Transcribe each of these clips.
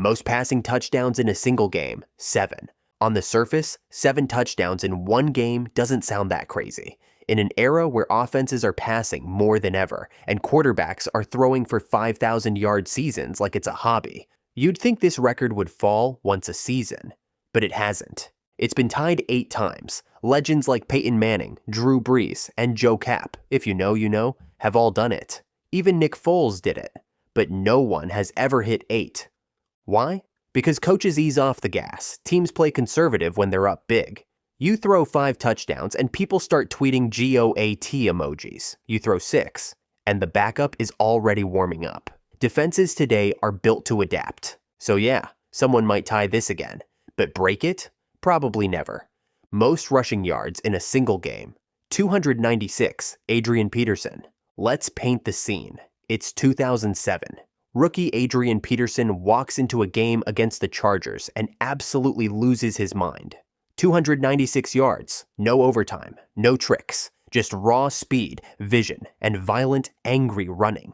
Most passing touchdowns in a single game, 7. On the surface, 7 touchdowns in one game doesn't sound that crazy. In an era where offenses are passing more than ever and quarterbacks are throwing for 5,000-yard seasons like it's a hobby, you'd think this record would fall once a season. But it hasn't. It's been tied 8 times. Legends like Peyton Manning, Drew Brees, and Joe Cap, if you know you know, have all done it. Even Nick Foles did it. But no one has ever hit 8. Why? Because coaches ease off the gas. Teams play conservative when they're up big. You throw 5 touchdowns and people start tweeting GOAT emojis. You throw 6, and the backup is already warming up. Defenses today are built to adapt. So yeah, someone might tie this again. But break it? Probably never. Most rushing yards in a single game. 296, Adrian Peterson. Let's paint the scene. It's 2007. Rookie Adrian Peterson walks into a game against the Chargers and absolutely loses his mind. 296 yards, no overtime, no tricks, just raw speed, vision, and violent, angry running.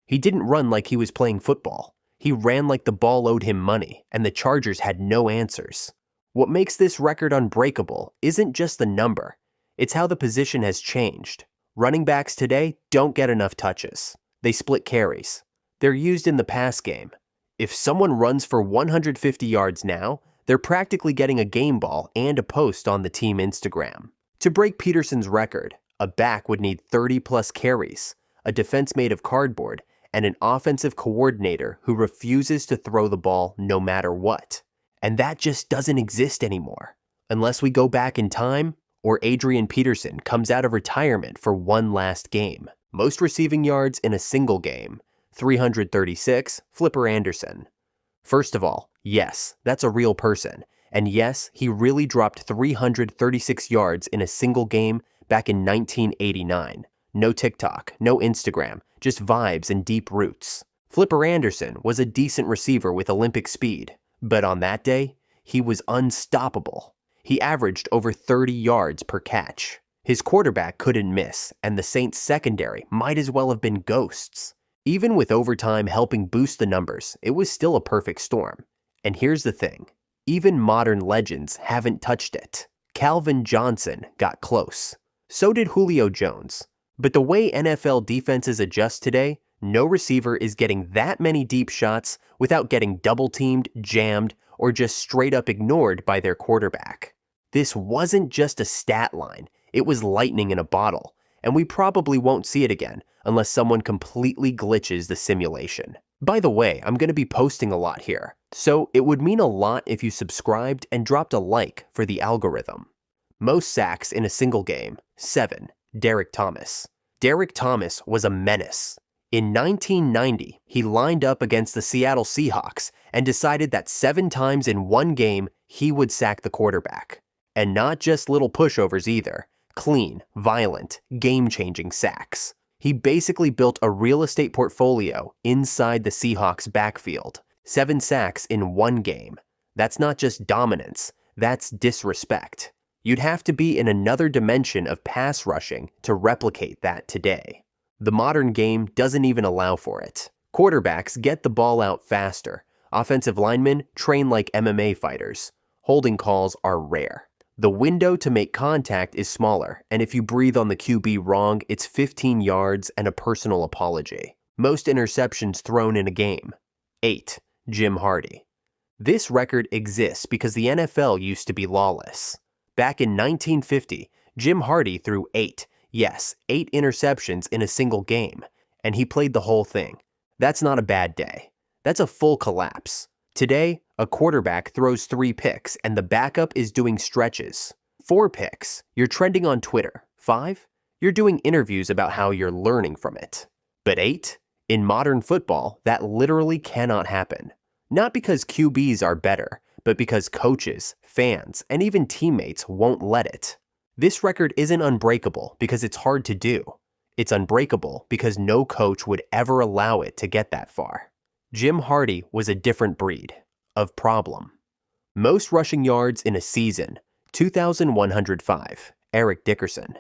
He didn't run like he was playing football. He ran like the ball owed him money, and the Chargers had no answers. What makes this record unbreakable isn't just the number. It's how the position has changed. Running backs today don't get enough touches. They split carries. They're used in the pass game. If someone runs for 150 yards now, they're practically getting a game ball and a post on the team Instagram. To break Peterson's record, a back would need 30-plus carries, a defense made of cardboard, and an offensive coordinator who refuses to throw the ball no matter what. And that just doesn't exist anymore. Unless we go back in time, or Adrian Peterson comes out of retirement for one last game. Most receiving yards in a single game, 336, Flipper Anderson. First of all, yes, that's a real person. And yes, he really dropped 336 yards in a single game back in 1989. No TikTok, no Instagram, just vibes and deep roots. Flipper Anderson was a decent receiver with Olympic speed. But on that day, he was unstoppable. He averaged over 30 yards per catch. His quarterback couldn't miss, and the Saints' secondary might as well have been ghosts. Even with overtime helping boost the numbers, it was still a perfect storm. And here's the thing. Even modern legends haven't touched it. Calvin Johnson got close. So did Julio Jones. But the way NFL defenses adjust today, no receiver is getting that many deep shots without getting double-teamed, jammed, or just straight-up ignored by their quarterback. This wasn't just a stat line. It was lightning in a bottle. And we probably won't see it again unless someone completely glitches the simulation. By the way, I'm going to be posting a lot here, so it would mean a lot if you subscribed and dropped a like for the algorithm. Most sacks in a single game, 7, Derek Thomas. Derek Thomas was a menace. In 1990, he lined up against the Seattle Seahawks and decided that 7 times in one game, he would sack the quarterback. And not just little pushovers either. Clean, violent, game-changing sacks. He basically built a real estate portfolio inside the Seahawks' backfield. 7 sacks in one game. That's not just dominance, that's disrespect. You'd have to be in another dimension of pass rushing to replicate that today. The modern game doesn't even allow for it. Quarterbacks get the ball out faster. Offensive linemen train like MMA fighters. Holding calls are rare. The window to make contact is smaller, and if you breathe on the QB wrong, it's 15 yards and a personal apology. Most interceptions thrown in a game. 8. Jim Hardy. This record exists because the NFL used to be lawless. Back in 1950, Jim Hardy threw 8 interceptions in a single game, and he played the whole thing. That's not a bad day. That's a full collapse. Today, a quarterback throws 3 picks and the backup is doing stretches. 4 picks, you're trending on Twitter. 5, you're doing interviews about how you're learning from it. But 8, in modern football, that literally cannot happen. Not because QBs are better, but because coaches, fans, and even teammates won't let it. This record isn't unbreakable because it's hard to do. It's unbreakable because no coach would ever allow it to get that far. Jim Hardy was a different breed of problem. Most rushing yards in a season, 2,105, Eric Dickerson.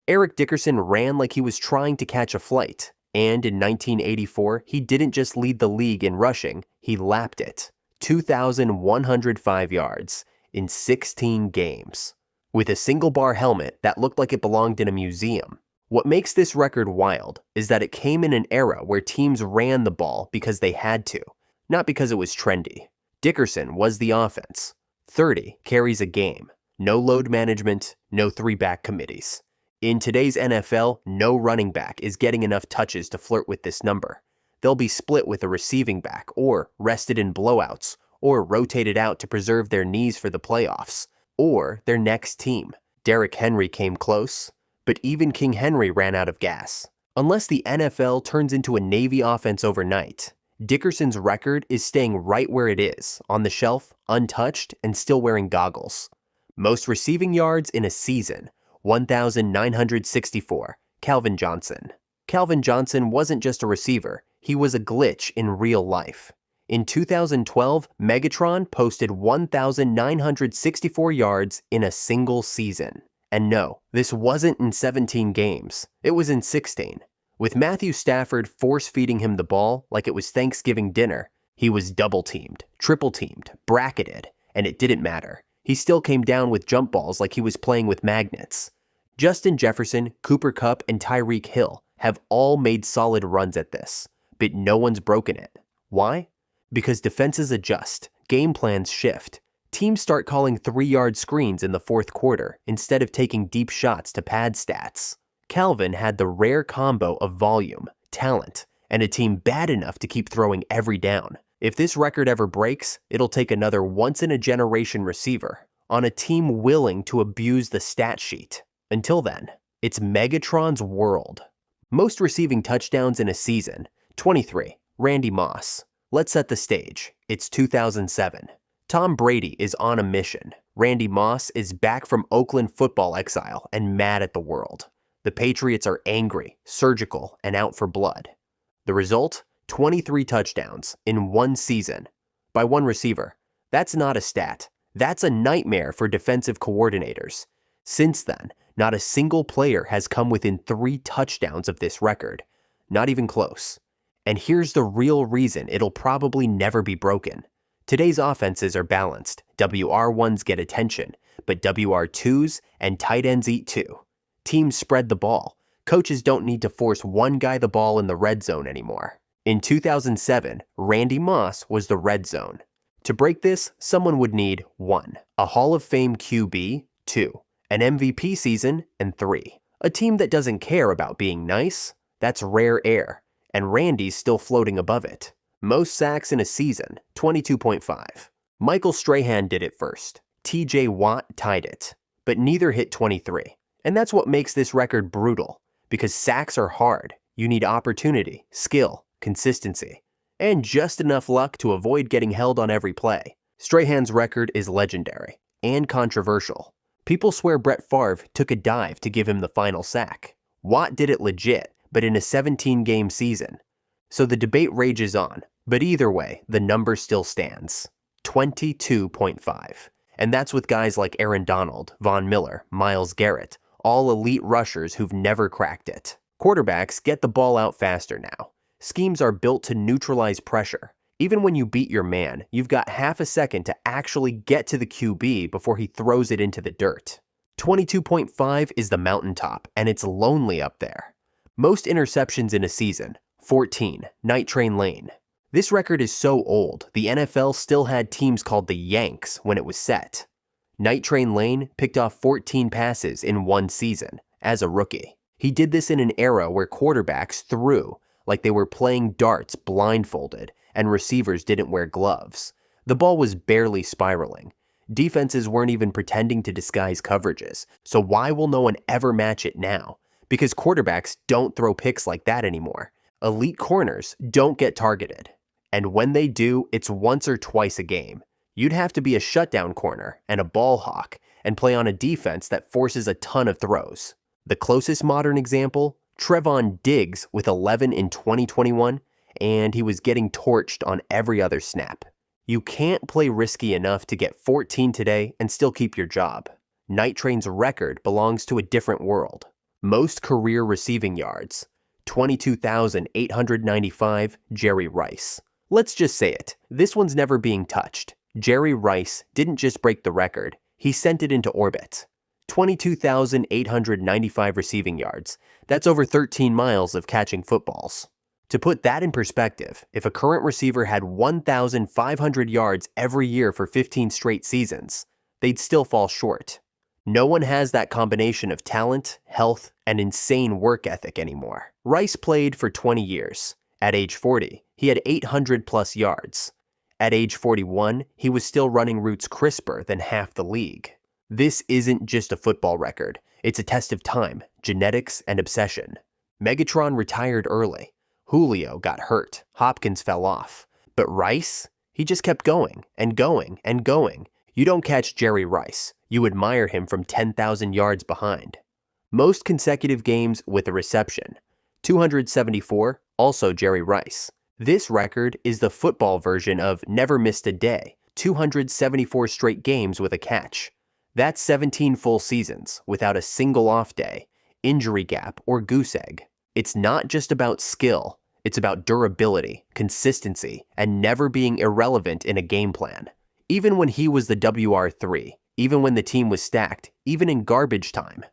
Eric Dickerson ran like he was trying to catch a flight, and in 1984, he didn't just lead the league in rushing, he lapped it. 2,105 yards in 16 games, with a single bar helmet that looked like it belonged in a museum. What makes this record wild is that it came in an era where teams ran the ball because they had to, not because it was trendy. Dickerson was the offense. 30 carries a game. No load management, no three-back committees. In today's NFL, no running back is getting enough touches to flirt with this number. They'll be split with a receiving back, or rested in blowouts, or rotated out to preserve their knees for the playoffs, or their next team. Derrick Henry came close, but even King Henry ran out of gas. Unless the NFL turns into a Navy offense overnight, Dickerson's record is staying right where it is, on the shelf, untouched, and still wearing goggles. Most receiving yards in a season, 1,964, Calvin Johnson. Calvin Johnson wasn't just a receiver, he was a glitch in real life. In 2012, Megatron posted 1,964 yards in a single season. And no, this wasn't in 17 games, it was in 16. With Matthew Stafford force-feeding him the ball like it was Thanksgiving dinner, he was double-teamed, triple-teamed, bracketed, and it didn't matter. He still came down with jump balls like he was playing with magnets. Justin Jefferson, Cooper Kupp, and Tyreek Hill have all made solid runs at this, but no one's broken it. Why? Because defenses adjust, game plans shift. Teams start calling 3-yard screens in the fourth quarter instead of taking deep shots to pad stats. Calvin had the rare combo of volume, talent, and a team bad enough to keep throwing every down. If this record ever breaks, it'll take another once-in-a-generation receiver on a team willing to abuse the stat sheet. Until then, it's Megatron's world. Most receiving touchdowns in a season, 23, Randy Moss. Let's set the stage. It's 2007. Tom Brady is on a mission. Randy Moss is back from Oakland football exile and mad at the world. The Patriots are angry, surgical, and out for blood. The result? 23 touchdowns in one season by one receiver. That's not a stat. That's a nightmare for defensive coordinators. Since then, not a single player has come within 3 touchdowns of this record. Not even close. And here's the real reason it'll probably never be broken. Today's offenses are balanced. WR1s get attention, but WR2s and tight ends eat too. Teams spread the ball. Coaches don't need to force one guy the ball in the red zone anymore. In 2007, Randy Moss was the red zone. To break this, someone would need 1. A Hall of Fame QB, 2. An MVP season, and 3. A team that doesn't care about being nice, that's rare air, and Randy's still floating above it. Most sacks in a season, 22.5. Michael Strahan did it first. TJ Watt tied it, but neither hit 23. And that's what makes this record brutal, because sacks are hard. You need opportunity, skill, consistency, and just enough luck to avoid getting held on every play. Strahan's record is legendary and controversial. People swear Brett Favre took a dive to give him the final sack. Watt did it legit, but in a 17-game season. So the debate rages on, but either way, the number still stands. 22.5. And that's with guys like Aaron Donald, Von Miller, Myles Garrett, all elite rushers who've never cracked it. Quarterbacks get the ball out faster now. Schemes are built to neutralize pressure. Even when you beat your man, you've got half a second to actually get to the QB before he throws it into the dirt. 22.5 is the mountaintop, and it's lonely up there. Most interceptions in a season, 14, Night Train Lane. This record is so old, the NFL still had teams called the Yanks when it was set. Night Train Lane picked off 14 passes in one season as a rookie. He did this in an era where quarterbacks threw like they were playing darts blindfolded and receivers didn't wear gloves. The ball was barely spiraling. Defenses weren't even pretending to disguise coverages, so why will no one ever match it now? Because quarterbacks don't throw picks like that anymore. Elite corners don't get targeted. And when they do, it's once or twice a game. You'd have to be a shutdown corner and a ball hawk and play on a defense that forces a ton of throws. The closest modern example, Trevon Diggs with 11 in 2021, and he was getting torched on every other snap. You can't play risky enough to get 14 today and still keep your job. Night Train's record belongs to a different world. Most career receiving yards, 22,895, Jerry Rice. Let's just say it, this one's never being touched. Jerry Rice didn't just break the record, he sent it into orbit. 22,895 receiving yards. That's over 13 miles of catching footballs. To put that in perspective, if a current receiver had 1,500 yards every year for 15 straight seasons, they'd still fall short. No one has that combination of talent, health, and insane work ethic anymore. Rice played for 20 years. At age 40, he had 800 plus yards. At age 41, he was still running routes crisper than half the league. This isn't just a football record. It's a test of time, genetics, and obsession. Megatron retired early. Julio got hurt. Hopkins fell off. But Rice? He just kept going and going and going. You don't catch Jerry Rice. You admire him from 10,000 yards behind. Most consecutive games with a reception. 274, also Jerry Rice. This record is the football version of never missed a day. 274 straight games with a catch. That's 17 full seasons without a single off day, injury gap, or goose egg. It's not just about skill. It's about durability, consistency, and never being irrelevant in a game plan. Even when he was the WR3, even when the team was stacked, even in garbage time,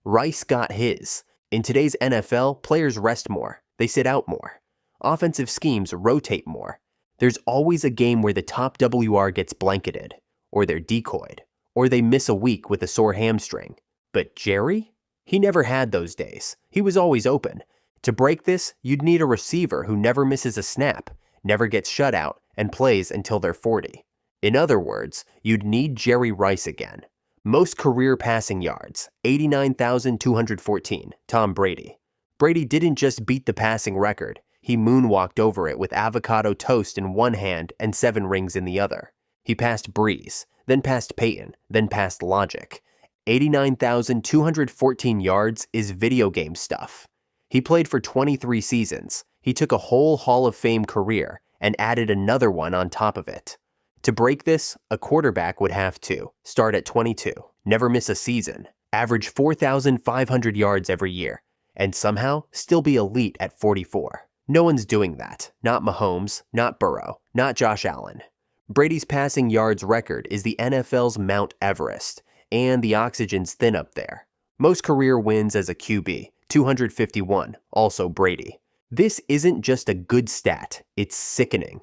Rice got his. In today's NFL, players rest more. They sit out more. Offensive schemes rotate more. There's always a game where the top WR gets blanketed, or they're decoyed, or they miss a week with a sore hamstring. But Jerry? He never had those days. He was always open. To break this, you'd need a receiver who never misses a snap, never gets shut out, and plays until they're 40. In other words, you'd need Jerry Rice again. Most career passing yards, 89,214, Tom Brady. Brady didn't just beat the passing record, he moonwalked over it with avocado toast in one hand and 7 rings in the other. He passed Breeze, then passed Peyton, then passed Logic. 89,214 yards is video game stuff. He played for 23 seasons. He took a whole Hall of Fame career and added another one on top of it. To break this, a quarterback would have to start at 22, never miss a season, average 4,500 yards every year, and somehow still be elite at 44. No one's doing that. Not Mahomes, not Burrow, not Josh Allen. Brady's passing yards record is the NFL's Mount Everest, and the oxygen's thin up there. Most career wins as a QB, 251, also Brady. This isn't just a good stat, it's sickening.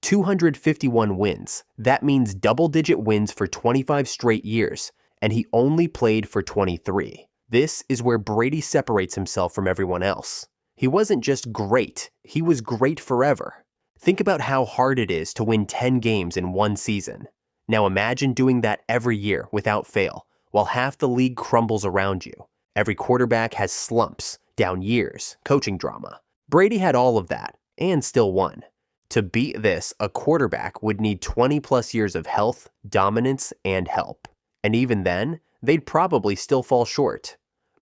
251 wins. That means double-digit wins for 25 straight years, and he only played for 23. This is where Brady separates himself from everyone else. He wasn't just great, he was great forever. Think about how hard it is to win 10 games in one season. Now imagine doing that every year without fail, while half the league crumbles around you. Every quarterback has slumps, down years, coaching drama. Brady had all of that, and still won. To beat this, a quarterback would need 20 plus years of health, dominance, and help. And even then, they'd probably still fall short.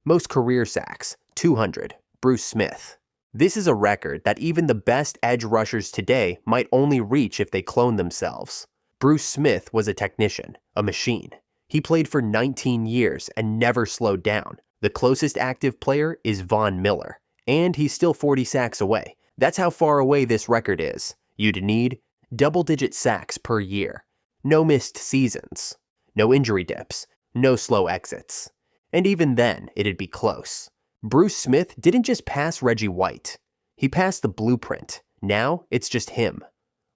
Most career sacks, 200, Bruce Smith. This is a record that even the best edge rushers today might only reach if they clone themselves. Bruce Smith was a technician, a machine. He played for 19 years and never slowed down. The closest active player is Von Miller, and he's still 40 sacks away. That's how far away this record is. You'd need double-digit sacks per year, no missed seasons, no injury dips, no slow exits. And even then, it'd be close. Bruce Smith didn't just pass Reggie White. He passed the blueprint. Now, it's just him.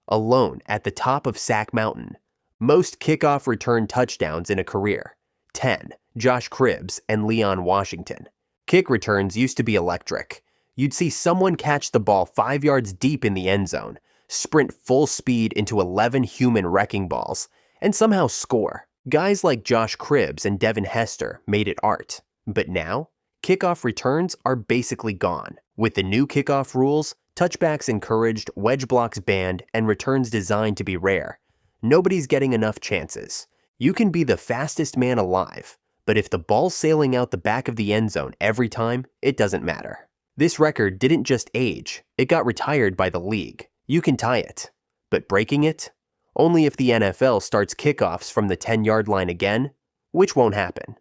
Alone at the top of Sack Mountain. Most kickoff return touchdowns in a career. 10, Josh Cribbs and Leon Washington. Kick returns used to be electric. You'd see someone catch the ball 5 yards deep in the end zone, sprint full speed into 11 human wrecking balls, and somehow score. Guys like Josh Cribbs and Devin Hester made it art. But now, kickoff returns are basically gone. With the new kickoff rules, touchbacks encouraged, wedge blocks banned, and returns designed to be rare. Nobody's getting enough chances. You can be the fastest man alive, but if the ball's sailing out the back of the end zone every time, it doesn't matter. This record didn't just age, it got retired by the league. You can tie it. But breaking it? Only if the NFL starts kickoffs from the 10-yard line again, which won't happen.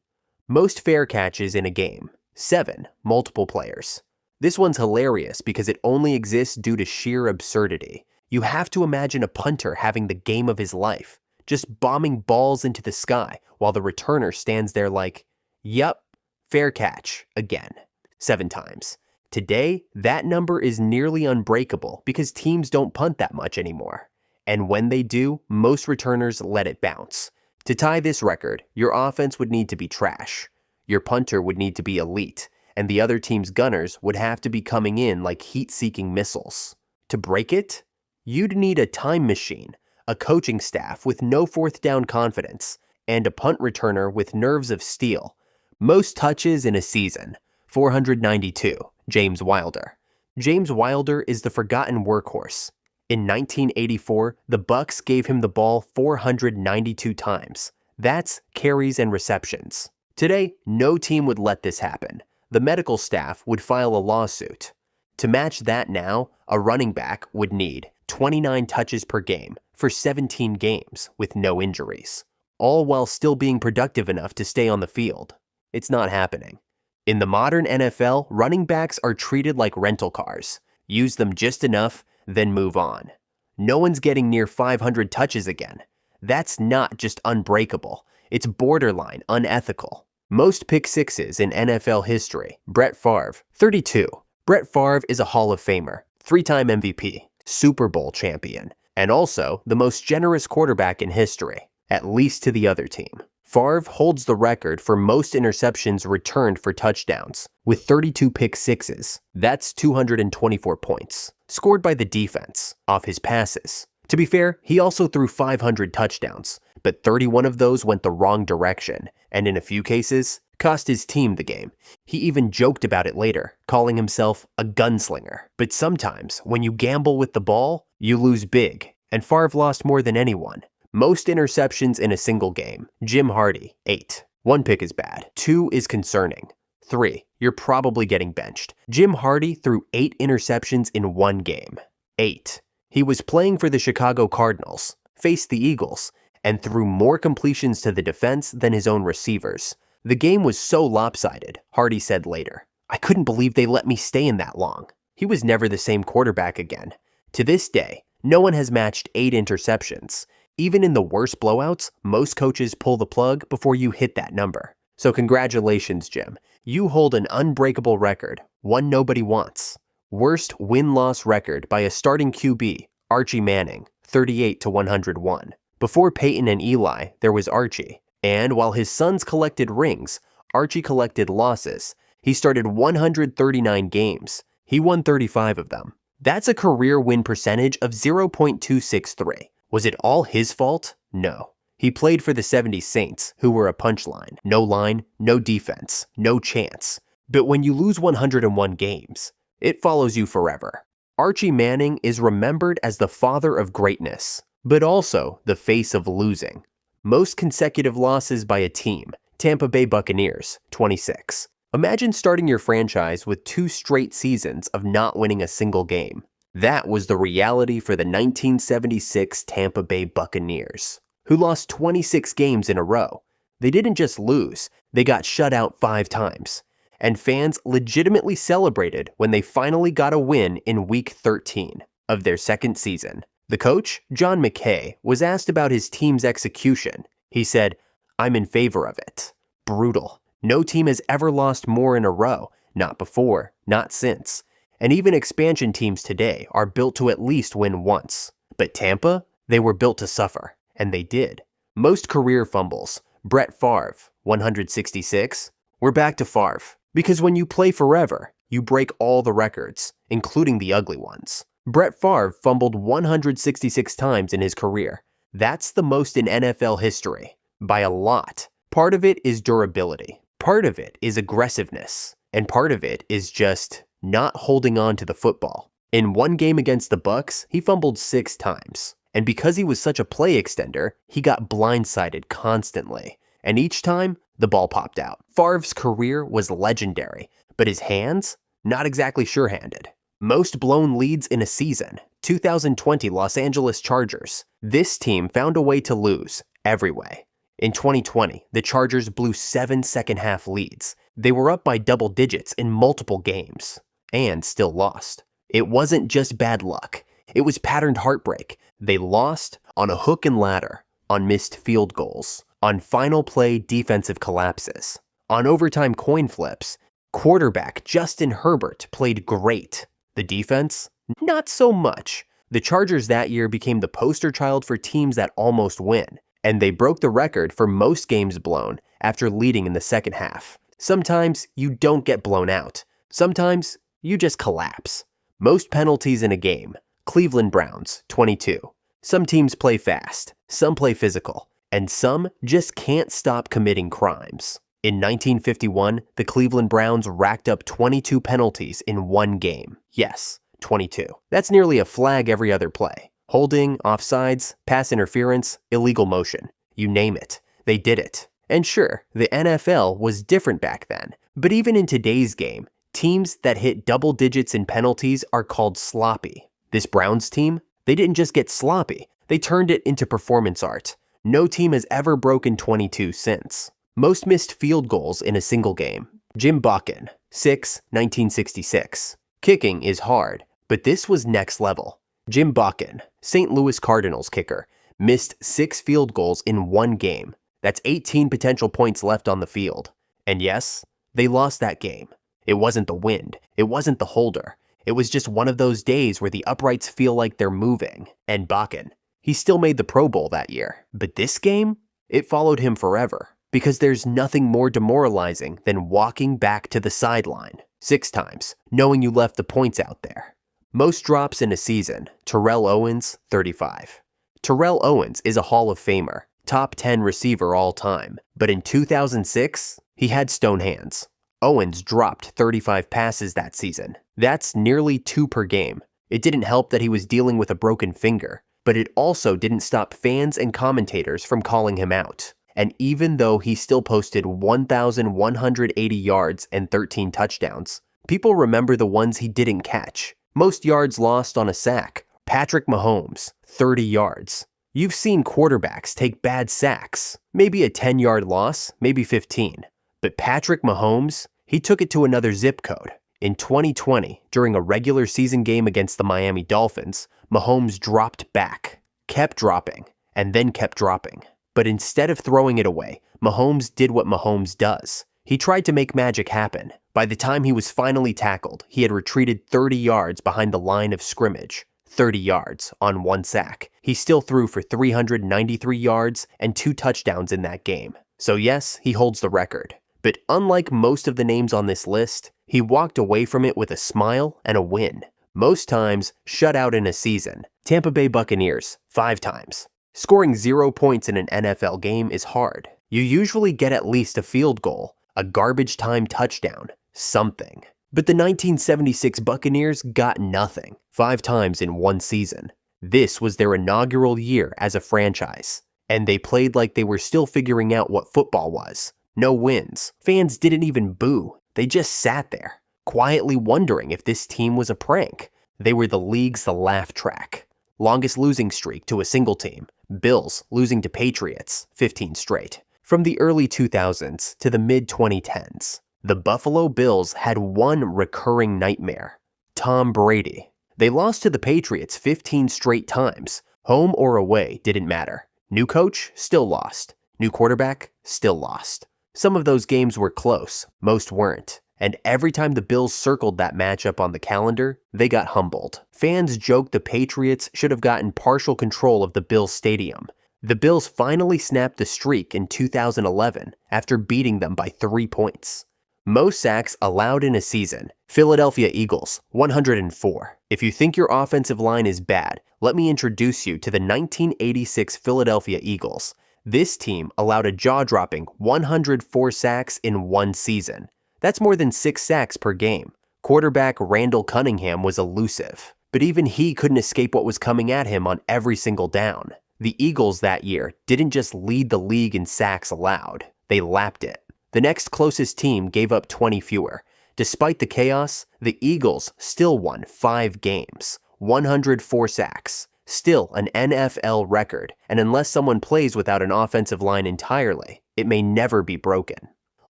Most fair catches in a game, 7, multiple players. This one's hilarious because it only exists due to sheer absurdity. You have to imagine a punter having the game of his life, just bombing balls into the sky while the returner stands there like, "Yup, fair catch, again." 7 times. Today, that number is nearly unbreakable because teams don't punt that much anymore. And when they do, most returners let it bounce. To tie this record, your offense would need to be trash. Your punter would need to be elite, and the other team's gunners would have to be coming in like heat-seeking missiles. To break it, you'd need a time machine, a coaching staff with no fourth down confidence, and a punt returner with nerves of steel. Most touches in a season, 492, James Wilder. James Wilder is the forgotten workhorse. In 1984, the Bucs gave him the ball 492 times. That's carries and receptions. Today, no team would let this happen. The medical staff would file a lawsuit. To match that now, a running back would need 29 touches per game for 17 games with no injuries, all while still being productive enough to stay on the field. It's not happening. In the modern NFL, running backs are treated like rental cars. Use them just enough, then move on. No one's getting near 500 touches again. That's not just unbreakable. It's borderline unethical. Most pick sixes in NFL history. Brett Favre, 32. Brett Favre is a Hall of Famer, 3-time MVP, Super Bowl champion, and also the most generous quarterback in history, at least to the other team. Favre holds the record for most interceptions returned for touchdowns, with 32 pick sixes. That's 224 points, scored by the defense, off his passes. To be fair, he also threw 500 touchdowns, but 31 of those went the wrong direction, and in a few cases, cost his team the game. He even joked about it later, calling himself a gunslinger. But sometimes, when you gamble with the ball, you lose big, and Favre lost more than anyone. Most interceptions in a single game. Jim Hardy, 8. 1 pick is bad. 2 is concerning. 3, you're probably getting benched. Jim Hardy threw 8 interceptions in 1 game. 8. He was playing for the Chicago Cardinals, faced the Eagles, and threw more completions to the defense than his own receivers. The game was so lopsided, Hardy said later. "I couldn't believe they let me stay in that long." He was never the same quarterback again. To this day, no one has matched 8 interceptions. Even in the worst blowouts, most coaches pull the plug before you hit that number. So congratulations, Jim. You hold an unbreakable record, one nobody wants. Worst win-loss record by a starting QB, Archie Manning, 38-101. Before Peyton and Eli, there was Archie. And while his sons collected rings, Archie collected losses. He started 139 games. He won 35 of them. That's a career win percentage of 0.263. Was it all his fault? No. He played for the 70 Saints, who were a punchline. No line, no defense, no chance. But when you lose 101 games, it follows you forever. Archie Manning is remembered as the father of greatness, but also the face of losing. Most consecutive losses by a team. Tampa Bay Buccaneers, 26. Imagine starting your franchise with 2 straight seasons of not winning a single game. That was the reality for the 1976 Tampa Bay Buccaneers, who lost 26 games in a row. They didn't just lose, they got shut out 5 times. And fans legitimately celebrated when they finally got a win in Week 13 of their second season. The coach, John McKay, was asked about his team's execution. He said, "I'm in favor of it." Brutal. No team has ever lost more in a row. Not before, not since. And even expansion teams today are built to at least win once. But Tampa, they were built to suffer, and they did. Most career fumbles. Brett Favre, 166. We're back to Favre. Because when you play forever, you break all the records, including the ugly ones. Brett Favre fumbled 166 times in his career. That's the most in NFL history, by a lot. Part of it is durability. Part of it is aggressiveness. And part of it is just not holding on to the football. In 1 game against the Bucs, he fumbled 6 times. And because he was such a play extender, he got blindsided constantly. And each time, the ball popped out. Favre's career was legendary, but his hands? Not exactly sure-handed. Most blown leads in a season. 2020 Los Angeles Chargers. This team found a way to lose, every way. In 2020, the Chargers blew 7 second-half leads. They were up by double digits in multiple games, and still lost. It wasn't just bad luck. It was patterned heartbreak. They lost on a hook and ladder, on missed field goals, on final play defensive collapses, on overtime coin flips. Quarterback Justin Herbert played great. The defense? Not so much. The Chargers that year became the poster child for teams that almost win, and they broke the record for most games blown after leading in the second half. Sometimes you don't get blown out. Sometimes you just collapse. Most penalties in a game. Cleveland Browns, 22. Some teams play fast, some play physical, and some just can't stop committing crimes. In 1951, the Cleveland Browns racked up 22 penalties in one game. Yes, 22. That's nearly a flag every other play. Holding, offsides, pass interference, illegal motion. You name it. They did it. And sure, the NFL was different back then. But even in today's game, teams that hit double digits in penalties are called sloppy. This Browns team, they didn't just get sloppy. They turned it into performance art. No team has ever broken 22 since. Most missed field goals in a single game. Jim Buchan, 6, 1966. Kicking is hard, but this was next level. Jim Buchan, St. Louis Cardinals kicker, missed 6 field goals in one game. That's 18 potential points left on the field. And yes, they lost that game. It wasn't the wind. It wasn't the holder. It was just one of those days where the uprights feel like they're moving. And Buchan, he still made the Pro Bowl that year. But this game, it followed him forever. Because there's nothing more demoralizing than walking back to the sideline 6 times, knowing you left the points out there. Most drops in a season. Terrell Owens, 35. Terrell Owens is a Hall of Famer, top 10 receiver all time. But in 2006, he had stone hands. Owens dropped 35 passes that season. That's nearly 2 per game. It didn't help that he was dealing with a broken finger, but it also didn't stop fans and commentators from calling him out. And even though he still posted 1,180 yards and 13 touchdowns, people remember the ones he didn't catch. Most yards lost on a sack. Patrick Mahomes, 30 yards. You've seen quarterbacks take bad sacks. Maybe a 10-yard loss, maybe 15. But Patrick Mahomes, he took it to another zip code. In 2020, during a regular season game against the Miami Dolphins, Mahomes dropped back, kept dropping, and then kept dropping. But instead of throwing it away, Mahomes did what Mahomes does. He tried to make magic happen. By the time he was finally tackled, he had retreated 30 yards behind the line of scrimmage. 30 yards on 1 sack. He still threw for 393 yards and 2 touchdowns in that game. So yes, he holds the record. But unlike most of the names on this list, he walked away from it with a smile and a win. Most times, shut out in a season. Tampa Bay Buccaneers, 5 times. Scoring 0 points in an NFL game is hard. You usually get at least a field goal, a garbage time touchdown, something. But the 1976 Buccaneers got nothing, 5 times in one season. This was their inaugural year as a franchise, and they played like they were still figuring out what football was. No wins. Fans didn't even boo. They just sat there, quietly wondering if this team was a prank. They were the league's laugh track. Longest losing streak to a single team. Bills losing to Patriots, 15 straight. From the early 2000s to the mid-2010s, the Buffalo Bills had one recurring nightmare: Tom Brady. They lost to the Patriots 15 straight times. Home or away didn't matter. New coach, still lost. New quarterback, still lost. Some of those games were close, most weren't. And every time the Bills circled that matchup on the calendar, they got humbled. Fans joked the Patriots should have gotten partial control of the Bills stadium. The Bills finally snapped the streak in 2011 after beating them by 3 points. Most sacks allowed in a season. Philadelphia Eagles, 104. If you think your offensive line is bad, let me introduce you to the 1986 Philadelphia Eagles. This team allowed a jaw-dropping 104 sacks in one season. That's more than 6 sacks per game. Quarterback Randall Cunningham was elusive, but even he couldn't escape what was coming at him on every single down. The Eagles that year didn't just lead the league in sacks allowed, they lapped it. The next closest team gave up 20 fewer. Despite the chaos, the Eagles still won 5 games, 104 sacks. Still an NFL record, and unless someone plays without an offensive line entirely, it may never be broken.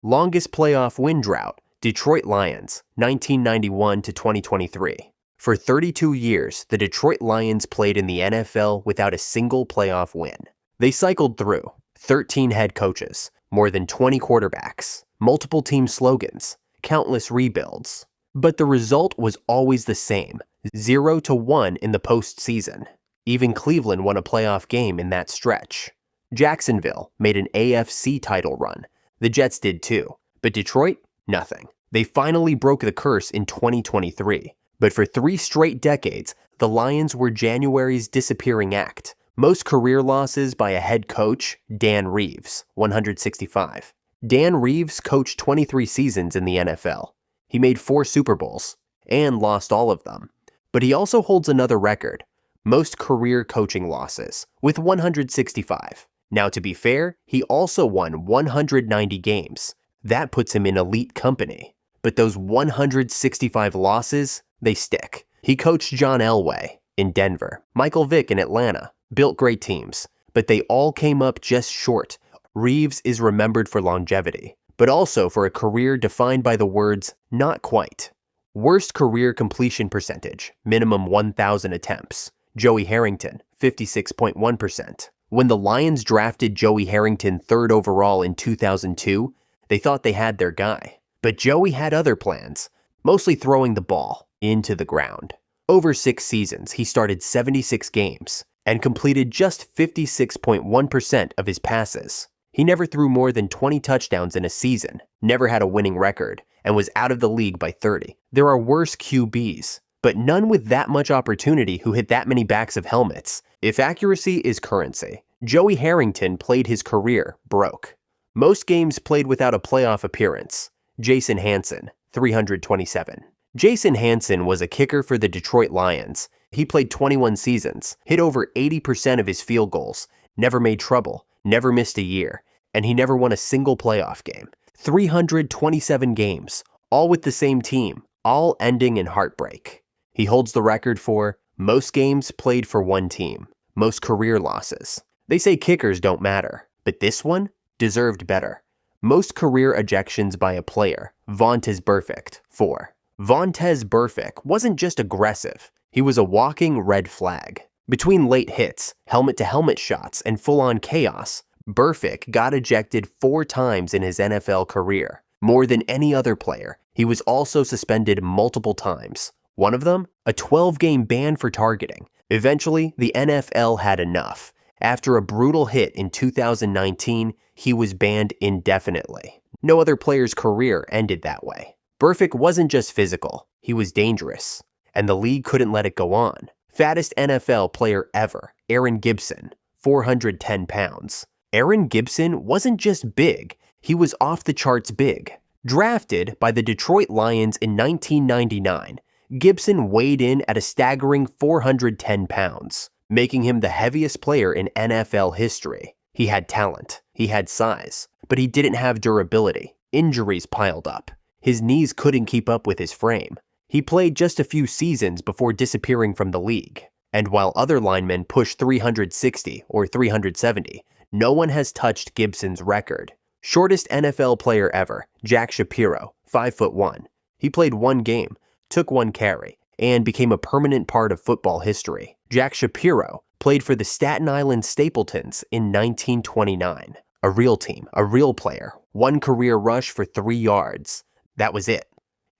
Longest playoff win drought, Detroit Lions, 1991 to 2023. For 32 years, the Detroit Lions played in the NFL without a single playoff win. They cycled through 13 head coaches, more than 20 quarterbacks, multiple team slogans, countless rebuilds. But the result was always the same, 0-1 in the postseason. Even Cleveland won a playoff game in that stretch. Jacksonville made an AFC title run. The Jets did too. But Detroit, nothing. They finally broke the curse in 2023. But for 3 straight decades, the Lions were January's disappearing act. Most career losses by a head coach, Dan Reeves, 165. Dan Reeves coached 23 seasons in the NFL. He made 4 Super Bowls, and lost all of them. But he also holds another record, most career coaching losses, with 165. Now to be fair, he also won 190 games. That puts him in elite company. But those 165 losses, they stick. He coached John Elway in Denver, Michael Vick in Atlanta, built great teams, but they all came up just short. Reeves is remembered for longevity, but also for a career defined by the words, not quite. Worst career completion percentage, minimum 1,000 attempts. Joey Harrington, 56.1%. When the Lions drafted Joey Harrington 3rd overall in 2002, they thought they had their guy. But Joey had other plans, mostly throwing the ball into the ground. Over 6 seasons, he started 76 games and completed just 56.1% of his passes. He never threw more than 20 touchdowns in a season, never had a winning record, and was out of the league by 30. There are worse QBs, but none with that much opportunity who hit that many backs of helmets. If accuracy is currency, Joey Harrington played his career broke. Most games played without a playoff appearance. Jason Hanson, 327. Jason Hanson was a kicker for the Detroit Lions. He played 21 seasons, hit over 80% of his field goals, never made trouble, never missed a year, and he never won a single playoff game. 327 games, all with the same team, all ending in heartbreak. He holds the record for most games played for one team, most career losses. They say kickers don't matter, but this one deserved better. Most career ejections by a player, Vontaze Burfict, 4. Vontaze Burfict wasn't just aggressive, he was a walking red flag. Between late hits, helmet-to-helmet shots, and full-on chaos, Burfict got ejected 4 times in his NFL career, more than any other player. He was also suspended multiple times. One of them, a 12-game ban for targeting. Eventually, the NFL had enough. After a brutal hit in 2019, he was banned indefinitely. No other player's career ended that way. Burfict wasn't just physical, he was dangerous, and the league couldn't let it go on. Fattest NFL player ever, Aaron Gibson, 410 pounds. Aaron Gibson wasn't just big, he was off the charts big. Drafted by the Detroit Lions in 1999, Gibson weighed in at a staggering 410 pounds, making him the heaviest player in NFL history. He had talent, he had size, but he didn't have durability. Injuries piled up. His knees couldn't keep up with his frame. He played just a few seasons before disappearing from the league. And while other linemen pushed 360 or 370, no one has touched Gibson's record. Shortest NFL player ever, Jack Shapiro, 5'1". He played 1 game, took 1 carry, and became a permanent part of football history. Jack Shapiro played for the Staten Island Stapletons in 1929. A real team, a real player, 1 career rush for 3 yards. That was it.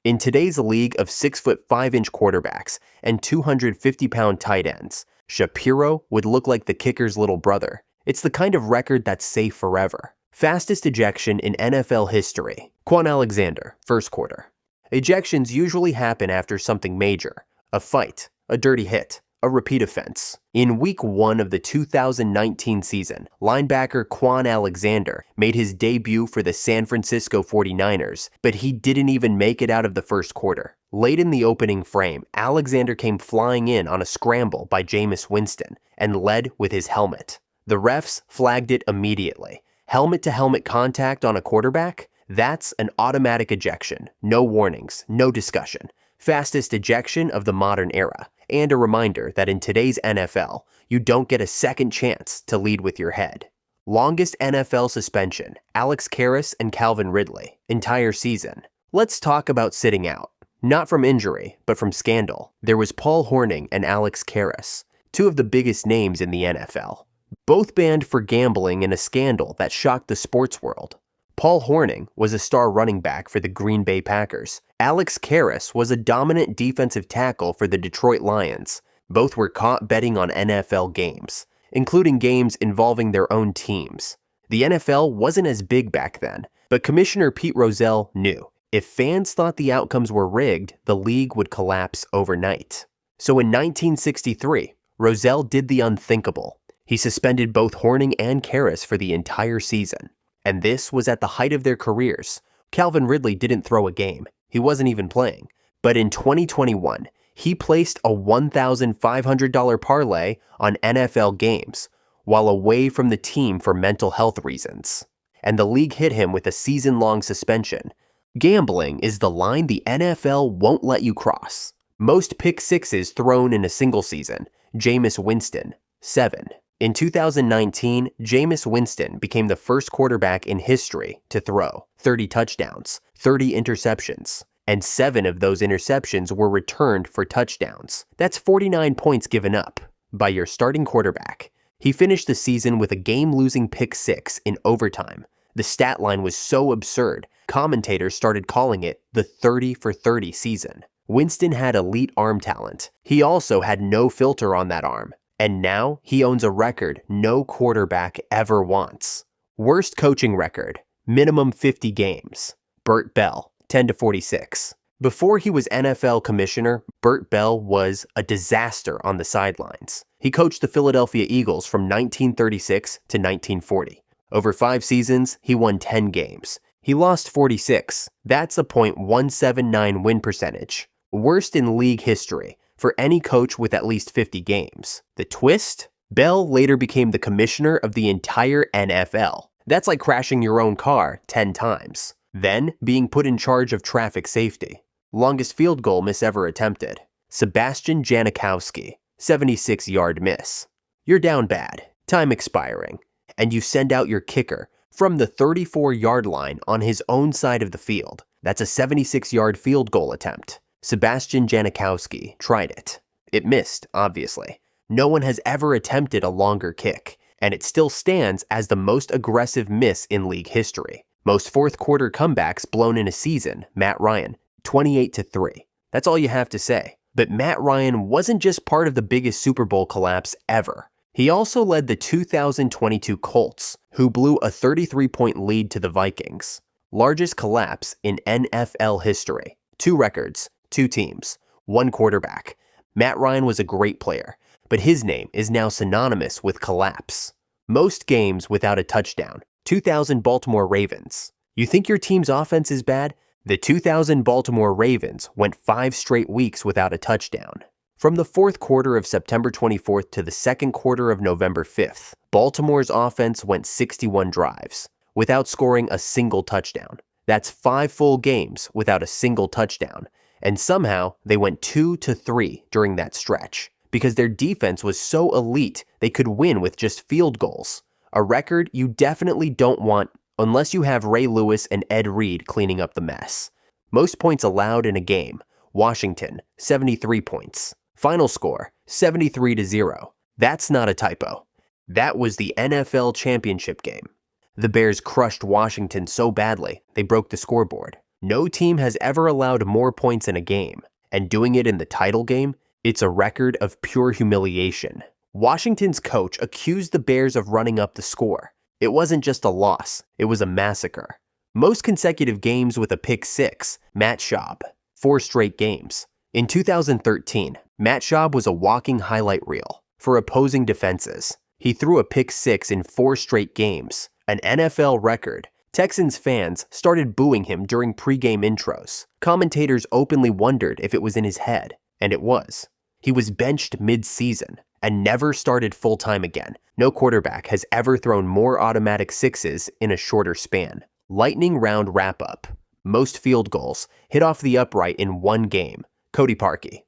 In today's league of 6'5" quarterbacks and 250-pound tight ends, Shapiro would look like the kicker's little brother. It's the kind of record that's safe forever. Fastest ejection in NFL history. Quan Alexander, 1st quarter. Ejections usually happen after something major. A fight, a dirty hit, a repeat offense. In week 1 of the 2019 season, linebacker Quan Alexander made his debut for the San Francisco 49ers, but he didn't even make it out of the 1st quarter. Late in the opening frame, Alexander came flying in on a scramble by Jameis Winston and led with his helmet. The refs flagged it immediately. Helmet-to-helmet contact on a quarterback? That's an automatic ejection. No warnings, no discussion. Fastest ejection of the modern era. And a reminder that in today's NFL, you don't get a second chance to lead with your head. Longest NFL suspension, Alex Karras and Calvin Ridley. Entire season. Let's talk about sitting out. Not from injury, but from scandal. There was Paul Hornung and Alex Karras, two of the biggest names in the NFL. Both banned for gambling in a scandal that shocked the sports world. Paul Hornung was a star running back for the Green Bay Packers. Alex Karras was a dominant defensive tackle for the Detroit Lions. Both were caught betting on NFL games, including games involving their own teams. The NFL wasn't as big back then, but Commissioner Pete Rozelle knew. If fans thought the outcomes were rigged, the league would collapse overnight. So in 1963, Rozelle did the unthinkable. He suspended both Hornung and Karras for the entire season. And this was at the height of their careers. Calvin Ridley didn't throw a game. He wasn't even playing. But in 2021, he placed a $1,500 parlay on NFL games while away from the team for mental health reasons. And the league hit him with a season-long suspension. Gambling is the line the NFL won't let you cross. Most pick sixes thrown in a single season. Jameis Winston, 7. In 2019, Jameis Winston became the first quarterback in history to throw 30 touchdowns, 30 interceptions, and 7 of those interceptions were returned for touchdowns. That's 49 points given up by your starting quarterback. He finished the season with a game-losing pick six in overtime. The stat line was so absurd, commentators started calling it the 30 for 30 season. Winston had elite arm talent. He also had no filter on that arm. And now he owns a record no quarterback ever wants. Worst coaching record, minimum 50 games. Burt Bell, 10-46. Before he was NFL commissioner, Burt Bell was a disaster on the sidelines. He coached the Philadelphia Eagles from 1936 to 1940. Over 5 seasons, he won 10 games. He lost 46. That's a .179 win percentage. Worst in league history for any coach with at least 50 games. The twist? Bell later became the commissioner of the entire NFL. That's like crashing your own car 10 times. Then being put in charge of traffic safety. Longest field goal miss ever attempted. Sebastian Janikowski, 76-yard miss. You're down bad, time expiring, and you send out your kicker from the 34-yard line on his own side of the field. That's a 76-yard field goal attempt. Sebastian Janikowski tried it. It missed, obviously. No one has ever attempted a longer kick, and it still stands as the most aggressive miss in league history. Most fourth-quarter comebacks blown in a season, Matt Ryan, 28-3. That's all you have to say. But Matt Ryan wasn't just part of the biggest Super Bowl collapse ever. He also led the 2022 Colts, who blew a 33-point lead to the Vikings. Largest collapse in NFL history. 2 records. 2 teams, 1 quarterback. Matt Ryan was a great player, but his name is now synonymous with collapse. Most games without a touchdown. 2000 Baltimore Ravens. You think your team's offense is bad? The 2000 Baltimore Ravens went 5 straight weeks without a touchdown. From the fourth quarter of September 24th to the second quarter of November 5th, Baltimore's offense went 61 drives without scoring a single touchdown. That's 5 full games without a single touchdown. And somehow, they went 2-3 during that stretch, because their defense was so elite they could win with just field goals. A record you definitely don't want unless you have Ray Lewis and Ed Reed cleaning up the mess. Most points allowed in a game, Washington, 73 points. Final score, 73-0. That's not a typo. That was the NFL championship game. The Bears crushed Washington so badly, they broke the scoreboard. No team has ever allowed more points in a game, and doing it in the title game, it's a record of pure humiliation. Washington's coach accused the Bears of running up the score. It wasn't just a loss, it was a massacre. Most consecutive games with a pick six, Matt Schaub, 4 straight games. In 2013, Matt Schaub was a walking highlight reel for opposing defenses. He threw a pick six in 4 straight games, an NFL record. Texans fans started booing him during pregame intros. Commentators openly wondered if it was in his head, and it was. He was benched mid-season and never started full-time again. No quarterback has ever thrown more automatic sixes in a shorter span. Lightning round wrap-up. Most field goals hit off the upright in 1 game. Cody Parkey,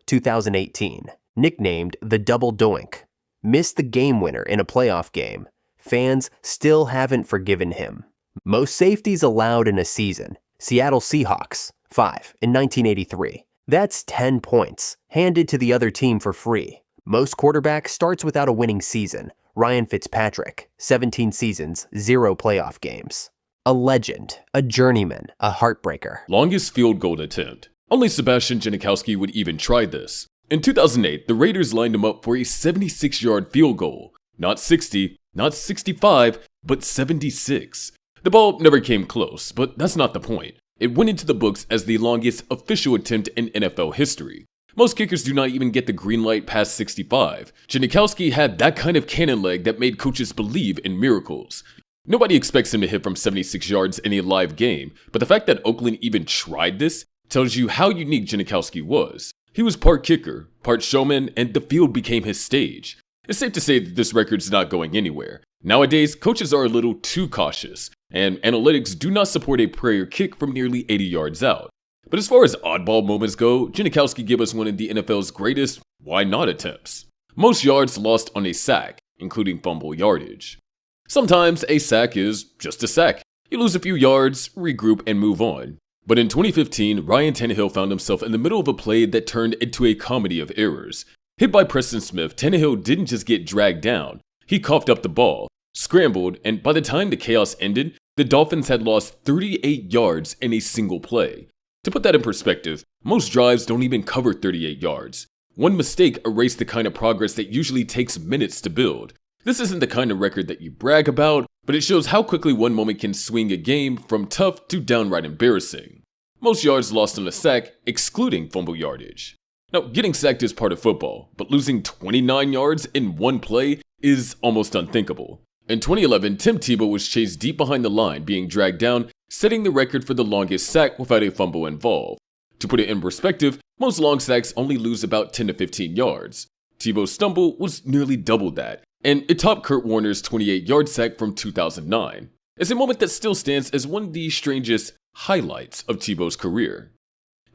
2018. Nicknamed the Double Doink. Missed the game winner in a playoff game. Fans still haven't forgiven him. Most safeties allowed in a season. Seattle Seahawks, 5 in 1983. That's 10 points, handed to the other team for free. Most quarterback starts without a winning season. Ryan Fitzpatrick, 17 seasons, 0 playoff games. A legend, a journeyman, a heartbreaker. Longest field goal attempt. Only Sebastian Janikowski would even try this. In 2008, the Raiders lined him up for a 76-yard field goal. Not 60, not 65, but 76. The ball never came close, but that's not the point. It went into the books as the longest official attempt in NFL history. Most kickers do not even get the green light past 65. Janikowski had that kind of cannon leg that made coaches believe in miracles. Nobody expects him to hit from 76 yards in a live game, but the fact that Oakland even tried this tells you how unique Janikowski was. He was part kicker, part showman, and the field became his stage. It's safe to say that this record's not going anywhere. Nowadays, coaches are a little too cautious, and analytics do not support a prayer kick from nearly 80 yards out. But as far as oddball moments go, Janikowski gave us one of the NFL's greatest why not attempts. Most yards lost on a sack, including fumble yardage. Sometimes a sack is just a sack. You lose a few yards, regroup, and move on. But in 2015, Ryan Tannehill found himself in the middle of a play that turned into a comedy of errors. Hit by Preston Smith, Tannehill didn't just get dragged down. He coughed up the ball, scrambled, and by the time the chaos ended, the Dolphins had lost 38 yards in a single play. To put that in perspective, most drives don't even cover 38 yards. One mistake erased the kind of progress that usually takes minutes to build. This isn't the kind of record that you brag about, but it shows how quickly one moment can swing a game from tough to downright embarrassing. Most yards lost on a sack, excluding fumble yardage. Now, getting sacked is part of football, but losing 29 yards in one play is almost unthinkable. In 2011, Tim Tebow was chased deep behind the line, being dragged down, setting the record for the longest sack without a fumble involved. To put it in perspective, most long sacks only lose about 10 to 15 yards. Tebow's stumble was nearly double that, and it topped Kurt Warner's 28-yard sack from 2009. It's a moment that still stands as one of the strangest highlights of Tebow's career.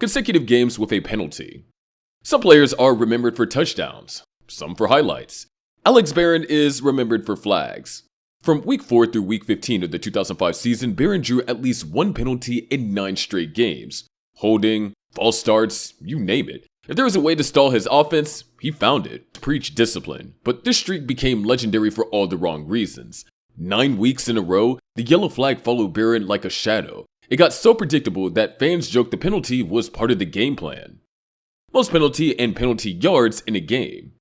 Consecutive games with a penalty. Some players are remembered for touchdowns, some for highlights. Alex Barron is remembered for flags. From Week 4 through Week 15 of the 2005 season, Barron drew at least one penalty in 9 straight games. Holding, false starts, you name it. If there was a way to stall his offense, he found it. Preach discipline. But this streak became legendary for all the wrong reasons. 9 weeks in a row, the yellow flag followed Barron like a shadow. It got so predictable that fans joked the penalty was part of the game plan. Most penalty and penalty yards in a game.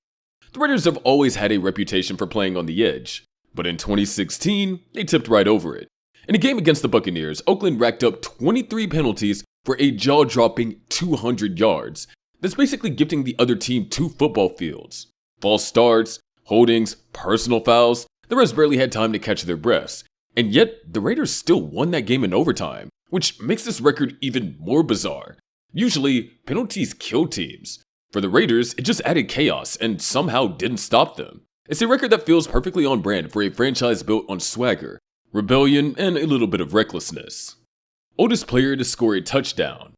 The Raiders have always had a reputation for playing on the edge, but in 2016, they tipped right over it. In a game against the Buccaneers, Oakland racked up 23 penalties for a jaw-dropping 200 yards. That's basically gifting the other team 2 football fields. False starts, holdings, personal fouls, the refs barely had time to catch their breaths. And yet, the Raiders still won that game in overtime, which makes this record even more bizarre. Usually, penalties kill teams. For the Raiders, it just added chaos and somehow didn't stop them. It's a record that feels perfectly on brand for a franchise built on swagger, rebellion, and a little bit of recklessness. Oldest player to score a touchdown.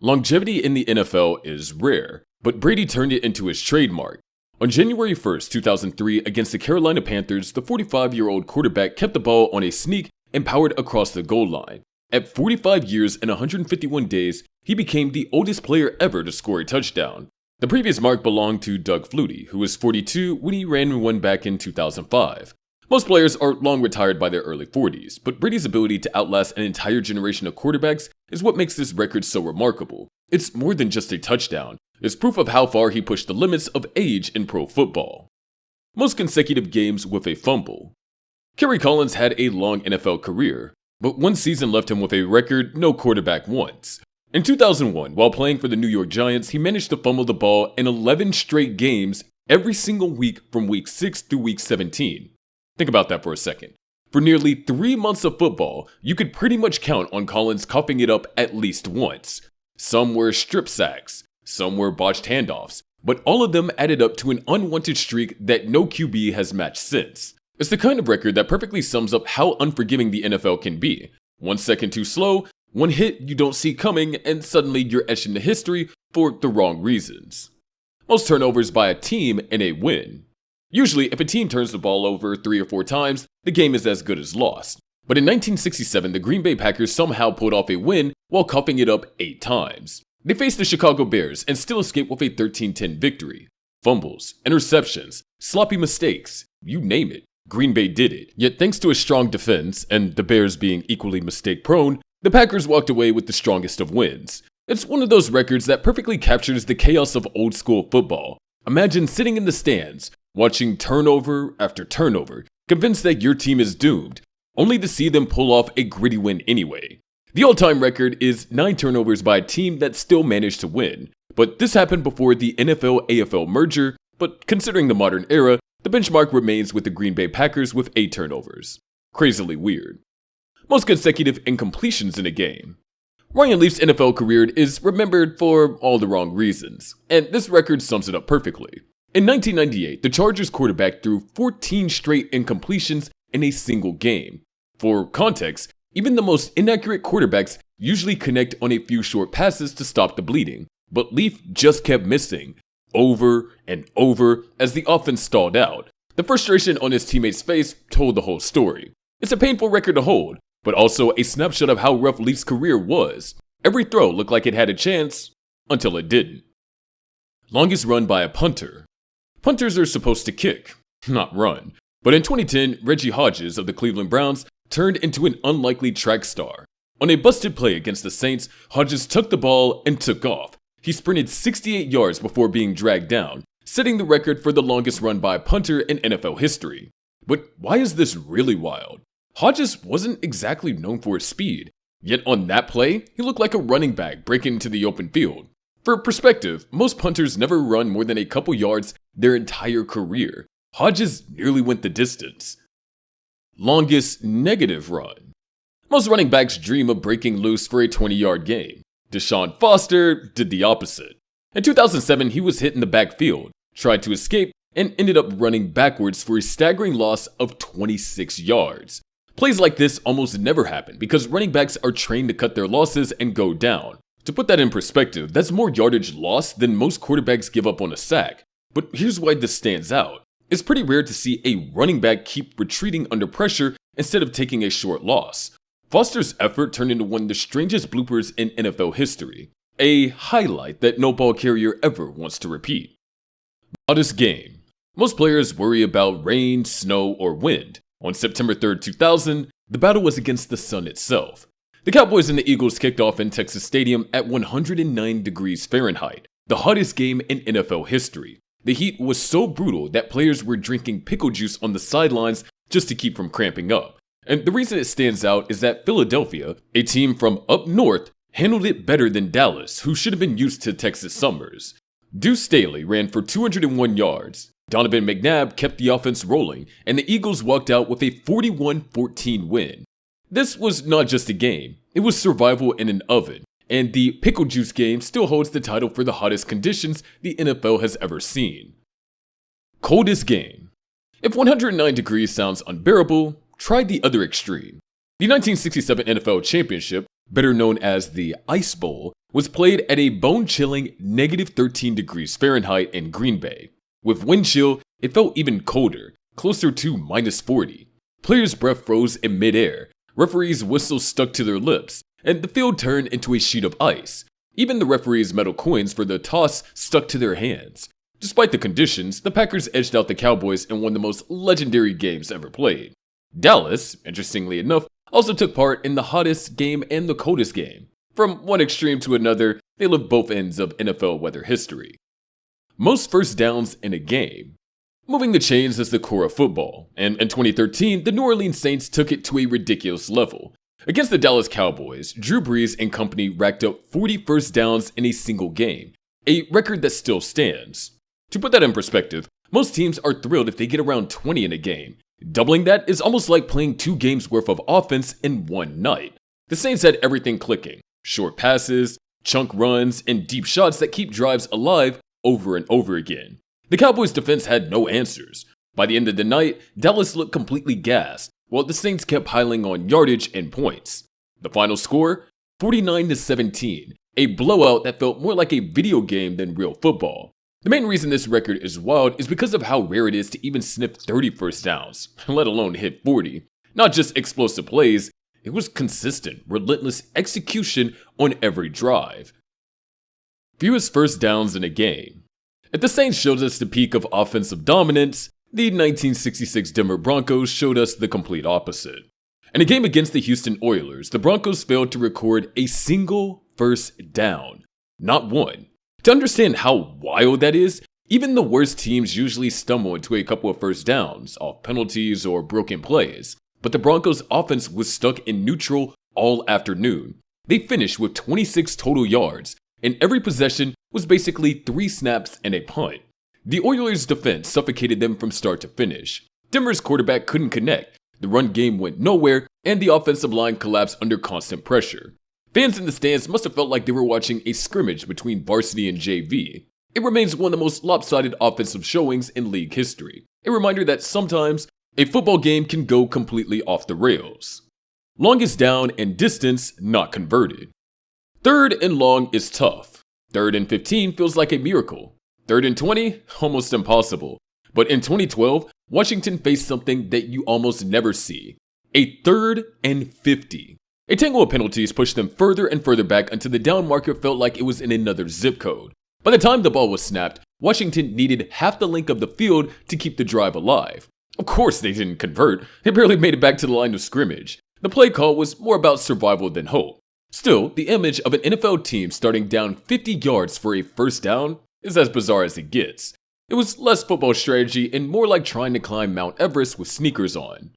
Longevity in the NFL is rare, but Brady turned it into his trademark. On January 1st, 2003, against the Carolina Panthers, the 45-year-old quarterback kept the ball on a sneak and powered across the goal line. At 45 years and 151 days, he became the oldest player ever to score a touchdown. The previous mark belonged to Doug Flutie, who was 42 when he ran one back in 2005. Most players are long retired by their early 40s, but Brady's ability to outlast an entire generation of quarterbacks is what makes this record so remarkable. It's more than just a touchdown. It's proof of how far he pushed the limits of age in pro football. Most consecutive games with a fumble. Kerry Collins had a long NFL career, but one season left him with a record no quarterback wants. In 2001, while playing for the New York Giants, he managed to fumble the ball in 11 straight games every single week from Week 6 through Week 17. Think about that for a second. For nearly 3 months of football, you could pretty much count on Collins coughing it up at least once. Some were strip sacks, some were botched handoffs, but all of them added up to an unwanted streak that no QB has matched since. It's the kind of record that perfectly sums up how unforgiving the NFL can be. 1 second too slow, one hit you don't see coming, and suddenly you're etched into history for the wrong reasons. Most turnovers by a team in a win. Usually, if a team turns the ball over 3 or 4 times, the game is as good as lost. But in 1967, the Green Bay Packers somehow pulled off a win while coughing it up 8 times. They faced the Chicago Bears and still escaped with a 13-10 victory. Fumbles, interceptions, sloppy mistakes, you name it, Green Bay did it. Yet thanks to a strong defense, and the Bears being equally mistake-prone, the Packers walked away with the strongest of wins. It's one of those records that perfectly captures the chaos of old-school football. Imagine sitting in the stands, watching turnover after turnover, convinced that your team is doomed, only to see them pull off a gritty win anyway. The all-time record is 9 turnovers by a team that still managed to win, but this happened before the NFL-AFL merger, but considering the modern era, the benchmark remains with the Green Bay Packers with 8 turnovers. Crazily weird. Most consecutive incompletions in a game. Ryan Leaf's NFL career is remembered for all the wrong reasons, and this record sums it up perfectly. In 1998, the Chargers quarterback threw 14 straight incompletions in a single game. For context, even the most inaccurate quarterbacks usually connect on a few short passes to stop the bleeding, but Leaf just kept missing, over and over as the offense stalled out. The frustration on his teammates' face told the whole story. It's a painful record to hold, but also a snapshot of how rough Leaf's career was. Every throw looked like it had a chance, until it didn't. Longest run by a punter. Punters are supposed to kick, not run. But in 2010, Reggie Hodges of the Cleveland Browns turned into an unlikely track star. On a busted play against the Saints, Hodges took the ball and took off. He sprinted 68 yards before being dragged down, setting the record for the longest run by a punter in NFL history. But why is this really wild? Hodges wasn't exactly known for his speed, yet on that play, he looked like a running back breaking into the open field. For perspective, most punters never run more than a couple yards their entire career. Hodges nearly went the distance. Longest negative run. Most running backs dream of breaking loose for a 20-yard gain. Deshaun Foster did the opposite. In 2007, he was hit in the backfield, tried to escape, and ended up running backwards for a staggering loss of 26 yards. Plays like this almost never happen because running backs are trained to cut their losses and go down. To put that in perspective, that's more yardage lost than most quarterbacks give up on a sack. But here's why this stands out. It's pretty rare to see a running back keep retreating under pressure instead of taking a short loss. Foster's effort turned into one of the strangest bloopers in NFL history. A highlight that no ball carrier ever wants to repeat. Hottest game. Most players worry about rain, snow, or wind. On September 3rd, 2000, the battle was against the sun itself. The Cowboys and the Eagles kicked off in Texas Stadium at 109 degrees Fahrenheit, the hottest game in NFL history. The heat was so brutal that players were drinking pickle juice on the sidelines just to keep from cramping up. And the reason it stands out is that Philadelphia, a team from up north, handled it better than Dallas, who should have been used to Texas summers. Deuce Staley ran for 201 yards. Donovan McNabb kept the offense rolling, and the Eagles walked out with a 41-14 win. This was not just a game, it was survival in an oven, and the pickle juice game still holds the title for the hottest conditions the NFL has ever seen. Coldest game. If 109 degrees sounds unbearable, try the other extreme. The 1967 NFL Championship, better known as the Ice Bowl, was played at a bone-chilling -13 degrees Fahrenheit in Green Bay. With wind chill, it felt even colder, closer to -40. Players' breath froze in midair, referees' whistles stuck to their lips, and the field turned into a sheet of ice. Even the referees' metal coins for the toss stuck to their hands. Despite the conditions, the Packers edged out the Cowboys in one of the most legendary games ever played. Dallas, interestingly enough, also took part in the hottest game and the coldest game. From one extreme to another, they lived both ends of NFL weather history. Most first downs in a game. Moving the chains is the core of football, and in 2013, the New Orleans Saints took it to a ridiculous level. Against the Dallas Cowboys, Drew Brees and company racked up 40 first downs in a single game, a record that still stands. To put that in perspective, most teams are thrilled if they get around 20 in a game. Doubling that is almost like playing 2 games worth of offense in one night. The Saints had everything clicking: short passes, chunk runs, and deep shots that keep drives alive over and over again. The Cowboys' defense had no answers. By the end of the night, Dallas looked completely gassed, while the Saints kept piling on yardage and points. The final score? 49-17, a blowout that felt more like a video game than real football. The main reason this record is wild is because of how rare it is to even sniff 30 first downs, let alone hit 40. Not just explosive plays, it was consistent, relentless execution on every drive. Fewest first downs in a game. If the Saints showed us the peak of offensive dominance, the 1966 Denver Broncos showed us the complete opposite. In a game against the Houston Oilers, the Broncos failed to record a single first down. Not one. To understand how wild that is, even the worst teams usually stumble into a couple of first downs off penalties or broken plays. But the Broncos' offense was stuck in neutral all afternoon. They finished with 26 total yards, and every possession was basically 3 snaps and a punt. The Oilers' defense suffocated them from start to finish. Denver's quarterback couldn't connect, the run game went nowhere, and the offensive line collapsed under constant pressure. Fans in the stands must have felt like they were watching a scrimmage between varsity and JV. It remains one of the most lopsided offensive showings in league history. A reminder that sometimes a football game can go completely off the rails. Longest down and distance not converted. 3rd and long is tough. 3rd and 15 feels like a miracle. 3rd and 20, almost impossible. But in 2012, Washington faced something that you almost never see. A 3rd and 50. A tangle of penalties pushed them further and further back until the down marker felt like it was in another zip code. By the time the ball was snapped, Washington needed half the length of the field to keep the drive alive. Of course they didn't convert, they barely made it back to the line of scrimmage. The play call was more about survival than hope. Still, the image of an NFL team starting down 50 yards for a first down is as bizarre as it gets. It was less football strategy and more like trying to climb Mount Everest with sneakers on.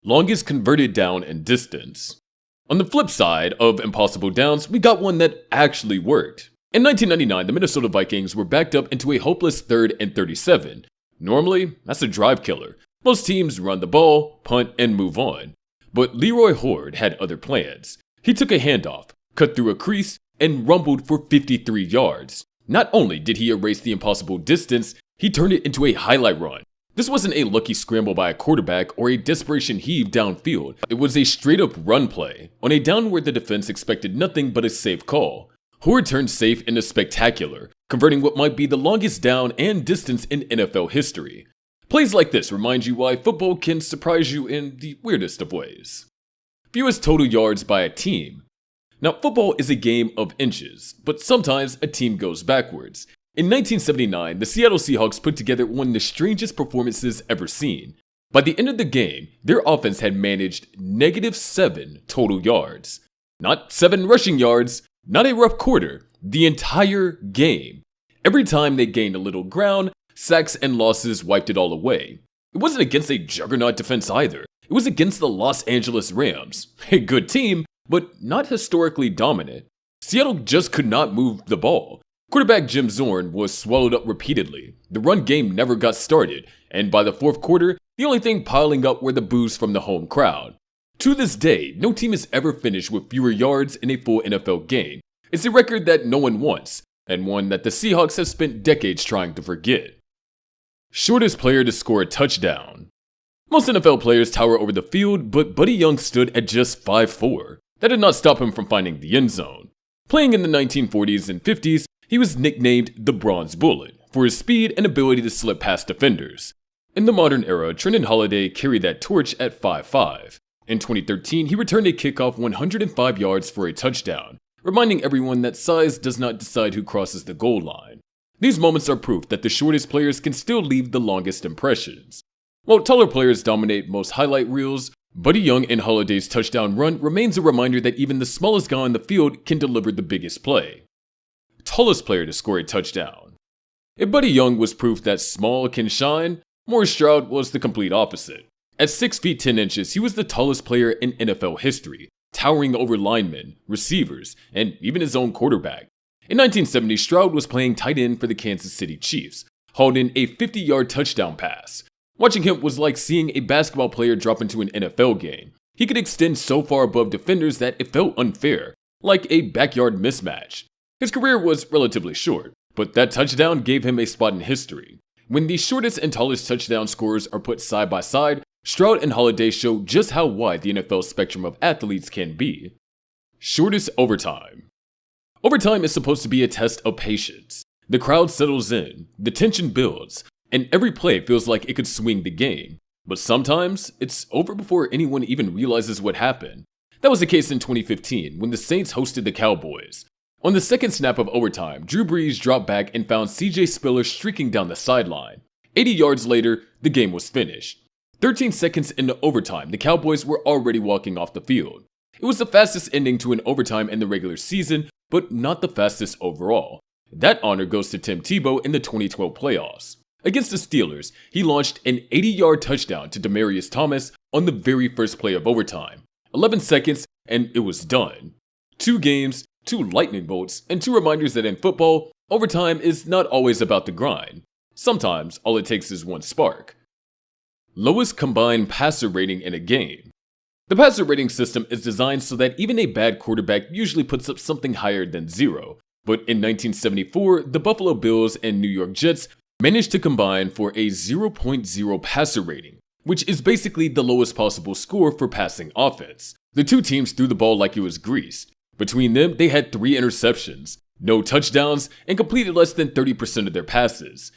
Longest converted down and distance. On the flip side of impossible downs, we got one that actually worked. In 1999, the Minnesota Vikings were backed up into a hopeless 3rd and 37. Normally, that's a drive killer. Most teams run the ball, punt, and move on. But Leroy Horde had other plans. He took a handoff, cut through a crease, and rumbled for 53 yards. Not only did he erase the impossible distance, he turned it into a highlight run. This wasn't a lucky scramble by a quarterback or a desperation heave downfield. It was a straight-up run play, on a down where the defense expected nothing but a safe call. Horde turned safe into spectacular, converting what might be the longest down and distance in NFL history. Plays like this remind you why football can surprise you in the weirdest of ways. Fewest total yards by a team. Now, football is a game of inches, but sometimes a team goes backwards. In 1979, the Seattle Seahawks put together one of the strangest performances ever seen. By the end of the game, their offense had managed -7 total yards. Not 7 rushing yards, not a rough quarter, the entire game. Every time they gained a little ground, sacks and losses wiped it all away. It wasn't against a juggernaut defense either. It was against the Los Angeles Rams, a good team, but not historically dominant. Seattle just could not move the ball. Quarterback Jim Zorn was swallowed up repeatedly. The run game never got started, and by the 4th quarter, the only thing piling up were the boos from the home crowd. To this day, no team has ever finished with fewer yards in a full NFL game. It's a record that no one wants, and one that the Seahawks have spent decades trying to forget. Shortest player to score a touchdown. Most NFL players tower over the field, but Buddy Young stood at just 5'4". That did not stop him from finding the end zone. Playing in the 1940s and 50s, he was nicknamed the Bronze Bullet for his speed and ability to slip past defenders. In the modern era, Trenton Holliday carried that torch at 5'5". In 2013, he returned a kickoff 105 yards for a touchdown, reminding everyone that size does not decide who crosses the goal line. These moments are proof that the shortest players can still leave the longest impressions. While taller players dominate most highlight reels, Buddy Young and Holliday's touchdown run remains a reminder that even the smallest guy on the field can deliver the biggest play. Tallest player to score a touchdown. If Buddy Young was proof that small can shine, Morris Stroud was the complete opposite. At 6 feet 10 inches, he was the tallest player in NFL history, towering over linemen, receivers, and even his own quarterback. In 1970, Stroud was playing tight end for the Kansas City Chiefs, hauled in a 50-yard touchdown pass. Watching him was like seeing a basketball player drop into an NFL game. He could extend so far above defenders that it felt unfair, like a backyard mismatch. His career was relatively short, but that touchdown gave him a spot in history. When the shortest and tallest touchdown scorers are put side by side, Stroud and Holliday show just how wide the NFL spectrum of athletes can be. Shortest overtime. Overtime is supposed to be a test of patience. The crowd settles in, the tension builds, and every play feels like it could swing the game. But sometimes, it's over before anyone even realizes what happened. That was the case in 2015 when the Saints hosted the Cowboys. On the second snap of overtime, Drew Brees dropped back and found CJ Spiller streaking down the sideline. 80 yards later, the game was finished. 13 seconds into overtime, the Cowboys were already walking off the field. It was the fastest ending to an overtime in the regular season, but not the fastest overall. That honor goes to Tim Tebow in the 2012 playoffs. Against the Steelers, he launched an 80-yard touchdown to Demaryius Thomas on the very first play of overtime. 11 seconds, and it was done. 2 games, 2 lightning bolts, and 2 reminders that in football, overtime is not always about the grind. Sometimes, all it takes is one spark. Lowest combined passer rating in a game. The passer rating system is designed so that even a bad quarterback usually puts up something higher than 0. But in 1974, the Buffalo Bills and New York Jets managed to combine for a 0.0 passer rating, which is basically the lowest possible score for passing offense. The two teams threw the ball like it was greased. Between them, they had 3 interceptions, no touchdowns, and completed less than 30% of their passes.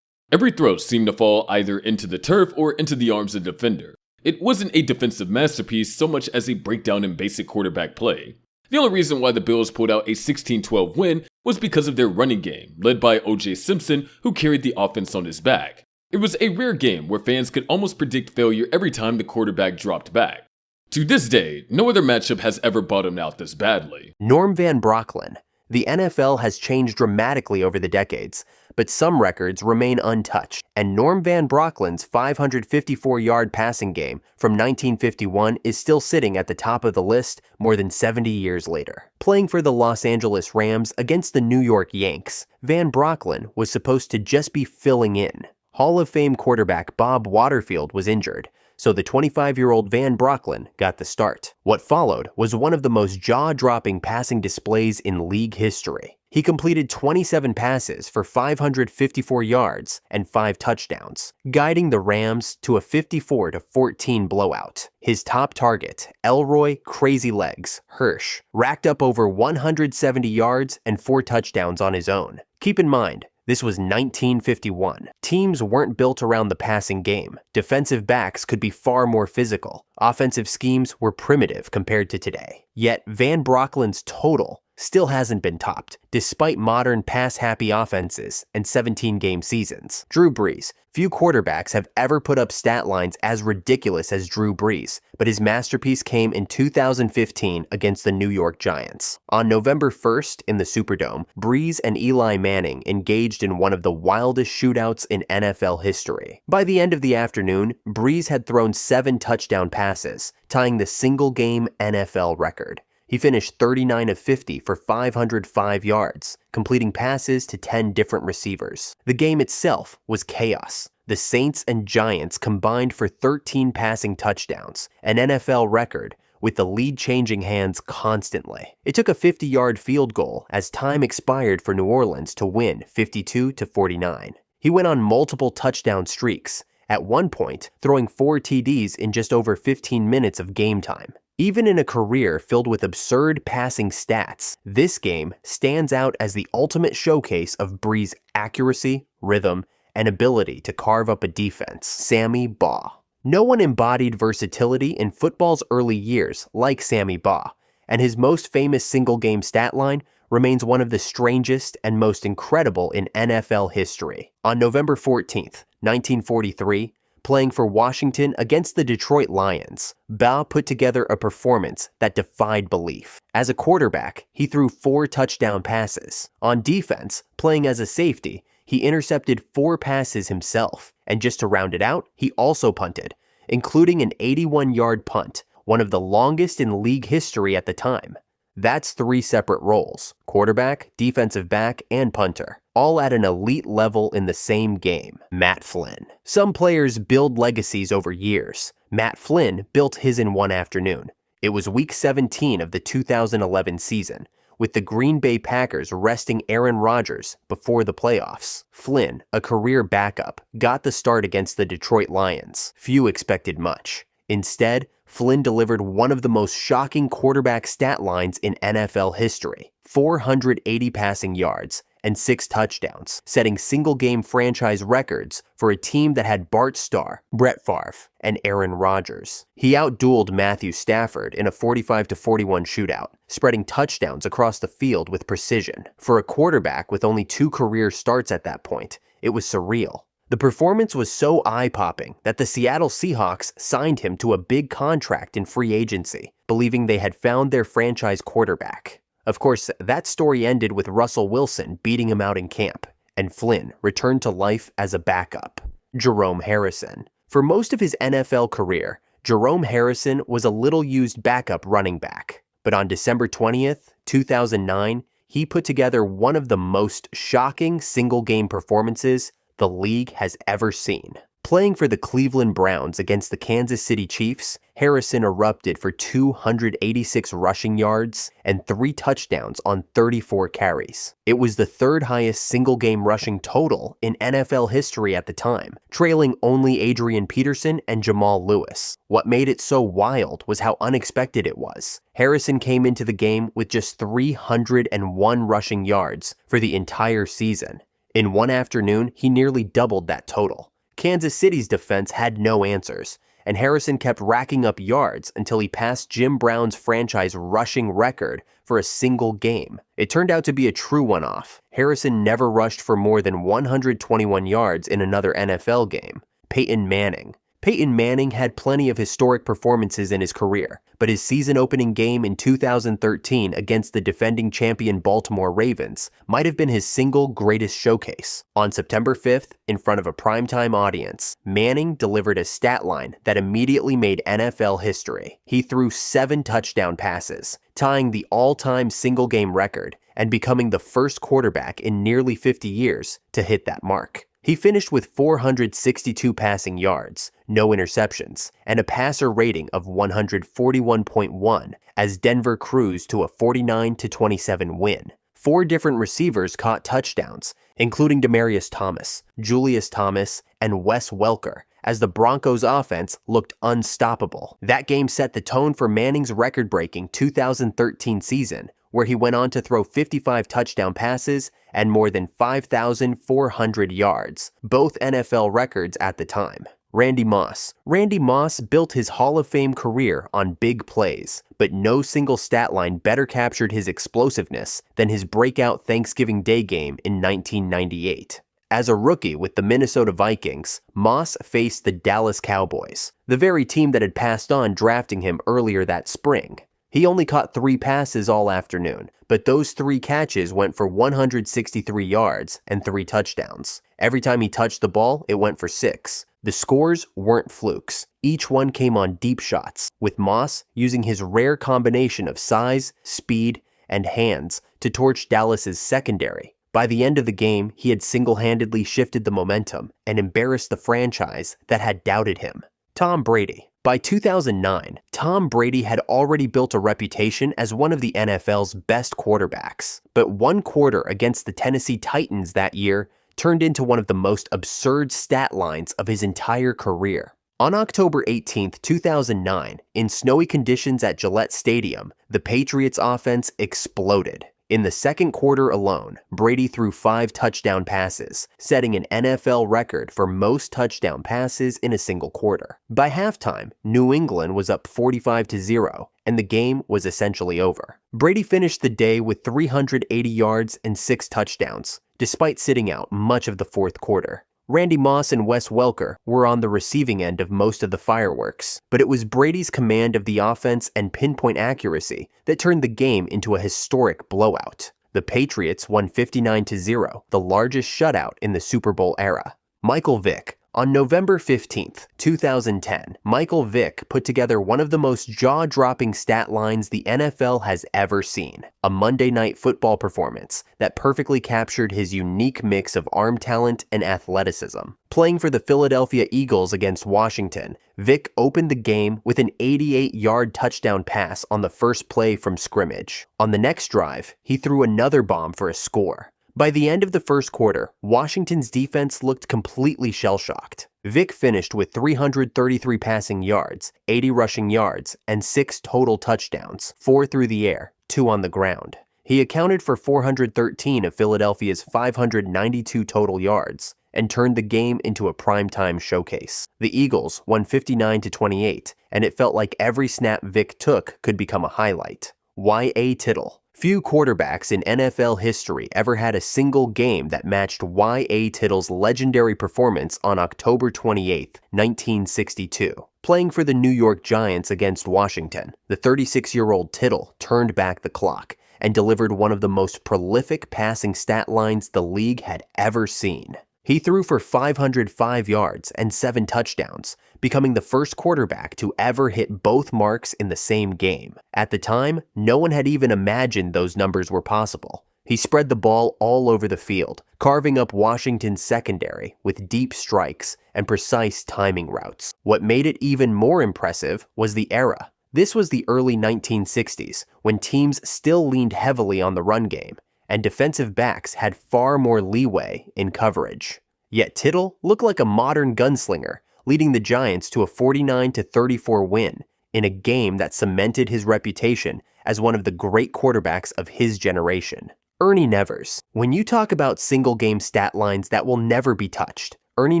Every throw seemed to fall either into the turf or into the arms of the defender. It wasn't a defensive masterpiece so much as a breakdown in basic quarterback play. The only reason why the Bills pulled out a 16-12 win was because of their running game, led by O.J. Simpson, who carried the offense on his back. It was a rare game where fans could almost predict failure every time the quarterback dropped back. To this day, no other matchup has ever bottomed out this badly. Norm Van Brocklin. The NFL has changed dramatically over the decades, but some records remain untouched, and Norm Van Brocklin's 554-yard passing game from 1951 is still sitting at the top of the list more than 70 years later. Playing for the Los Angeles Rams against the New York Yanks, Van Brocklin was supposed to just be filling in. Hall of Fame quarterback Bob Waterfield was injured, so the 25-year-old Van Brocklin got the start. What followed was one of the most jaw-dropping passing displays in league history. He completed 27 passes for 554 yards and 5 touchdowns, guiding the Rams to a 54-14 blowout. His top target, Elroy Crazy Legs Hirsch, racked up over 170 yards and 4 touchdowns on his own. Keep in mind, this was 1951. Teams weren't built around the passing game. Defensive backs could be far more physical. Offensive schemes were primitive compared to today. Yet Van Brocklin's total still hasn't been topped, despite modern pass-happy offenses and 17-game seasons. Drew Brees. Few quarterbacks have ever put up stat lines as ridiculous as Drew Brees, but his masterpiece came in 2015 against the New York Giants. On November 1st in the Superdome, Brees and Eli Manning engaged in one of the wildest shootouts in NFL history. By the end of the afternoon, Brees had thrown 7 touchdown passes, tying the single-game NFL record. He finished 39 of 50 for 505 yards, completing passes to 10 different receivers. The game itself was chaos. The Saints and Giants combined for 13 passing touchdowns, an NFL record, with the lead changing hands constantly. It took a 50-yard field goal as time expired for New Orleans to win 52-49. He went on multiple touchdown streaks, at one point throwing 4 TDs in just over 15 minutes of game time. Even in a career filled with absurd passing stats, this game stands out as the ultimate showcase of Brees' accuracy, rhythm, and ability to carve up a defense. Sammy Baugh. No one embodied versatility in football's early years like Sammy Baugh, and his most famous single-game stat line remains one of the strangest and most incredible in NFL history. On November 14th, 1943, playing for Washington against the Detroit Lions, Baugh put together a performance that defied belief. As a quarterback, he threw 4 touchdown passes. On defense, playing as a safety, he intercepted 4 passes himself. And just to round it out, he also punted, including an 81-yard punt, one of the longest in league history at the time. That's 3 separate roles: quarterback, defensive back, and punter, all at an elite level in the same game. Matt Flynn. Some players build legacies over years. Matt Flynn built his in one afternoon. It was Week 17 of the 2011 season, with the Green Bay Packers resting Aaron Rodgers before the playoffs. Flynn, a career backup, got the start against the Detroit Lions. Few expected much. Instead, Flynn delivered one of the most shocking quarterback stat lines in NFL history: 480 passing yards and 6 touchdowns, setting single-game franchise records for a team that had Bart Starr, Brett Favre, and Aaron Rodgers. He outdueled Matthew Stafford in a 45-41 shootout, spreading touchdowns across the field with precision. For a quarterback with only 2 career starts at that point, it was surreal. The performance was so eye-popping that the Seattle Seahawks signed him to a big contract in free agency, believing they had found their franchise quarterback. Of course, that story ended with Russell Wilson beating him out in camp, and Flynn returned to life as a backup. Jerome Harrison. For most of his NFL career, Jerome Harrison was a little-used backup running back. But on December 20th, 2009, he put together one of the most shocking single-game performances the league has ever seen. Playing for the Cleveland Browns against the Kansas City Chiefs, Harrison erupted for 286 rushing yards and 3 touchdowns on 34 carries. It was the 3rd highest single-game rushing total in NFL history at the time, trailing only Adrian Peterson and Jamal Lewis. What made it so wild was how unexpected it was. Harrison came into the game with just 301 rushing yards for the entire season. In one afternoon, he nearly doubled that total. Kansas City's defense had no answers, and Harrison kept racking up yards until he passed Jim Brown's franchise rushing record for a single game. It turned out to be a true one-off. Harrison never rushed for more than 121 yards in another NFL game. Peyton Manning. Peyton Manning had plenty of historic performances in his career, but his season-opening game in 2013 against the defending champion Baltimore Ravens might have been his single greatest showcase. On September 5th, in front of a primetime audience, Manning delivered a stat line that immediately made NFL history. He threw 7 touchdown passes, tying the all-time single-game record and becoming the first quarterback in nearly 50 years to hit that mark. He finished with 462 passing yards, no interceptions, and a passer rating of 141.1 as Denver cruised to a 49-27 win. 4 different receivers caught touchdowns, including Demaryius Thomas, Julius Thomas, and Wes Welker, as the Broncos' offense looked unstoppable. That game set the tone for Manning's record-breaking 2013 season, where he went on to throw 55 touchdown passes and more than 5,400 yards, both NFL records at the time. Randy Moss. Randy Moss built his Hall of Fame career on big plays, but no single stat line better captured his explosiveness than his breakout Thanksgiving Day game in 1998. As a rookie with the Minnesota Vikings, Moss faced the Dallas Cowboys, the very team that had passed on drafting him earlier that spring. He only caught 3 passes all afternoon, but those 3 catches went for 163 yards and 3 touchdowns. Every time he touched the ball, it went for 6. The scores weren't flukes. Each one came on deep shots, with Moss using his rare combination of size, speed, and hands to torch Dallas's secondary. By the end of the game, he had single-handedly shifted the momentum and embarrassed the franchise that had doubted him. Tom Brady. By 2009, Tom Brady had already built a reputation as one of the NFL's best quarterbacks, but one quarter against the Tennessee Titans that year turned into one of the most absurd stat lines of his entire career. On October 18, 2009, in snowy conditions at Gillette Stadium, the Patriots' offense exploded. In the second quarter alone, Brady threw 5 touchdown passes, setting an NFL record for most touchdown passes in a single quarter. By halftime, New England was up 45-0, and the game was essentially over. Brady finished the day with 380 yards and 6 touchdowns, despite sitting out much of the fourth quarter. Randy Moss and Wes Welker were on the receiving end of most of the fireworks, but it was Brady's command of the offense and pinpoint accuracy that turned the game into a historic blowout. The Patriots won 59-0, the largest shutout in the Super Bowl era. Michael Vick. On November 15, 2010, Michael Vick put together one of the most jaw-dropping stat lines the NFL has ever seen. A Monday Night Football performance that perfectly captured his unique mix of arm talent and athleticism. Playing for the Philadelphia Eagles against Washington, Vick opened the game with an 88-yard touchdown pass on the first play from scrimmage. On the next drive, he threw another bomb for a score. By the end of the first quarter, Washington's defense looked completely shell-shocked. Vick finished with 333 passing yards, 80 rushing yards, and 6 total touchdowns, 4 through the air, 2 on the ground. He accounted for 413 of Philadelphia's 592 total yards and turned the game into a primetime showcase. The Eagles won 59-28, and it felt like every snap Vic took could become a highlight. Y.A. Tittle. Few quarterbacks in NFL history ever had a single game that matched Y.A. Tittle's legendary performance on October 28, 1962. Playing for the New York Giants against Washington, the 36-year-old Tittle turned back the clock and delivered one of the most prolific passing stat lines the league had ever seen. He threw for 505 yards and 7 touchdowns, becoming the first quarterback to ever hit both marks in the same game. At the time, no one had even imagined those numbers were possible. He spread the ball all over the field, carving up Washington's secondary with deep strikes and precise timing routes. What made it even more impressive was the era. This was the early 1960s, when teams still leaned heavily on the run game, and defensive backs had far more leeway in coverage. Yet Tittle looked like a modern gunslinger, leading the Giants to a 49-34 win in a game that cemented his reputation as one of the great quarterbacks of his generation. Ernie Nevers. When you talk about single-game stat lines that will never be touched, Ernie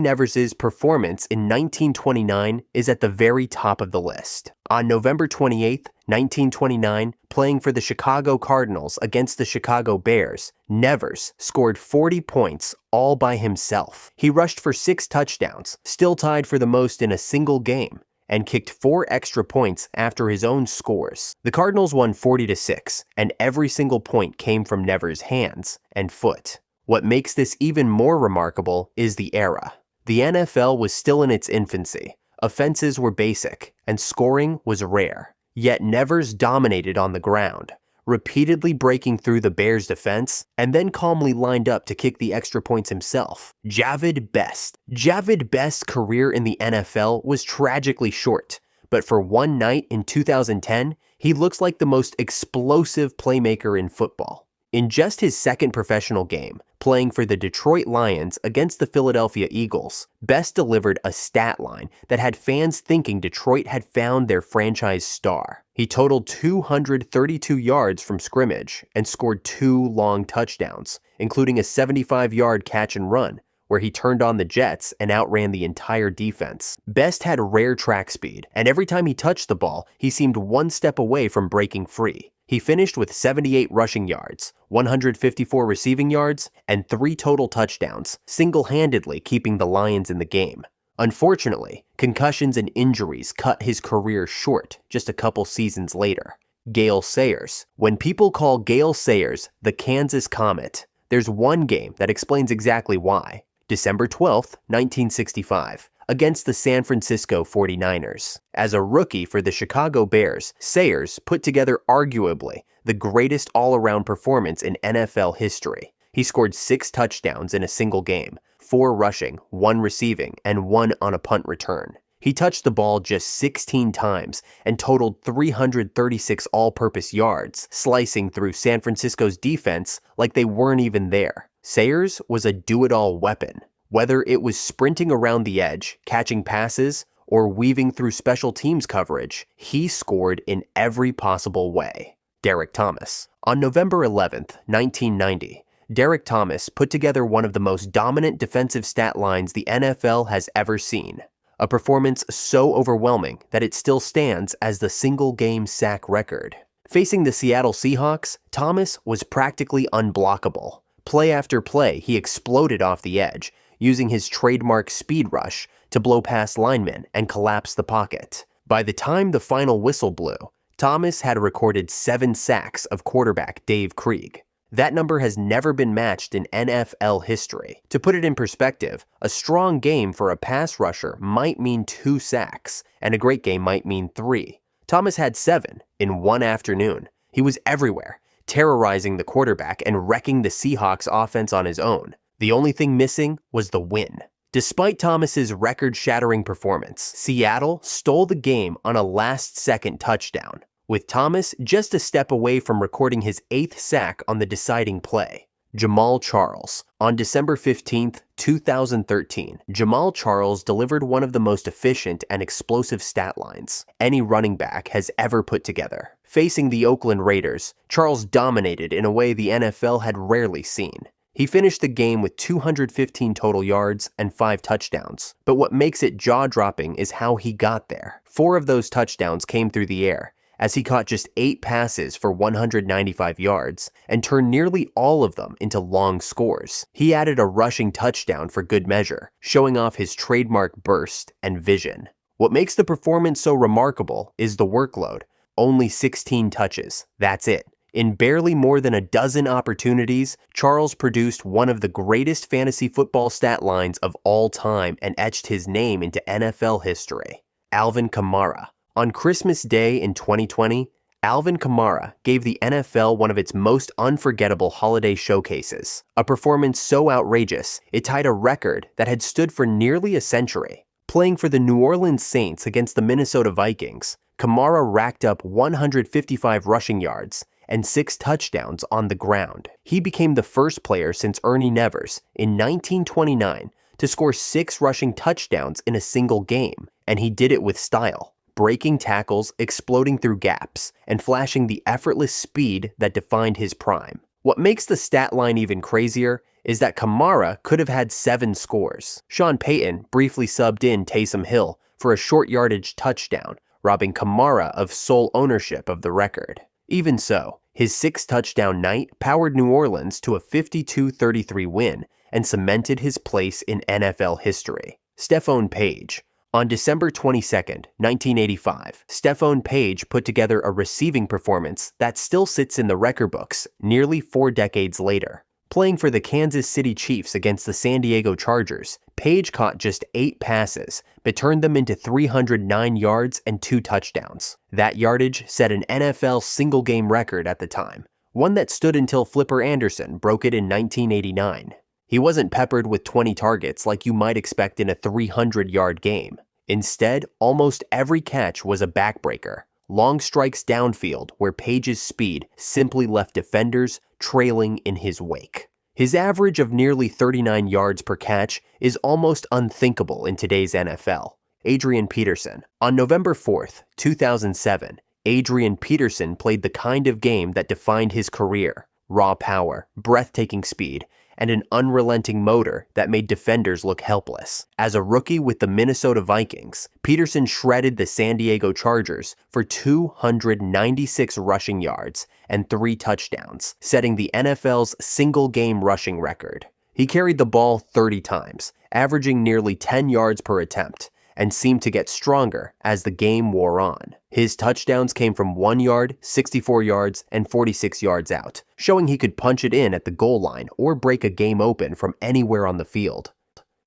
Nevers' performance in 1929 is at the very top of the list. On November 28, 1929, playing for the Chicago Cardinals against the Chicago Bears, Nevers scored 40 points all by himself. He rushed for 6 touchdowns, still tied for the most in a single game, and kicked 4 extra points after his own scores. The Cardinals won 40-6, and every single point came from Nevers' hands and foot. What makes this even more remarkable is the era. The NFL was still in its infancy. Offenses were basic, and scoring was rare. Yet Nevers dominated on the ground, repeatedly breaking through the Bears' defense, and then calmly lined up to kick the extra points himself. Javid Best. Javid Best's career in the NFL was tragically short, but for one night in 2010, he looks like the most explosive playmaker in football. In just his second professional game, playing for the Detroit Lions against the Philadelphia Eagles, Best delivered a stat line that had fans thinking Detroit had found their franchise star. He totaled 232 yards from scrimmage and scored 2 long touchdowns, including a 75-yard catch and run, where he turned on the Jets and outran the entire defense. Best had rare track speed, and every time he touched the ball, he seemed one step away from breaking free. He finished with 78 rushing yards, 154 receiving yards, and 3 total touchdowns, single-handedly keeping the Lions in the game. Unfortunately, concussions and injuries cut his career short just a couple seasons later. Gale Sayers. When people call Gale Sayers the Kansas Comet, there's one game that explains exactly why. December 12, 1965. Against the San Francisco 49ers. As a rookie for the Chicago Bears, Sayers put together arguably the greatest all-around performance in NFL history. He scored 6 touchdowns in a single game, 4 rushing, 1 receiving, and 1 on a punt return. He touched the ball just 16 times and totaled 336 all-purpose yards, slicing through San Francisco's defense like they weren't even there. Sayers was a do-it-all weapon. Whether it was sprinting around the edge, catching passes, or weaving through special teams coverage, he scored in every possible way. Derek Thomas. On November 11th, 1990, Derek Thomas put together one of the most dominant defensive stat lines the NFL has ever seen. A performance so overwhelming that it still stands as the single-game sack record. Facing the Seattle Seahawks, Thomas was practically unblockable. Play after play, he exploded off the edge, using his trademark speed rush to blow past linemen and collapse the pocket. By the time the final whistle blew, Thomas had recorded 7 sacks of quarterback Dave Krieg. That number has never been matched in NFL history. To put it in perspective, a strong game for a pass rusher might mean 2 sacks, and a great game might mean 3. Thomas had 7 in one afternoon. He was everywhere, terrorizing the quarterback and wrecking the Seahawks offense on his own. The only thing missing was the win. Despite Thomas's record-shattering performance, Seattle stole the game on a last-second touchdown, with Thomas just a step away from recording his 8th sack on the deciding play. Jamal Charles. On December 15, 2013, Jamal Charles delivered one of the most efficient and explosive stat lines any running back has ever put together. Facing the Oakland Raiders, Charles dominated in a way the NFL had rarely seen. He finished the game with 215 total yards and 5 touchdowns. But what makes it jaw-dropping is how he got there. 4 of those touchdowns came through the air, as he caught just 8 passes for 195 yards and turned nearly all of them into long scores. He added a rushing touchdown for good measure, showing off his trademark burst and vision. What makes the performance so remarkable is the workload. Only 16 touches. That's it. In barely more than a dozen opportunities, Charles produced one of the greatest fantasy football stat lines of all time and etched his name into NFL history. Alvin Kamara. On Christmas Day in 2020, Alvin Kamara gave the NFL one of its most unforgettable holiday showcases, a performance so outrageous it tied a record that had stood for nearly a century. Playing for the New Orleans Saints against the Minnesota Vikings, Kamara racked up 155 rushing yards and 6 touchdowns on the ground. He became the first player since Ernie Nevers in 1929 to score 6 rushing touchdowns in a single game, and he did it with style, breaking tackles, exploding through gaps, and flashing the effortless speed that defined his prime. What makes the stat line even crazier is that Kamara could have had 7 scores. Sean Payton briefly subbed in Taysom Hill for a short yardage touchdown, robbing Kamara of sole ownership of the record. Even so, his 6-touchdown night powered New Orleans to a 52-33 win and cemented his place in NFL history. Stephone Page. On December 22, 1985, Stephone Page put together a receiving performance that still sits in the record books nearly 4 decades later. Playing for the Kansas City Chiefs against the San Diego Chargers, Page caught just 8 passes, but turned them into 309 yards and 2 touchdowns. That yardage set an NFL single-game record at the time, one that stood until Flipper Anderson broke it in 1989. He wasn't peppered with 20 targets like you might expect in a 300-yard game. Instead, almost every catch was a backbreaker, long strikes downfield where Page's speed simply left defenders trailing in his wake. His average of nearly 39 yards per catch is almost unthinkable in today's NFL. Adrian Peterson. On November 4th, 2007, Adrian Peterson played the kind of game that defined his career: raw power, breathtaking speed, and an unrelenting motor that made defenders look helpless. As a rookie with the Minnesota Vikings, Peterson shredded the San Diego Chargers for 296 rushing yards and 3 touchdowns, setting the NFL's single-game rushing record. He carried the ball 30 times, averaging nearly 10 yards per attempt, and seemed to get stronger as the game wore on. His touchdowns came from 1 yard, 64 yards, and 46 yards out, showing he could punch it in at the goal line or break a game open from anywhere on the field.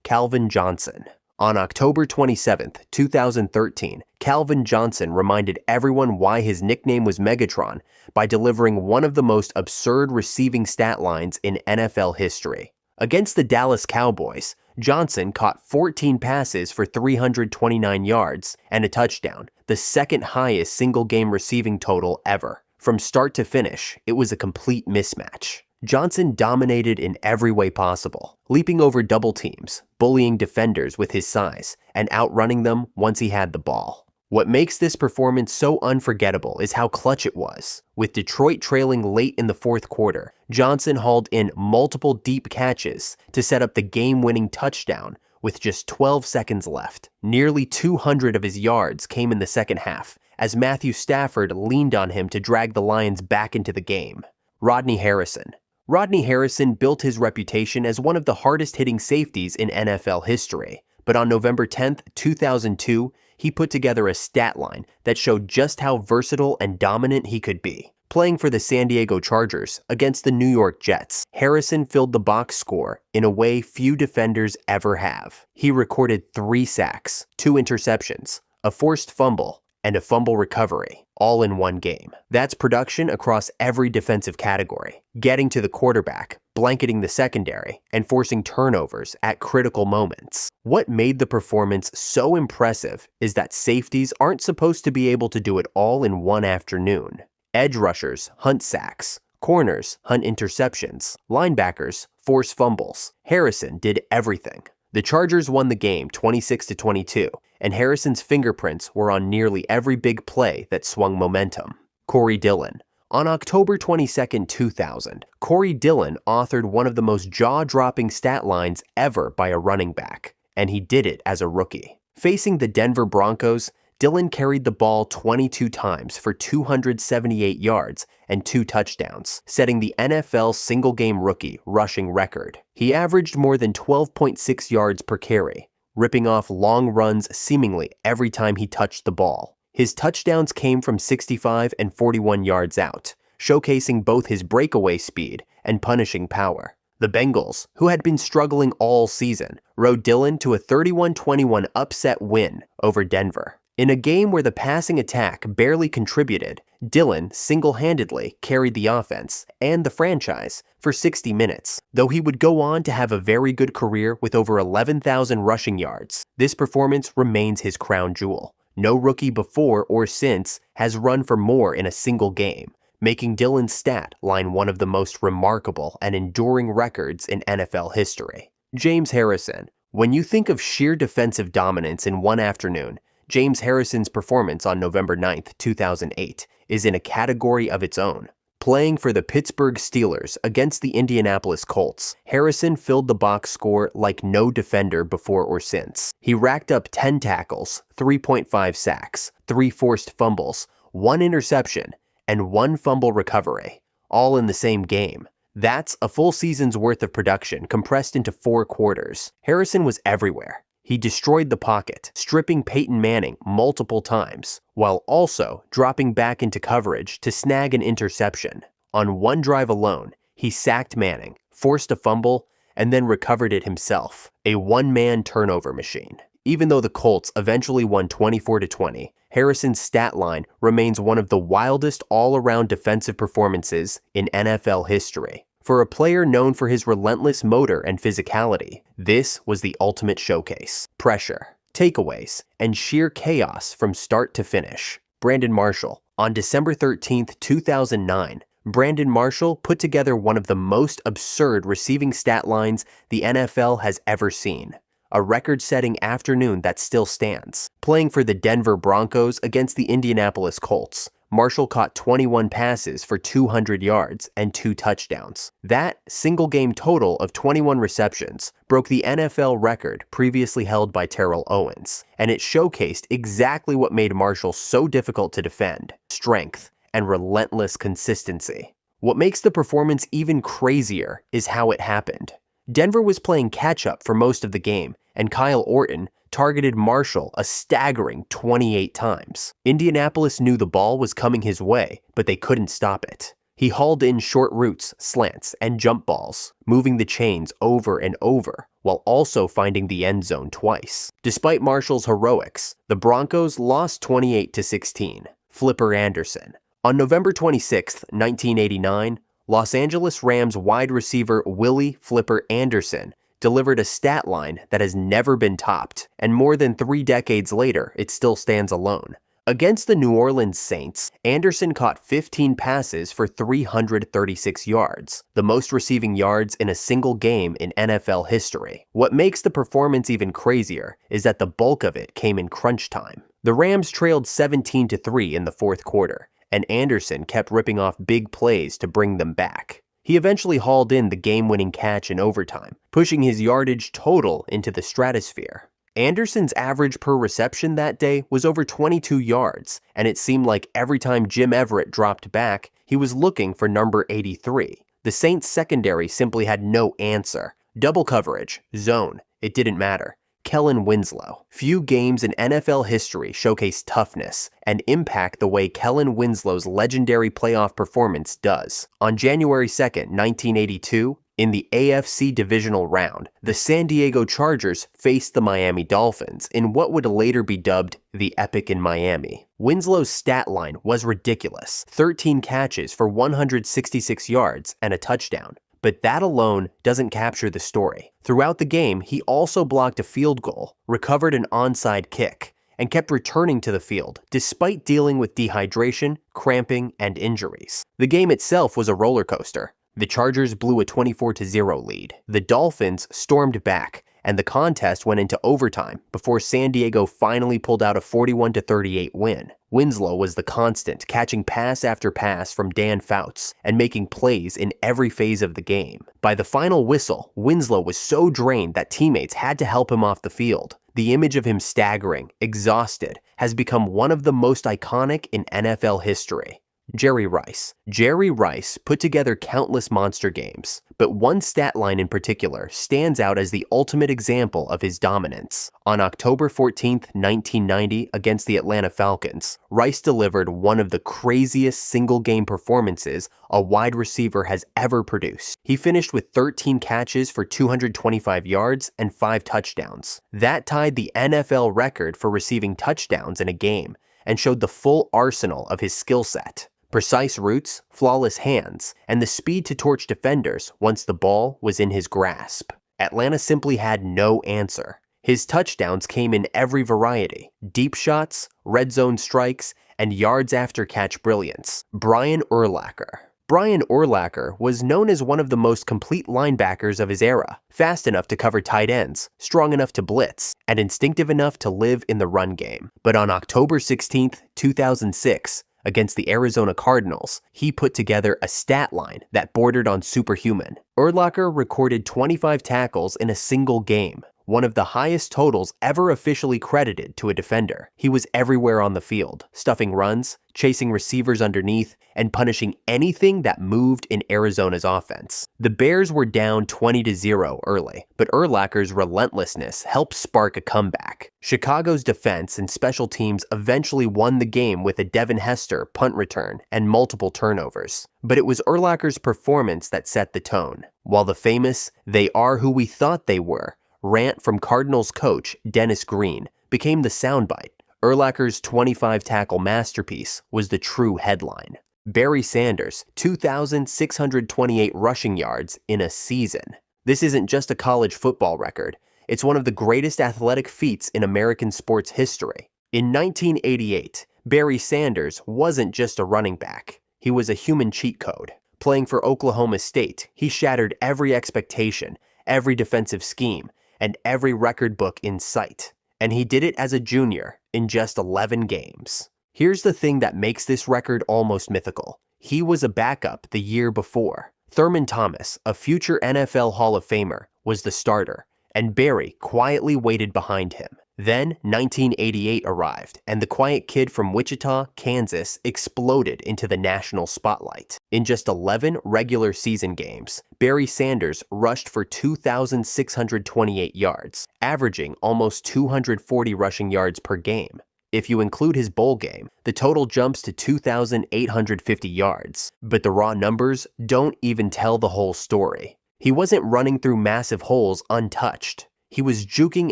Calvin Johnson. On October 27, 2013, Calvin Johnson reminded everyone why his nickname was Megatron by delivering one of the most absurd receiving stat lines in NFL history. Against the Dallas Cowboys, Johnson caught 14 passes for 329 yards and a touchdown, the second highest single-game receiving total ever. From start to finish, it was a complete mismatch. Johnson dominated in every way possible, leaping over double teams, bullying defenders with his size, and outrunning them once he had the ball. What makes this performance so unforgettable is how clutch it was. With Detroit trailing late in the 4th quarter, Johnson hauled in multiple deep catches to set up the game-winning touchdown with just 12 seconds left. Nearly 200 of his yards came in the second half, as Matthew Stafford leaned on him to drag the Lions back into the game. Rodney Harrison. Rodney Harrison built his reputation as one of the hardest-hitting safeties in NFL history, but on November 10, 2002, he put together a stat line that showed just how versatile and dominant he could be. Playing for the San Diego Chargers against the New York Jets, Harrison filled the box score in a way few defenders ever have. He recorded 3 sacks, 2 interceptions, a forced fumble, and a fumble recovery, all in one game. That's production across every defensive category, getting to the quarterback, blanketing the secondary, and forcing turnovers at critical moments. What made the performance so impressive is that safeties aren't supposed to be able to do it all in one afternoon. Edge rushers hunt sacks, corners hunt interceptions, linebackers force fumbles. Harrison did everything. The Chargers won the game 26-22, and Harrison's fingerprints were on nearly every big play that swung momentum. Corey Dillon. On October 22, 2000, Corey Dillon authored one of the most jaw-dropping stat lines ever by a running back, and he did it as a rookie. Facing the Denver Broncos, Dillon carried the ball 22 times for 278 yards and 2 touchdowns, setting the NFL single-game rookie rushing record. He averaged more than 12.6 yards per carry, ripping off long runs seemingly every time he touched the ball. His touchdowns came from 65 and 41 yards out, showcasing both his breakaway speed and punishing power. The Bengals, who had been struggling all season, rode Dillon to a 31-21 upset win over Denver. In a game where the passing attack barely contributed, Dillon single-handedly carried the offense and the franchise for 60 minutes. Though he would go on to have a very good career with over 11,000 rushing yards, this performance remains his crown jewel. No rookie before or since has run for more in a single game, making Dillon's stat line one of the most remarkable and enduring records in NFL history. James Harrison. When you think of sheer defensive dominance in one afternoon, James Harrison's performance on November 9, 2008 is in a category of its own. Playing for the Pittsburgh Steelers against the Indianapolis Colts, Harrison filled the box score like no defender before or since. He racked up 10 tackles, 3.5 sacks, 3 forced fumbles, 1 interception, and 1 fumble recovery, all in the same game. That's a full season's worth of production compressed into 4 quarters. Harrison was everywhere. He destroyed the pocket, stripping Peyton Manning multiple times, while also dropping back into coverage to snag an interception. On one drive alone, he sacked Manning, forced a fumble, and then recovered it himself, a one-man turnover machine. Even though the Colts eventually won 24-20, Harrison's stat line remains one of the wildest all-around defensive performances in NFL history. For a player known for his relentless motor and physicality, this was the ultimate showcase. Pressure, takeaways, and sheer chaos from start to finish. Brandon Marshall. On December 13, 2009, Brandon Marshall put together one of the most absurd receiving stat lines the NFL has ever seen. A record-setting afternoon that still stands. Playing for the Denver Broncos against the Indianapolis Colts, Marshall caught 21 passes for 200 yards and 2 touchdowns. That single-game total of 21 receptions broke the NFL record previously held by Terrell Owens, and it showcased exactly what made Marshall so difficult to defend: strength and relentless consistency. What makes the performance even crazier is how it happened. Denver was playing catch-up for most of the game, and Kyle Orton targeted Marshall a staggering 28 times. Indianapolis knew the ball was coming his way, but they couldn't stop it. He hauled in short routes, slants, and jump balls, moving the chains over and over, while also finding the end zone twice. Despite Marshall's heroics, the Broncos lost 28-16. Flipper Anderson. On November 26, 1989, Los Angeles Rams wide receiver Willie Flipper Anderson delivered a stat line that has never been topped, and more than 3 decades later, it still stands alone. Against the New Orleans Saints, Anderson caught 15 passes for 336 yards, the most receiving yards in a single game in NFL history. What makes the performance even crazier is that the bulk of it came in crunch time. The Rams trailed 17-3 in the 4th quarter, and Anderson kept ripping off big plays to bring them back. He eventually hauled in the game-winning catch in overtime, pushing his yardage total into the stratosphere. Anderson's average per reception that day was over 22 yards, and it seemed like every time Jim Everett dropped back, he was looking for number 83. The Saints secondary simply had no answer. Double coverage, zone, it didn't matter. Kellen Winslow. Few games in NFL history showcase toughness and impact the way Kellen Winslow's legendary playoff performance does. On January 2, 1982, in the AFC divisional round, the San Diego Chargers faced the Miami Dolphins in what would later be dubbed the Epic in Miami. Winslow's stat line was ridiculous: 13 catches for 166 yards and a touchdown. But that alone doesn't capture the story. Throughout the game, he also blocked a field goal, recovered an onside kick, and kept returning to the field despite dealing with dehydration, cramping, and injuries. The game itself was a roller coaster. The Chargers blew a 24-0 lead. The Dolphins stormed back, and the contest went into overtime before San Diego finally pulled out a 41-38 win. Winslow was the constant, catching pass after pass from Dan Fouts and making plays in every phase of the game. By the final whistle, Winslow was so drained that teammates had to help him off the field. The image of him staggering, exhausted, has become one of the most iconic in NFL history. Jerry Rice. Jerry Rice put together countless monster games, but one stat line in particular stands out as the ultimate example of his dominance. On October 14, 1990, against the Atlanta Falcons, Rice delivered one of the craziest single-game performances a wide receiver has ever produced. He finished with 13 catches for 225 yards and 5 touchdowns. That tied the NFL record for receiving touchdowns in a game and showed the full arsenal of his skill set. Precise routes, flawless hands, and the speed to torch defenders once the ball was in his grasp. Atlanta simply had no answer. His touchdowns came in every variety: deep shots, red zone strikes, and yards after catch brilliance. Brian Urlacher. Brian Urlacher was known as one of the most complete linebackers of his era, fast enough to cover tight ends, strong enough to blitz, and instinctive enough to live in the run game. But on October 16, 2006, against the Arizona Cardinals, he put together a stat line that bordered on superhuman. Urlacher recorded 25 tackles in a single game, one of the highest totals ever officially credited to a defender. He was everywhere on the field, stuffing runs, chasing receivers underneath, and punishing anything that moved in Arizona's offense. The Bears were down 20-0 early, but Urlacher's relentlessness helped spark a comeback. Chicago's defense and special teams eventually won the game with a Devin Hester punt return and multiple turnovers. But it was Urlacher's performance that set the tone. While the famous "they are who we thought they were" rant from Cardinals coach Dennis Green became the soundbite, Urlacher's 25-tackle masterpiece was the true headline. Barry Sanders, 2,628 rushing yards in a season. This isn't just a college football record. It's one of the greatest athletic feats in American sports history. In 1988, Barry Sanders wasn't just a running back. He was a human cheat code. Playing for Oklahoma State, he shattered every expectation, every defensive scheme, and every record book in sight. And he did it as a junior in just 11 games. Here's the thing that makes this record almost mythical. He was a backup the year before. Thurman Thomas, a future NFL Hall of Famer, was the starter, and Barry quietly waited behind him. Then 1988 arrived, and the quiet kid from Wichita, Kansas, exploded into the national spotlight. In just 11 regular season games, Barry Sanders rushed for 2,628 yards, averaging almost 240 rushing yards per game. If you include his bowl game, the total jumps to 2,850 yards. But the raw numbers don't even tell the whole story. He wasn't running through massive holes untouched. He was juking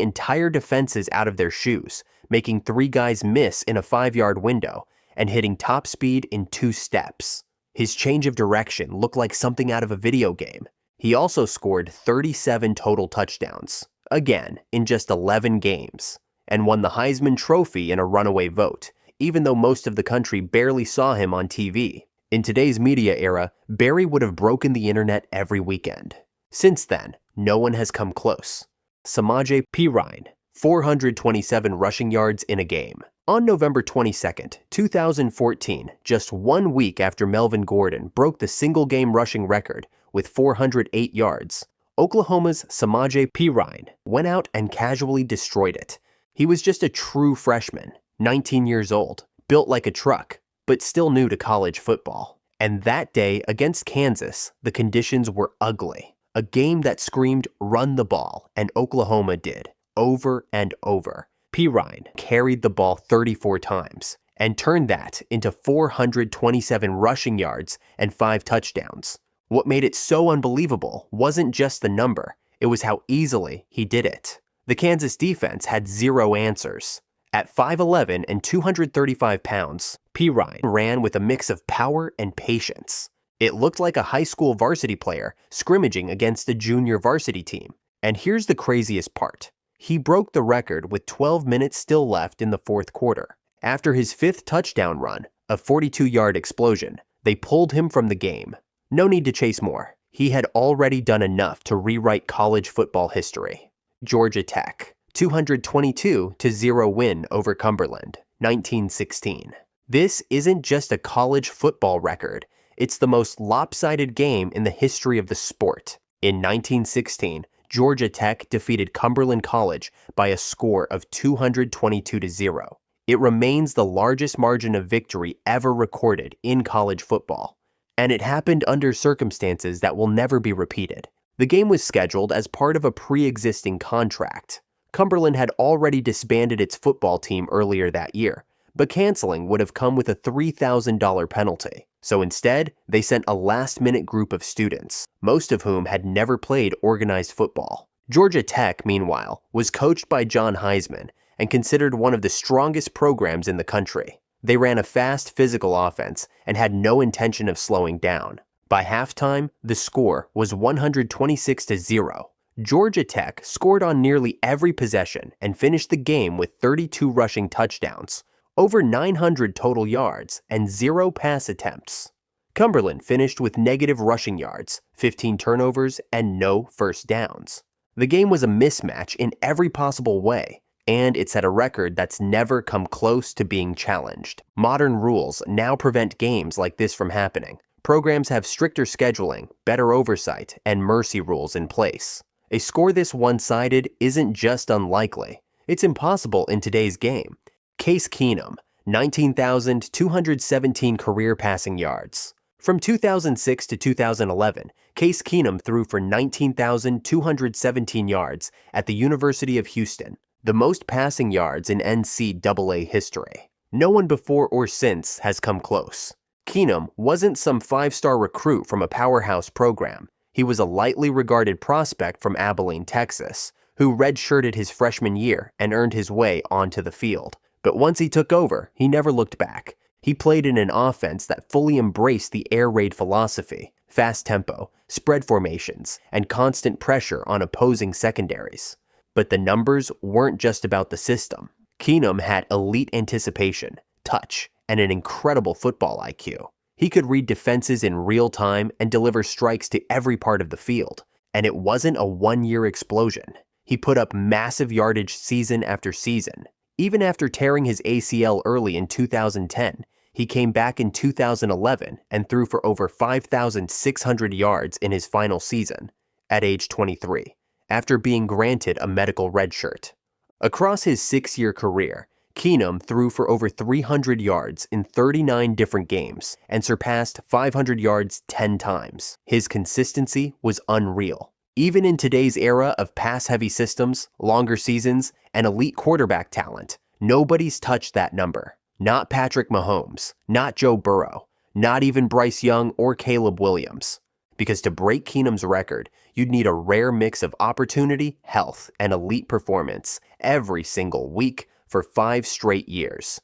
entire defenses out of their shoes, making 3 guys miss in a 5-yard window, and hitting top speed in 2 steps. His change of direction looked like something out of a video game. He also scored 37 total touchdowns, again in just 11 games, and won the Heisman Trophy in a runaway vote, even though most of the country barely saw him on TV. In today's media era, Barry would have broken the internet every weekend. Since then, no one has come close. Samaje Perine, 427 rushing yards in a game. On November 22, 2014, just 1 week after Melvin Gordon broke the single-game rushing record with 408 yards, Oklahoma's Samaje Perine went out and casually destroyed it. He was just a true freshman, 19 years old, built like a truck, but still new to college football. And that day against Kansas, the conditions were ugly. A game that screamed run the ball, and Oklahoma did, over and over. Perine carried the ball 34 times and turned that into 427 rushing yards and 5 touchdowns. What made it so unbelievable wasn't just the number, it was how easily he did it. The Kansas defense had 0 answers. At 5'11" and 235 pounds, Perine ran with a mix of power and patience. It looked like a high school varsity player scrimmaging against a junior varsity team. And here's the craziest part. He broke the record with 12 minutes still left in the 4th quarter. After his 5th touchdown run, a 42-yard explosion, they pulled him from the game. No need to chase more. He had already done enough to rewrite college football history. Georgia Tech, 222-0 win over Cumberland, 1916. This isn't just a college football record, it's the most lopsided game in the history of the sport. In 1916, Georgia Tech defeated Cumberland College by a score of 222-0. It remains the largest margin of victory ever recorded in college football, and it happened under circumstances that will never be repeated. The game was scheduled as part of a pre-existing contract. Cumberland had already disbanded its football team earlier that year, but canceling would have come with a $3,000 penalty. So instead, they sent a last-minute group of students, most of whom had never played organized football. Georgia Tech, meanwhile, was coached by John Heisman and considered one of the strongest programs in the country. They ran a fast, physical offense and had no intention of slowing down. By halftime, the score was 126-0. Georgia Tech scored on nearly every possession and finished the game with 32 rushing touchdowns, over 900 total yards, and 0 pass attempts. Cumberland finished with negative rushing yards, 15 turnovers, and no first downs. The game was a mismatch in every possible way, and it set a record that's never come close to being challenged. Modern rules now prevent games like this from happening. Programs have stricter scheduling, better oversight, and mercy rules in place. A score this one-sided isn't just unlikely, it's impossible in today's game. Case Keenum, 19,217 career passing yards. From 2006 to 2011, Case Keenum threw for 19,217 yards at the University of Houston, the most passing yards in NCAA history. No one before or since has come close. Keenum wasn't some five-star recruit from a powerhouse program. He was a lightly regarded prospect from Abilene, Texas, who redshirted his freshman year and earned his way onto the field. But once he took over, he never looked back. He played in an offense that fully embraced the air raid philosophy, fast tempo, spread formations, and constant pressure on opposing secondaries. But the numbers weren't just about the system. Keenum had elite anticipation, touch, and an incredible football IQ. He could read defenses in real time and deliver strikes to every part of the field. And it wasn't a one-year explosion. He put up massive yardage season after season. Even after tearing his ACL early in 2010, he came back in 2011 and threw for over 5,600 yards in his final season, at age 23, after being granted a medical redshirt. Across his 6-year career, Keenum threw for over 300 yards in 39 different games and surpassed 500 yards 10 times. His consistency was unreal. Even in today's era of pass-heavy systems, longer seasons, and elite quarterback talent, nobody's touched that number. Not Patrick Mahomes, not Joe Burrow, not even Bryce Young or Caleb Williams. Because to break Keenum's record, you'd need a rare mix of opportunity, health, and elite performance every single week for 5 straight years.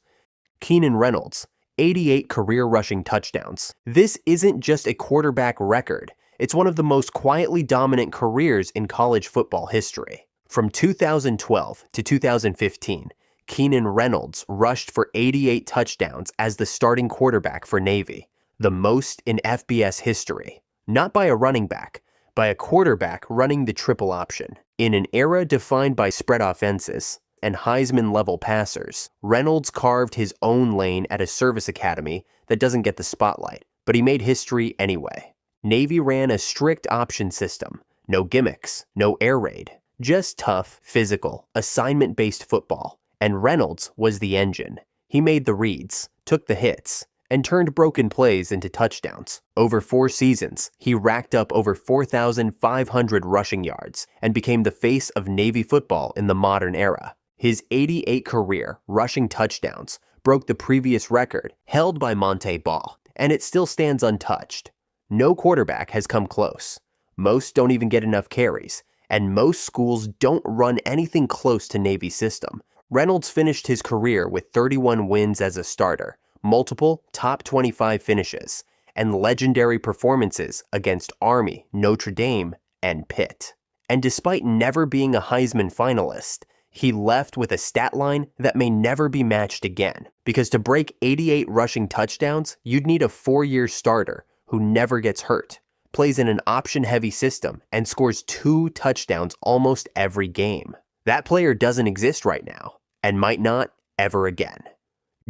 Keenan Reynolds, 88 career rushing touchdowns. This isn't just a quarterback record. It's one of the most quietly dominant careers in college football history. From 2012 to 2015, Keenan Reynolds rushed for 88 touchdowns as the starting quarterback for Navy, the most in FBS history. Not by a running back, by a quarterback running the triple option. In an era defined by spread offenses and Heisman-level passers, Reynolds carved his own lane at a service academy that doesn't get the spotlight, but he made history anyway. Navy ran a strict option system, no gimmicks, no air raid, just tough, physical, assignment-based football. And Reynolds was the engine. He made the reads, took the hits, and turned broken plays into touchdowns. Over 4 seasons, he racked up over 4,500 rushing yards and became the face of Navy football in the modern era. His 88 career rushing touchdowns broke the previous record held by Monte Ball, and it still stands untouched. No quarterback has come close. Most don't even get enough carries, and most schools don't run anything close to Navy's system. Reynolds finished his career with 31 wins as a starter, multiple top 25 finishes, and legendary performances against Army, Notre Dame, and Pitt. And despite never being a Heisman finalist, he left with a stat line that may never be matched again, because to break 88 rushing touchdowns, you'd need a 4-year starter who never gets hurt, plays in an option-heavy system and scores 2 touchdowns almost every game. That player doesn't exist right now, and might not ever again.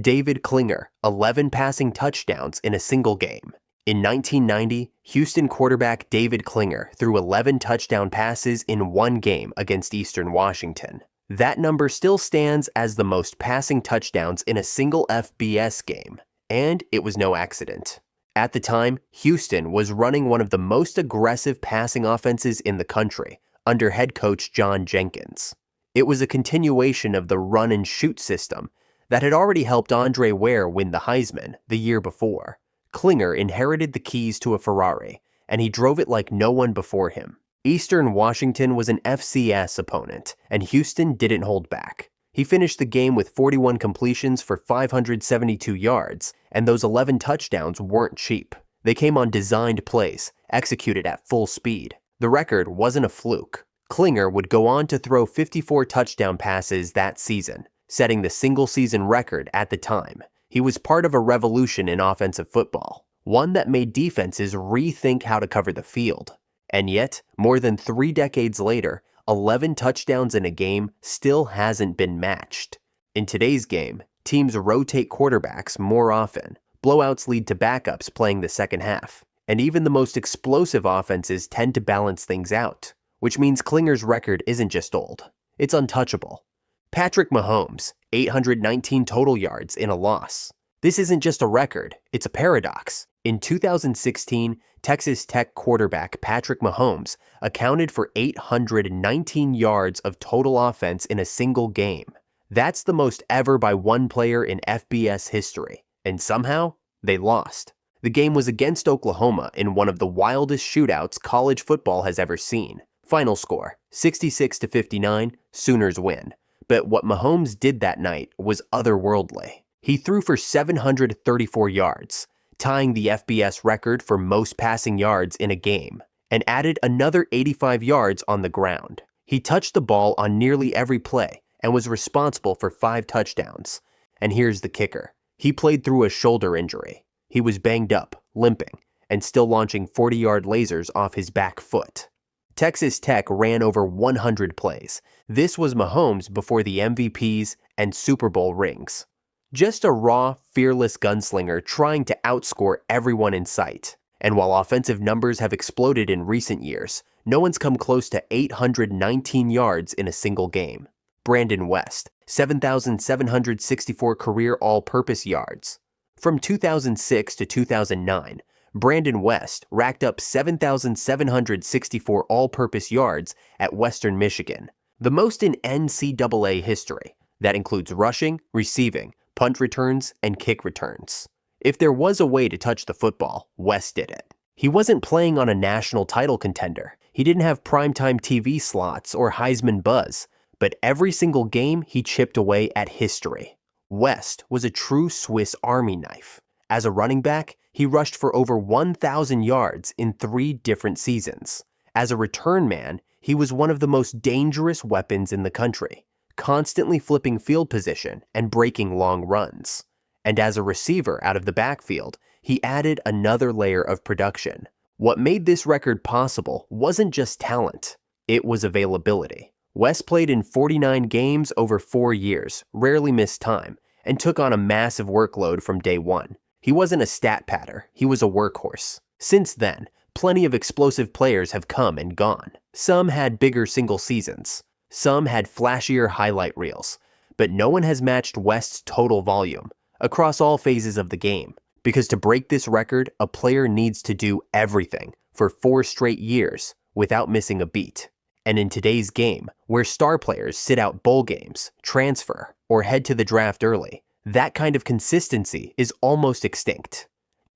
David Klinger, 11 passing touchdowns in a single game. In 1990, Houston quarterback David Klinger threw 11 touchdown passes in one game against Eastern Washington. That number still stands as the most passing touchdowns in a single FBS game, and it was no accident. At the time, Houston was running one of the most aggressive passing offenses in the country under head coach John Jenkins. It was a continuation of the run-and-shoot system that had already helped Andre Ware win the Heisman the year before. Klinger inherited the keys to a Ferrari, and he drove it like no one before him. Eastern Washington was an FCS opponent, and Houston didn't hold back. He finished the game with 41 completions for 572 yards, and those 11 touchdowns weren't cheap. They came on designed plays, executed at full speed. The record wasn't a fluke. Klinger would go on to throw 54 touchdown passes that season, setting the single-season record at the time. He was part of a revolution in offensive football, one that made defenses rethink how to cover the field. And yet, more than 3 decades later, 11 touchdowns in a game still hasn't been matched. In today's game, teams rotate quarterbacks more often. Blowouts lead to backups playing the second half, and even the most explosive offenses tend to balance things out, which means Klinger's record isn't just old, it's untouchable. Patrick Mahomes, 819 total yards in a loss. This isn't just a record, it's a paradox. In 2016, Texas Tech quarterback Patrick Mahomes accounted for 819 yards of total offense in a single game. That's the most ever by one player in FBS history, and somehow, they lost. The game was against Oklahoma in one of the wildest shootouts college football has ever seen. Final score, 66-59, Sooners win. But what Mahomes did that night was otherworldly. He threw for 734 yards, tying the FBS record for most passing yards in a game, and added another 85 yards on the ground. He touched the ball on nearly every play and was responsible for 5 touchdowns. And here's the kicker. He played through a shoulder injury. He was banged up, limping, and still launching 40-yard lasers off his back foot. Texas Tech ran over 100 plays. This was Mahomes before the MVPs and Super Bowl rings. Just a raw, fearless gunslinger trying to outscore everyone in sight. And while offensive numbers have exploded in recent years, no one's come close to 819 yards in a single game. Brandon West, 7,764 career all-purpose yards. From 2006 to 2009, Brandon West racked up 7,764 all-purpose yards at Western Michigan, the most in NCAA history. That includes rushing, receiving, punt returns, and kick returns. If there was a way to touch the football, West did it. He wasn't playing on a national title contender. He didn't have primetime TV slots or Heisman buzz, but every single game he chipped away at history. West was a true Swiss Army knife. As a running back, he rushed for over 1,000 yards in 3 different seasons. As a return man, he was one of the most dangerous weapons in the country, constantly flipping field position and breaking long runs. And as a receiver out of the backfield, he added another layer of production. What made this record possible wasn't just talent, it was availability. West played in 49 games over 4 years, rarely missed time, and took on a massive workload from day one. He wasn't a stat patter, he was a workhorse. Since then, plenty of explosive players have come and gone. Some had bigger single seasons. Some had flashier highlight reels. But no one has matched West's total volume across all phases of the game. Because to break this record, a player needs to do everything for 4 straight years without missing a beat. And in today's game, where star players sit out bowl games, transfer, or head to the draft early, that kind of consistency is almost extinct.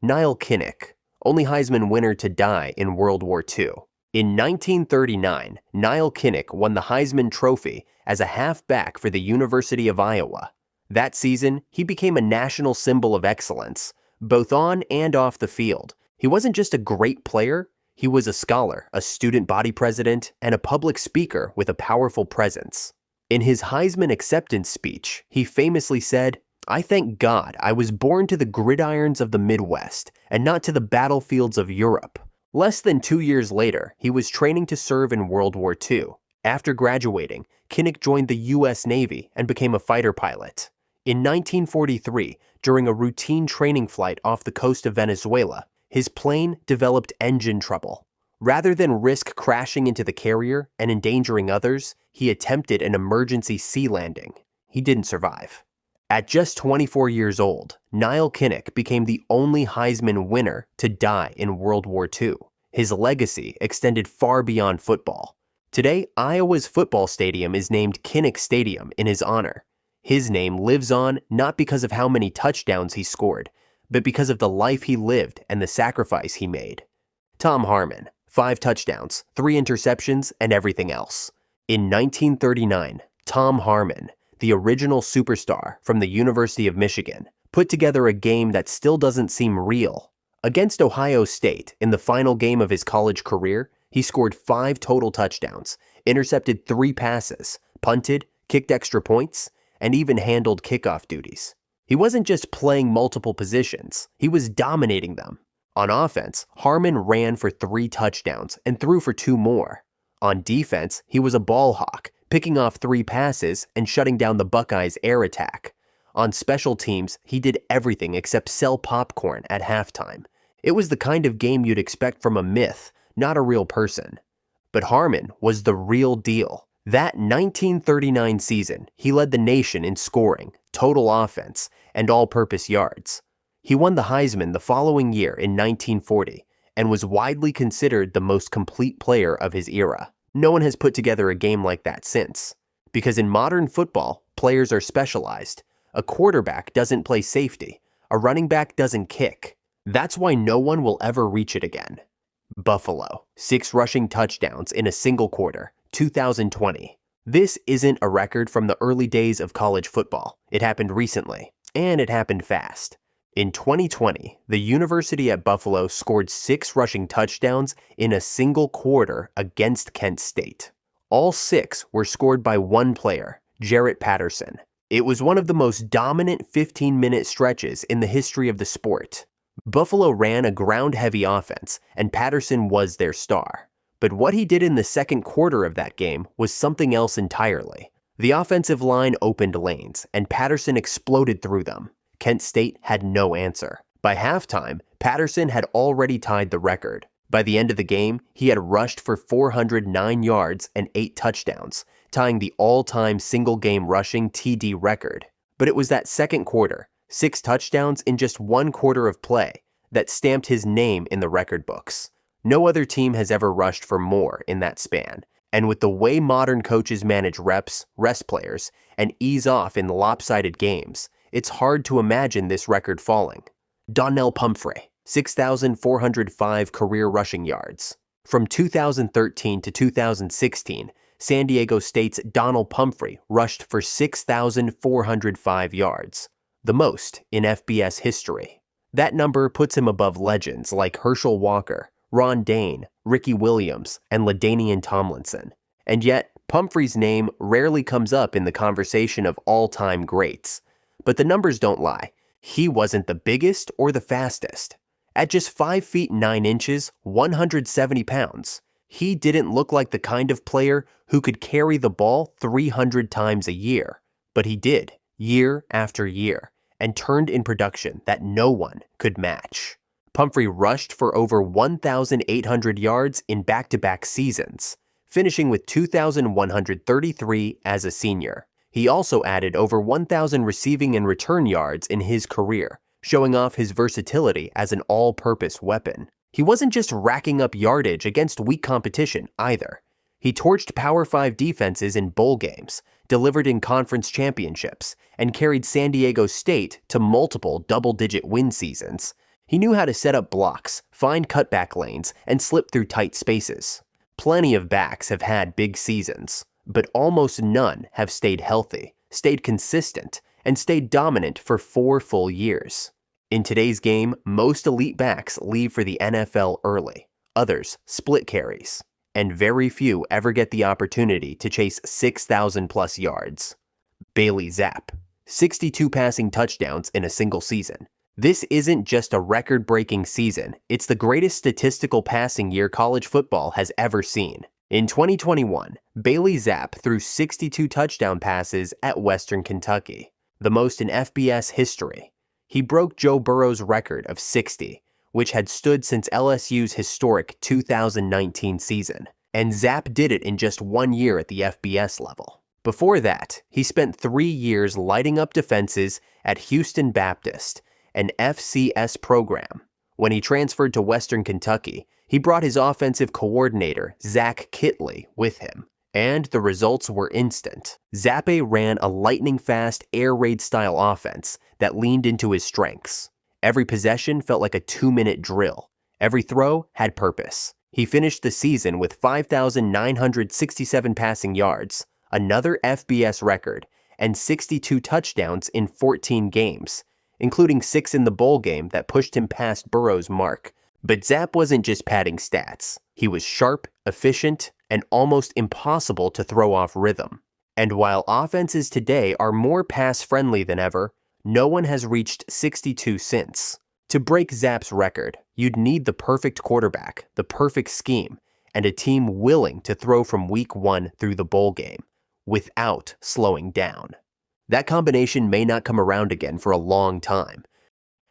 Niall Kinnick, only Heisman winner to die in World War II. In 1939, Niall Kinnick won the Heisman Trophy as a halfback for the University of Iowa. That season, he became a national symbol of excellence, both on and off the field. He wasn't just a great player, he was a scholar, a student body president, and a public speaker with a powerful presence. In his Heisman acceptance speech, he famously said, "I thank God I was born to the gridirons of the Midwest and not to the battlefields of Europe. Less than 2 years later, he was training to serve in World War II. After graduating, Kinnick joined the U.S. Navy and became a fighter pilot. In 1943, during a routine training flight off the coast of Venezuela, his plane developed engine trouble. Rather than risk crashing into the carrier and endangering others, he attempted an emergency sea landing. He didn't survive. At just 24 years old, Niall Kinnick became the only Heisman winner to die in World War II. His legacy extended far beyond football. Today, Iowa's football stadium is named Kinnick Stadium in his honor. His name lives on not because of how many touchdowns he scored, but because of the life he lived and the sacrifice he made. Tom Harmon, 5 touchdowns, 3 interceptions, and everything else. In 1939, Tom Harmon, the original superstar from the University of Michigan, put together a game that still doesn't seem real. Against Ohio State, in the final game of his college career, he scored 5 total touchdowns, intercepted 3 passes, punted, kicked extra points, and even handled kickoff duties. He wasn't just playing multiple positions, he was dominating them. On offense, Harmon ran for 3 touchdowns and threw for 2 more. On defense, he was a ball hawk, picking off 3 passes and shutting down the Buckeyes' air attack. On special teams, he did everything except sell popcorn at halftime. It was the kind of game you'd expect from a myth, not a real person. But Harmon was the real deal. That 1939 season, he led the nation in scoring, total offense, and all-purpose yards. He won the Heisman the following year in 1940 and was widely considered the most complete player of his era. No one has put together a game like that since. Because in modern football, players are specialized. A quarterback doesn't play safety. A running back doesn't kick. That's why no one will ever reach it again. Buffalo, 6 rushing touchdowns in a single quarter, 2020. This isn't a record from the early days of college football. It happened recently, and it happened fast. In 2020, the University at Buffalo scored 6 rushing touchdowns in a single quarter against Kent State. All 6 were scored by one player, Jarrett Patterson. It was one of the most dominant 15-minute stretches in the history of the sport. Buffalo ran a ground-heavy offense, and Patterson was their star. But what he did in the second quarter of that game was something else entirely. The offensive line opened lanes, and Patterson exploded through them. Kent State had no answer. By halftime, Patterson had already tied the record. By the end of the game, he had rushed for 409 yards and 8 touchdowns, tying the all-time single-game rushing TD record. But it was that second quarter, 6 touchdowns in just 1 quarter of play, that stamped his name in the record books. No other team has ever rushed for more in that span. And with the way modern coaches manage reps, rest players, and ease off in lopsided games, it's hard to imagine this record falling. Donnell Pumphrey, 6,405 career rushing yards. From 2013 to 2016, San Diego State's Donnell Pumphrey rushed for 6,405 yards, the most in FBS history. That number puts him above legends like Herschel Walker, Ron Dane, Ricky Williams, and LaDainian Tomlinson. And yet, Pumphrey's name rarely comes up in the conversation of all-time greats. But the numbers don't lie. He wasn't the biggest or the fastest. At just 5 feet 9 inches, 170 pounds, he didn't look like the kind of player who could carry the ball 300 times a year. But he did, year after year, and turned in production that no one could match. Pumphrey rushed for over 1,800 yards in back-to-back seasons, finishing with 2,133 as a senior. He also added over 1,000 receiving and return yards in his career, showing off his versatility as an all-purpose weapon. He wasn't just racking up yardage against weak competition either. He torched Power 5 defenses in bowl games, delivered in conference championships, and carried San Diego State to multiple double-digit win seasons. He knew how to set up blocks, find cutback lanes, and slip through tight spaces. Plenty of backs have had big seasons, but almost none have stayed healthy, stayed consistent, and stayed dominant for 4 full years. In today's game, most elite backs leave for the NFL early. Others split carries. And very few ever get the opportunity to chase 6,000-plus yards. Bailey Zapp, 62 passing touchdowns in a single season. This isn't just a record-breaking season, it's the greatest statistical passing year college football has ever seen. In 2021, Bailey Zappe threw 62 touchdown passes at Western Kentucky, the most in FBS history. He broke Joe Burrow's record of 60, which had stood since LSU's historic 2019 season, and Zappe did it in just 1 year at the FBS level. Before that, he spent 3 years lighting up defenses at Houston Baptist, an FCS program. When he transferred to Western Kentucky, he brought his offensive coordinator, Zach Kitley, with him, and the results were instant. Zappe ran a lightning-fast air raid-style offense that leaned into his strengths. Every possession felt like a 2-minute drill. Every throw had purpose. He finished the season with 5,967 passing yards, another FBS record, and 62 touchdowns in 14 games, including 6 in the bowl game that pushed him past Burrow's mark. But Zappe wasn't just padding stats. He was sharp, efficient, and almost impossible to throw off rhythm. And while offenses today are more pass-friendly than ever, no one has reached 62 since. To break Zappe's record, you'd need the perfect quarterback, the perfect scheme, and a team willing to throw from week 1 through the bowl game, without slowing down. That combination may not come around again for a long time.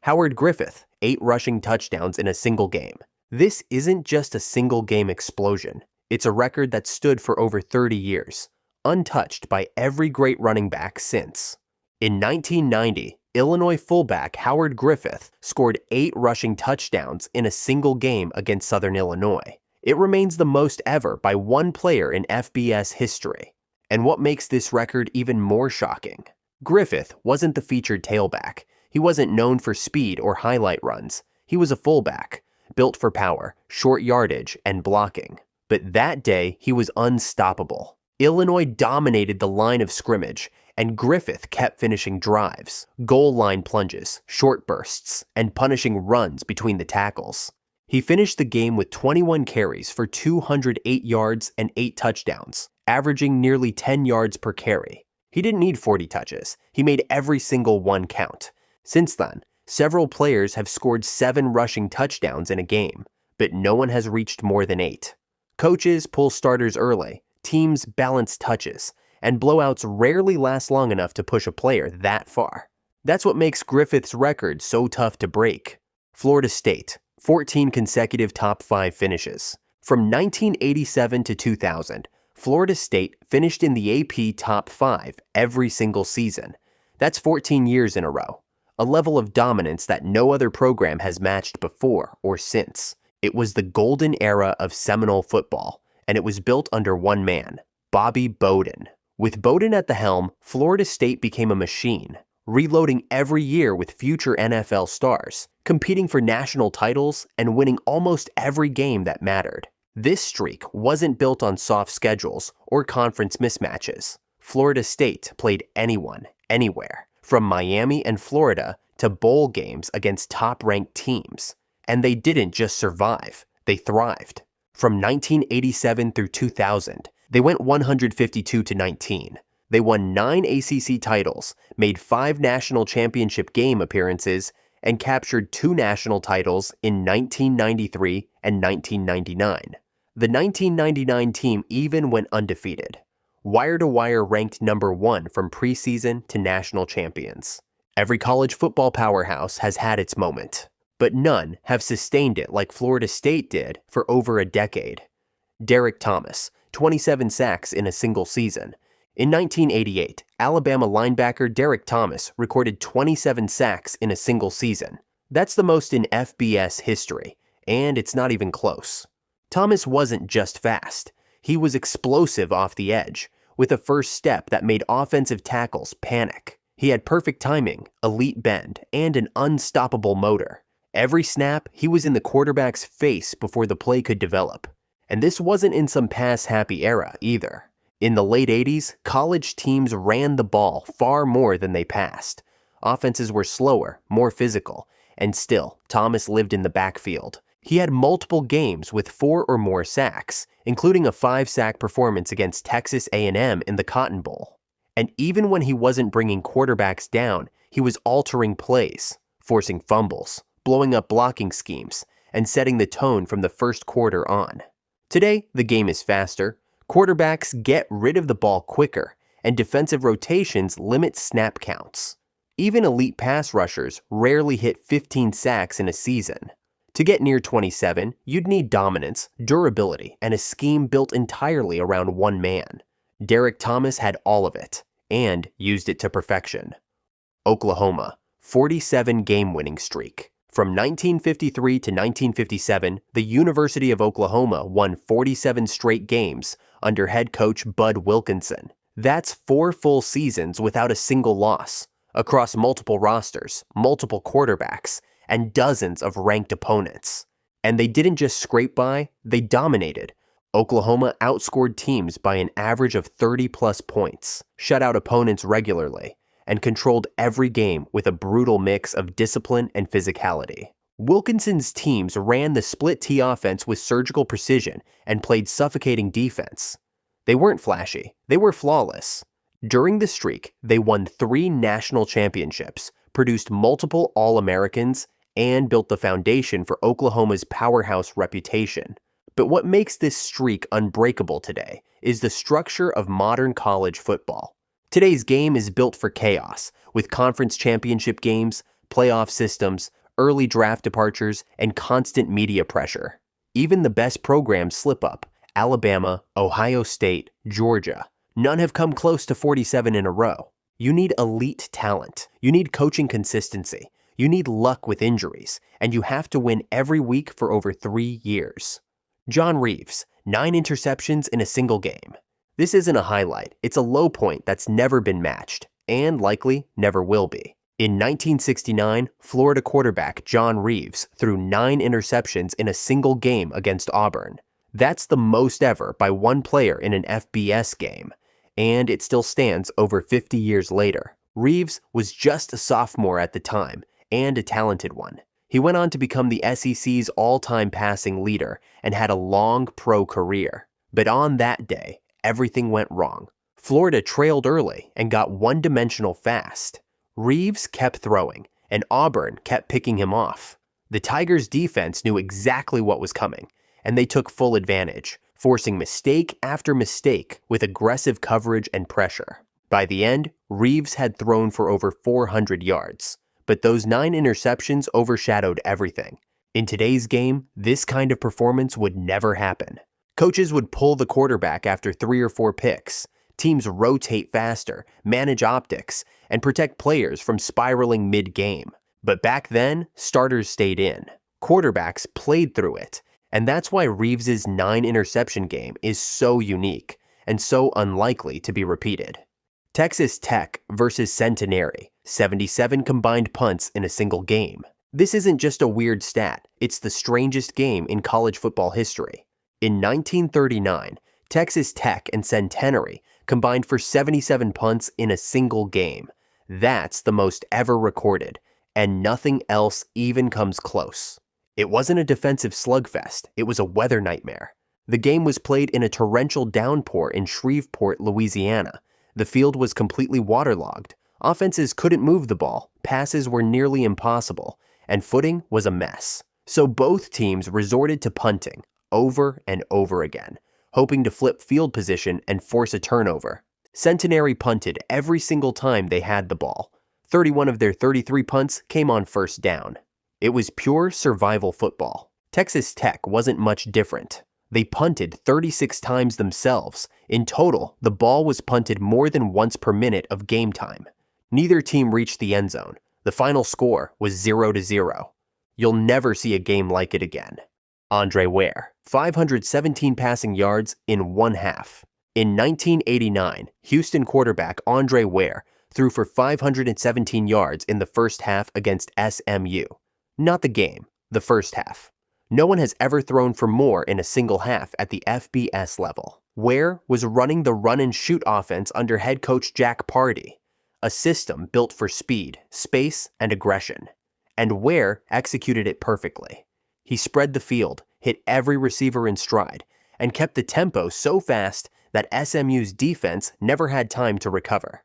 Howard Griffith, 8 rushing touchdowns in a single game. This isn't just a single game explosion. It's a record that stood for over 30 years, untouched by every great running back since. In 1990, Illinois fullback Howard Griffith scored 8 rushing touchdowns in a single game against Southern Illinois. It remains the most ever by one player in FBS history. And what makes this record even more shocking? Griffith wasn't the featured tailback. He wasn't known for speed or highlight runs. He was a fullback, built for power, short yardage, and blocking. But that day, he was unstoppable. Illinois dominated the line of scrimmage, and Griffith kept finishing drives, goal line plunges, short bursts, and punishing runs between the tackles. He finished the game with 21 carries for 208 yards and 8 touchdowns, averaging nearly 10 yards per carry. He didn't need 40 touches. He made every single one count. Since then, several players have scored 7 rushing touchdowns in a game, but no one has reached more than 8. Coaches pull starters early, teams balance touches, and blowouts rarely last long enough to push a player that far. That's what makes Griffith's record so tough to break. Florida State, 14 consecutive top 5 finishes. From 1987 to 2000, Florida State finished in the AP top 5 every single season. That's 14 years in a row, a level of dominance that no other program has matched before or since. It was the golden era of Seminole football, and it was built under one man, Bobby Bowden. With Bowden at the helm, Florida State became a machine, reloading every year with future NFL stars, competing for national titles and winning almost every game that mattered. This streak wasn't built on soft schedules or conference mismatches. Florida State played anyone, anywhere, from Miami and Florida to bowl games against top-ranked teams. And they didn't just survive, they thrived. From 1987 through 2000, they went 152-19. They won 9 ACC titles, made 5 national championship game appearances, and captured 2 national titles in 1993 and 1999. The 1999 team even went undefeated. Wire to wire ranked number 1 from preseason to national champions. Every college football powerhouse has had its moment, but none have sustained it like Florida State did for over a decade. Derek Thomas, 27 sacks in a single season. In 1988, Alabama linebacker Derek Thomas recorded 27 sacks in a single season. That's the most in FBS history, and it's not even close. Thomas wasn't just fast. He was explosive off the edge, with a first step that made offensive tackles panic. He had perfect timing, elite bend, and an unstoppable motor. Every snap, he was in the quarterback's face before the play could develop. And this wasn't in some pass-happy era either. In the late 80s, college teams ran the ball far more than they passed. Offenses were slower, more physical, and still, Thomas lived in the backfield. He had multiple games with 4 or more sacks, including a 5-sack performance against Texas A&M in the Cotton Bowl. And even when he wasn't bringing quarterbacks down, he was altering plays. forcing fumbles, blowing up blocking schemes, and setting the tone from the first quarter on. Today, the game is faster, quarterbacks get rid of the ball quicker, and defensive rotations limit snap counts. Even elite pass rushers rarely hit 15 sacks in a season. To get near 27, you'd need dominance, durability, and a scheme built entirely around one man. Derek Thomas had all of it, and used it to perfection. Oklahoma, 47 game-winning streak. From 1953 to 1957, the University of Oklahoma won 47 straight games under head coach Bud Wilkinson. That's 4 full seasons without a single loss, across multiple rosters, multiple quarterbacks, and dozens of ranked opponents. And they didn't just scrape by, they dominated. Oklahoma outscored teams by an average of 30-plus points, shut out opponents regularly, and controlled every game with a brutal mix of discipline and physicality. Wilkinson's teams ran the split T offense with surgical precision and played suffocating defense. They weren't flashy, they were flawless. During the streak, they won 3 national championships, produced multiple All-Americans, and built the foundation for Oklahoma's powerhouse reputation. But what makes this streak unbreakable today is the structure of modern college football. Today's game is built for chaos, with conference championship games, playoff systems, early draft departures, and constant media pressure. Even the best programs slip up. Alabama, Ohio State, Georgia. None have come close to 47 in a row. You need elite talent. You need coaching consistency. You need luck with injuries. And you have to win every week for over 3 years. John Reeves, 9 interceptions in a single game. This isn't a highlight, it's a low point that's never been matched, and likely never will be. In 1969, Florida quarterback John Reeves threw 9 interceptions in a single game against Auburn. That's the most ever by one player in an FBS game, and it still stands over 50 years later. Reeves was just a sophomore at the time, and a talented one. He went on to become the SEC's all-time passing leader and had a long pro career. But on that day, everything went wrong. Florida trailed early and got one-dimensional fast. Reeves kept throwing, and Auburn kept picking him off. The Tigers' defense knew exactly what was coming, and they took full advantage, forcing mistake after mistake with aggressive coverage and pressure. By the end, Reeves had thrown for over 400 yards, but those 9 interceptions overshadowed everything. In today's game, this kind of performance would never happen. Coaches would pull the quarterback after 3 or 4 picks. Teams rotate faster, manage optics, and protect players from spiraling mid-game. But back then, starters stayed in. Quarterbacks played through it. And that's why Reeves's 9 interception game is so unique and so unlikely to be repeated. Texas Tech versus Centenary, 77 combined punts in a single game. This isn't just a weird stat, it's the strangest game in college football history. In 1939, Texas Tech and Centenary combined for 77 punts in a single game. That's the most ever recorded, and nothing else even comes close. It wasn't a defensive slugfest, it was a weather nightmare. The game was played in a torrential downpour in Shreveport, Louisiana. The field was completely waterlogged. Offenses couldn't move the ball, passes were nearly impossible, and footing was a mess. So both teams resorted to punting, over and over again, hoping to flip field position and force a turnover. Centenary punted every single time they had the ball. 31 of their 33 punts came on first down. It was pure survival football. Texas Tech wasn't much different. They punted 36 times themselves. In total, the ball was punted more than once per minute of game time. Neither team reached the end zone. The final score was 0-0. You'll never see a game like it again. Andre Ware, 517 passing yards in one half. In 1989, Houston quarterback Andre Ware threw for 517 yards in the first half against SMU. Not the game, the first half. No one has ever thrown for more in a single half at the FBS level. Ware was running the run-and-shoot offense under head coach Jack Pardee, a system built for speed, space, and aggression. And Ware executed it perfectly. He spread the field, hit every receiver in stride, and kept the tempo so fast that SMU's defense never had time to recover.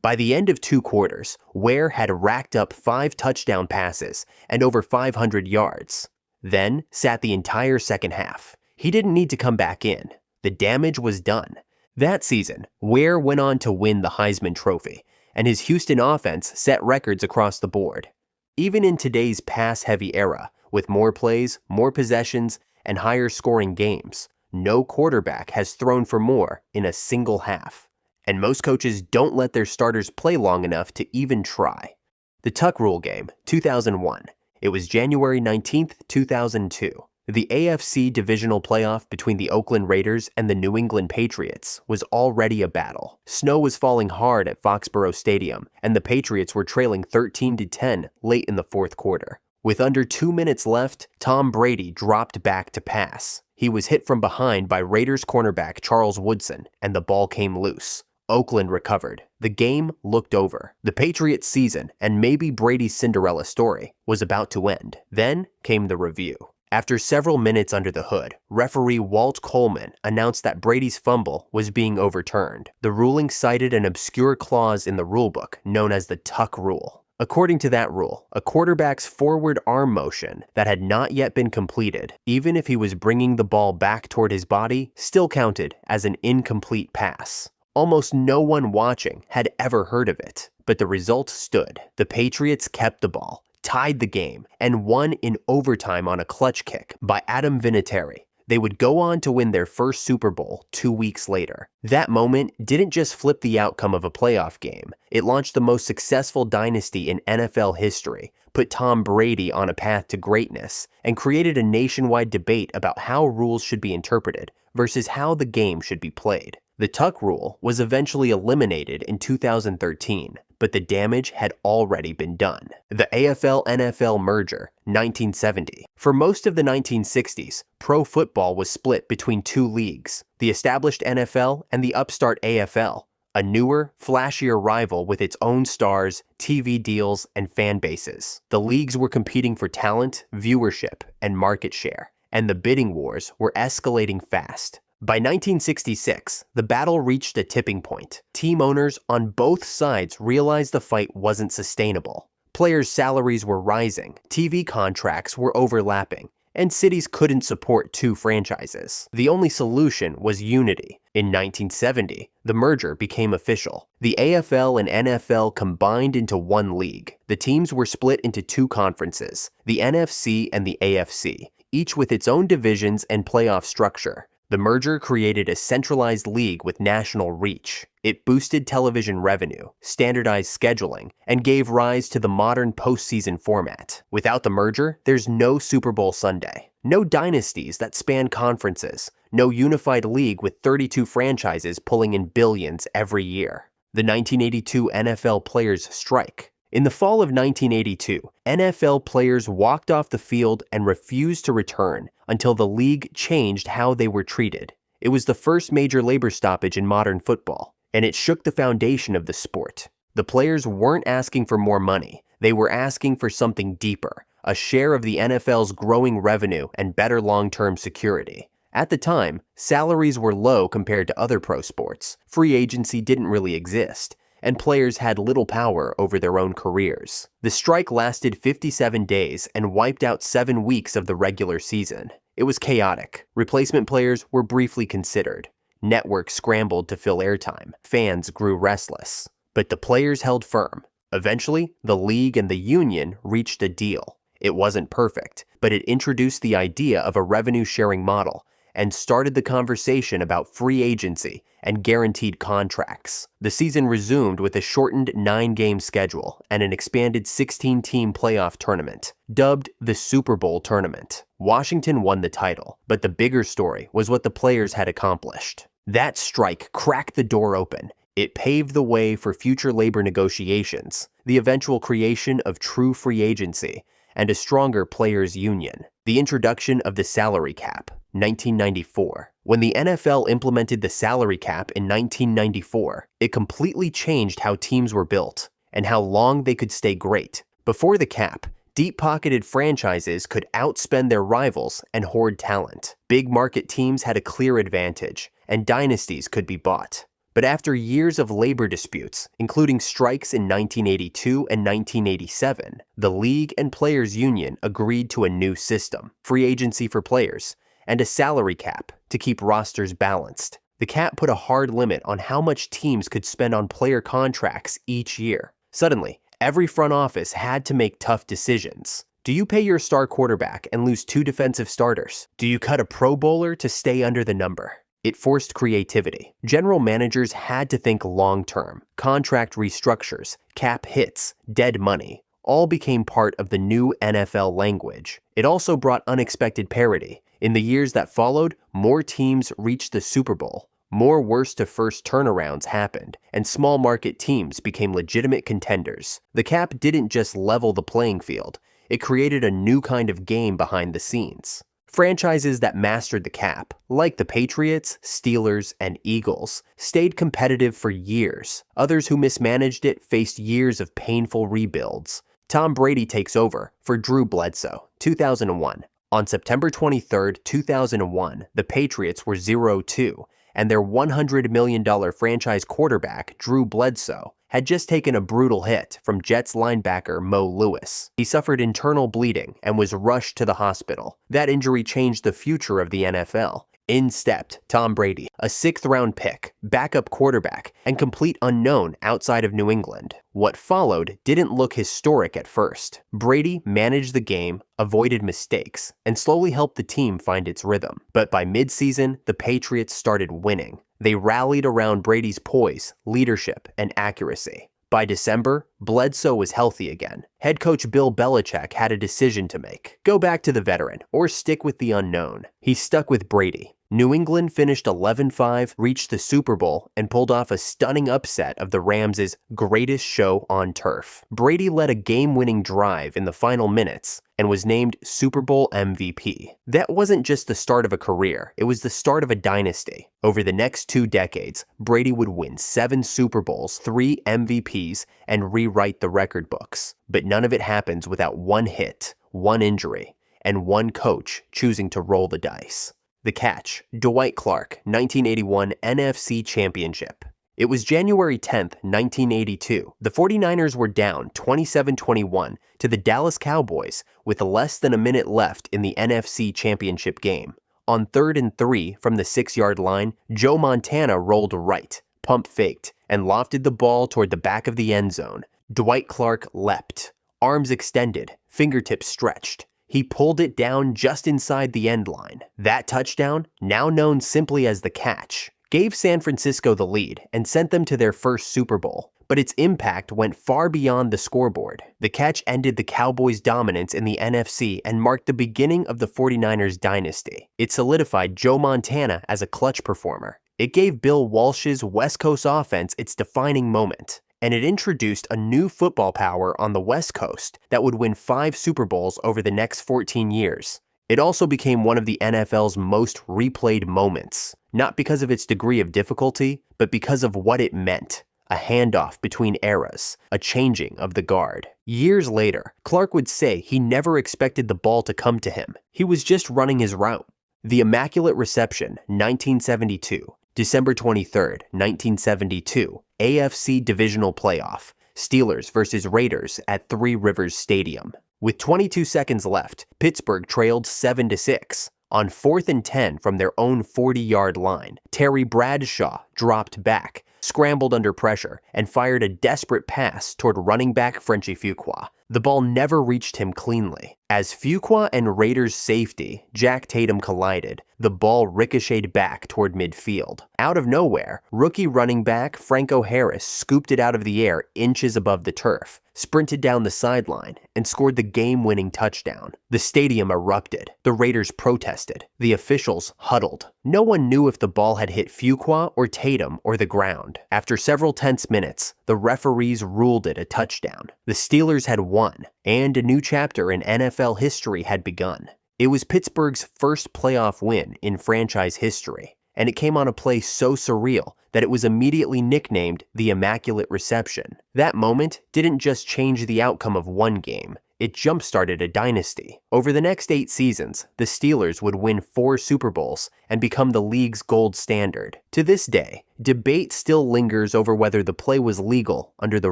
By the end of 2 quarters, Ware had racked up 5 touchdown passes and over 500 yards. Then sat the entire second half. He didn't need to come back in. The damage was done. That season, Ware went on to win the Heisman Trophy, and his Houston offense set records across the board. Even in today's pass-heavy era, with more plays, more possessions, and higher-scoring games, no quarterback has thrown for more in a single half. And most coaches don't let their starters play long enough to even try. The Tuck Rule Game, 2001. It was January 19, 2002. The AFC divisional playoff between the Oakland Raiders and the New England Patriots was already a battle. Snow was falling hard at Foxborough Stadium, and the Patriots were trailing 13-10 late in the fourth quarter. With under 2 minutes left, Tom Brady dropped back to pass. He was hit from behind by Raiders cornerback Charles Woodson, and the ball came loose. Oakland recovered. The game looked over. The Patriots' season, and maybe Brady's Cinderella story, was about to end. Then came the review. After several minutes under the hood, referee Walt Coleman announced that Brady's fumble was being overturned. The ruling cited an obscure clause in the rulebook known as the Tuck Rule. According to that rule, a quarterback's forward arm motion that had not yet been completed, even if he was bringing the ball back toward his body, still counted as an incomplete pass. Almost no one watching had ever heard of it, but the result stood. The Patriots kept the ball, tied the game, and won in overtime on a clutch kick by Adam Vinatieri. They would go on to win their first Super Bowl 2 weeks later. That moment didn't just flip the outcome of a playoff game. It launched the most successful dynasty in NFL history, put Tom Brady on a path to greatness, and created a nationwide debate about how rules should be interpreted versus how the game should be played. The Tuck Rule was eventually eliminated in 2013, but the damage had already been done. The AFL-NFL merger, 1970. For most of the 1960s, pro football was split between 2 leagues, the established NFL and the upstart AFL, a newer, flashier rival with its own stars, TV deals, and fan bases. The leagues were competing for talent, viewership, and market share, and the bidding wars were escalating fast. By 1966, the battle reached a tipping point. Team owners on both sides realized the fight wasn't sustainable. Players' salaries were rising, TV contracts were overlapping, and cities couldn't support 2 franchises. The only solution was unity. In 1970, the merger became official. The AFL and NFL combined into one league. The teams were split into 2 conferences, the NFC and the AFC, each with its own divisions and playoff structure. The merger created a centralized league with national reach. It boosted television revenue, standardized scheduling, and gave rise to the modern postseason format. Without the merger, there's no Super Bowl Sunday, no dynasties that span conferences, no unified league with 32 franchises pulling in billions every year. The 1982 NFL players' strike. In the fall of 1982, NFL players walked off the field and refused to return until the league changed how they were treated. It was the first major labor stoppage in modern football, and it shook the foundation of the sport. The players weren't asking for more money. They were asking for something deeper, a share of the NFL's growing revenue and better long-term security. At the time, salaries were low compared to other pro sports. Free agency didn't really exist, and players had little power over their own careers. The strike lasted 57 days and wiped out 7 weeks of the regular season. It was chaotic. Replacement players were briefly considered. Networks scrambled to fill airtime. Fans grew restless. But the players held firm. Eventually, the league and the union reached a deal. It wasn't perfect, but it introduced the idea of a revenue-sharing model and started the conversation about free agency and guaranteed contracts. The season resumed with a shortened 9-game schedule and an expanded 16-team playoff tournament, dubbed the Super Bowl Tournament. Washington won the title, but the bigger story was what the players had accomplished. That strike cracked the door open. It paved the way for future labor negotiations, the eventual creation of true free agency, and a stronger players' union. The introduction of the salary cap, 1994. When the NFL implemented the salary cap in 1994, it completely changed how teams were built and how long they could stay great. Before the cap, deep-pocketed franchises could outspend their rivals and hoard talent. Big market teams had a clear advantage, and dynasties could be bought. But after years of labor disputes, including strikes in 1982 and 1987, the league and players' union agreed to a new system, free agency for players, and a salary cap to keep rosters balanced. The cap put a hard limit on how much teams could spend on player contracts each year. Suddenly, every front office had to make tough decisions. Do you pay your star quarterback and lose 2 defensive starters? Do you cut a Pro Bowler to stay under the number? It forced creativity. General managers had to think long-term. Contract restructures, cap hits, dead money, all became part of the new NFL language. It also brought unexpected parity. In the years that followed, more teams reached the Super Bowl. More worst-to-first turnarounds happened, and small market teams became legitimate contenders. The cap didn't just level the playing field, it created a new kind of game behind the scenes. Franchises that mastered the cap, like the Patriots, Steelers, and Eagles, stayed competitive for years. Others who mismanaged it faced years of painful rebuilds. Tom Brady takes over for Drew Bledsoe, 2001. On September 23, 2001, the Patriots were 0-2, and their $100 million franchise quarterback, Drew Bledsoe, had just taken a brutal hit from Jets linebacker Mo Lewis. He suffered internal bleeding and was rushed to the hospital. That injury changed the future of the NFL. In stepped Tom Brady, a 6th-round pick, backup quarterback, and complete unknown outside of New England. What followed didn't look historic at first. Brady managed the game, avoided mistakes, and slowly helped the team find its rhythm. But by mid-season, the Patriots started winning. They rallied around Brady's poise, leadership, and accuracy. By December, Bledsoe was healthy again. Head coach Bill Belichick had a decision to make. Go back to the veteran or stick with the unknown. He stuck with Brady. New England finished 11-5, reached the Super Bowl, and pulled off a stunning upset of the Rams' greatest show on turf. Brady led a game-winning drive in the final minutes and was named Super Bowl MVP. That wasn't just the start of a career, it was the start of a dynasty. Over the next 2 decades, Brady would win 7 Super Bowls, 3 MVPs, and rewrite the record books. But none of it happens without one hit, one injury, and one coach choosing to roll the dice. The catch, Dwight Clark, 1981 NFC Championship. It was January 10th, 1982. The 49ers were down 27-21 to the Dallas Cowboys with less than a minute left in the NFC Championship game. On 3rd and 3 from the 6-yard line, Joe Montana rolled right, pump faked, and lofted the ball toward the back of the end zone. Dwight Clark leapt, arms extended, fingertips stretched. He pulled it down just inside the end line. That touchdown, now known simply as the catch, gave San Francisco the lead and sent them to their first Super Bowl. But its impact went far beyond the scoreboard. The catch ended the Cowboys' dominance in the NFC and marked the beginning of the 49ers dynasty. It solidified Joe Montana as a clutch performer. It gave Bill Walsh's West Coast offense its defining moment. And it introduced a new football power on the West Coast that would win 5 Super Bowls over the next 14 years. It also became one of the NFL's most replayed moments, not because of its degree of difficulty, but because of what it meant. A handoff between eras, a changing of the guard. Years later, Clark would say he never expected the ball to come to him. He was just running his route. The Immaculate Reception, 1972. December 23rd, 1972, AFC Divisional Playoff, Steelers versus Raiders at Three Rivers Stadium. With 22 seconds left, Pittsburgh trailed 7-6. On 4th and 10 from their own 40-yard line, Terry Bradshaw dropped back, scrambled under pressure, and fired a desperate pass toward running back Frenchie Fuqua. The ball never reached him cleanly. As Fuqua and Raiders safety, Jack Tatum, collided, the ball ricocheted back toward midfield. Out of nowhere, rookie running back Franco Harris scooped it out of the air inches above the turf, sprinted down the sideline, and scored the game-winning touchdown. The stadium erupted. The Raiders protested. The officials huddled. No one knew if the ball had hit Fuqua or Tatum or the ground. After several tense minutes, the referees ruled it a touchdown. The Steelers had won, and a new chapter in NFL history had begun. It was Pittsburgh's first playoff win in franchise history, and it came on a play so surreal that it was immediately nicknamed the Immaculate Reception. That moment didn't just change the outcome of one game, it jump-started a dynasty. Over the next 8 seasons, the Steelers would win 4 Super Bowls and become the league's gold standard. To this day, debate still lingers over whether the play was legal under the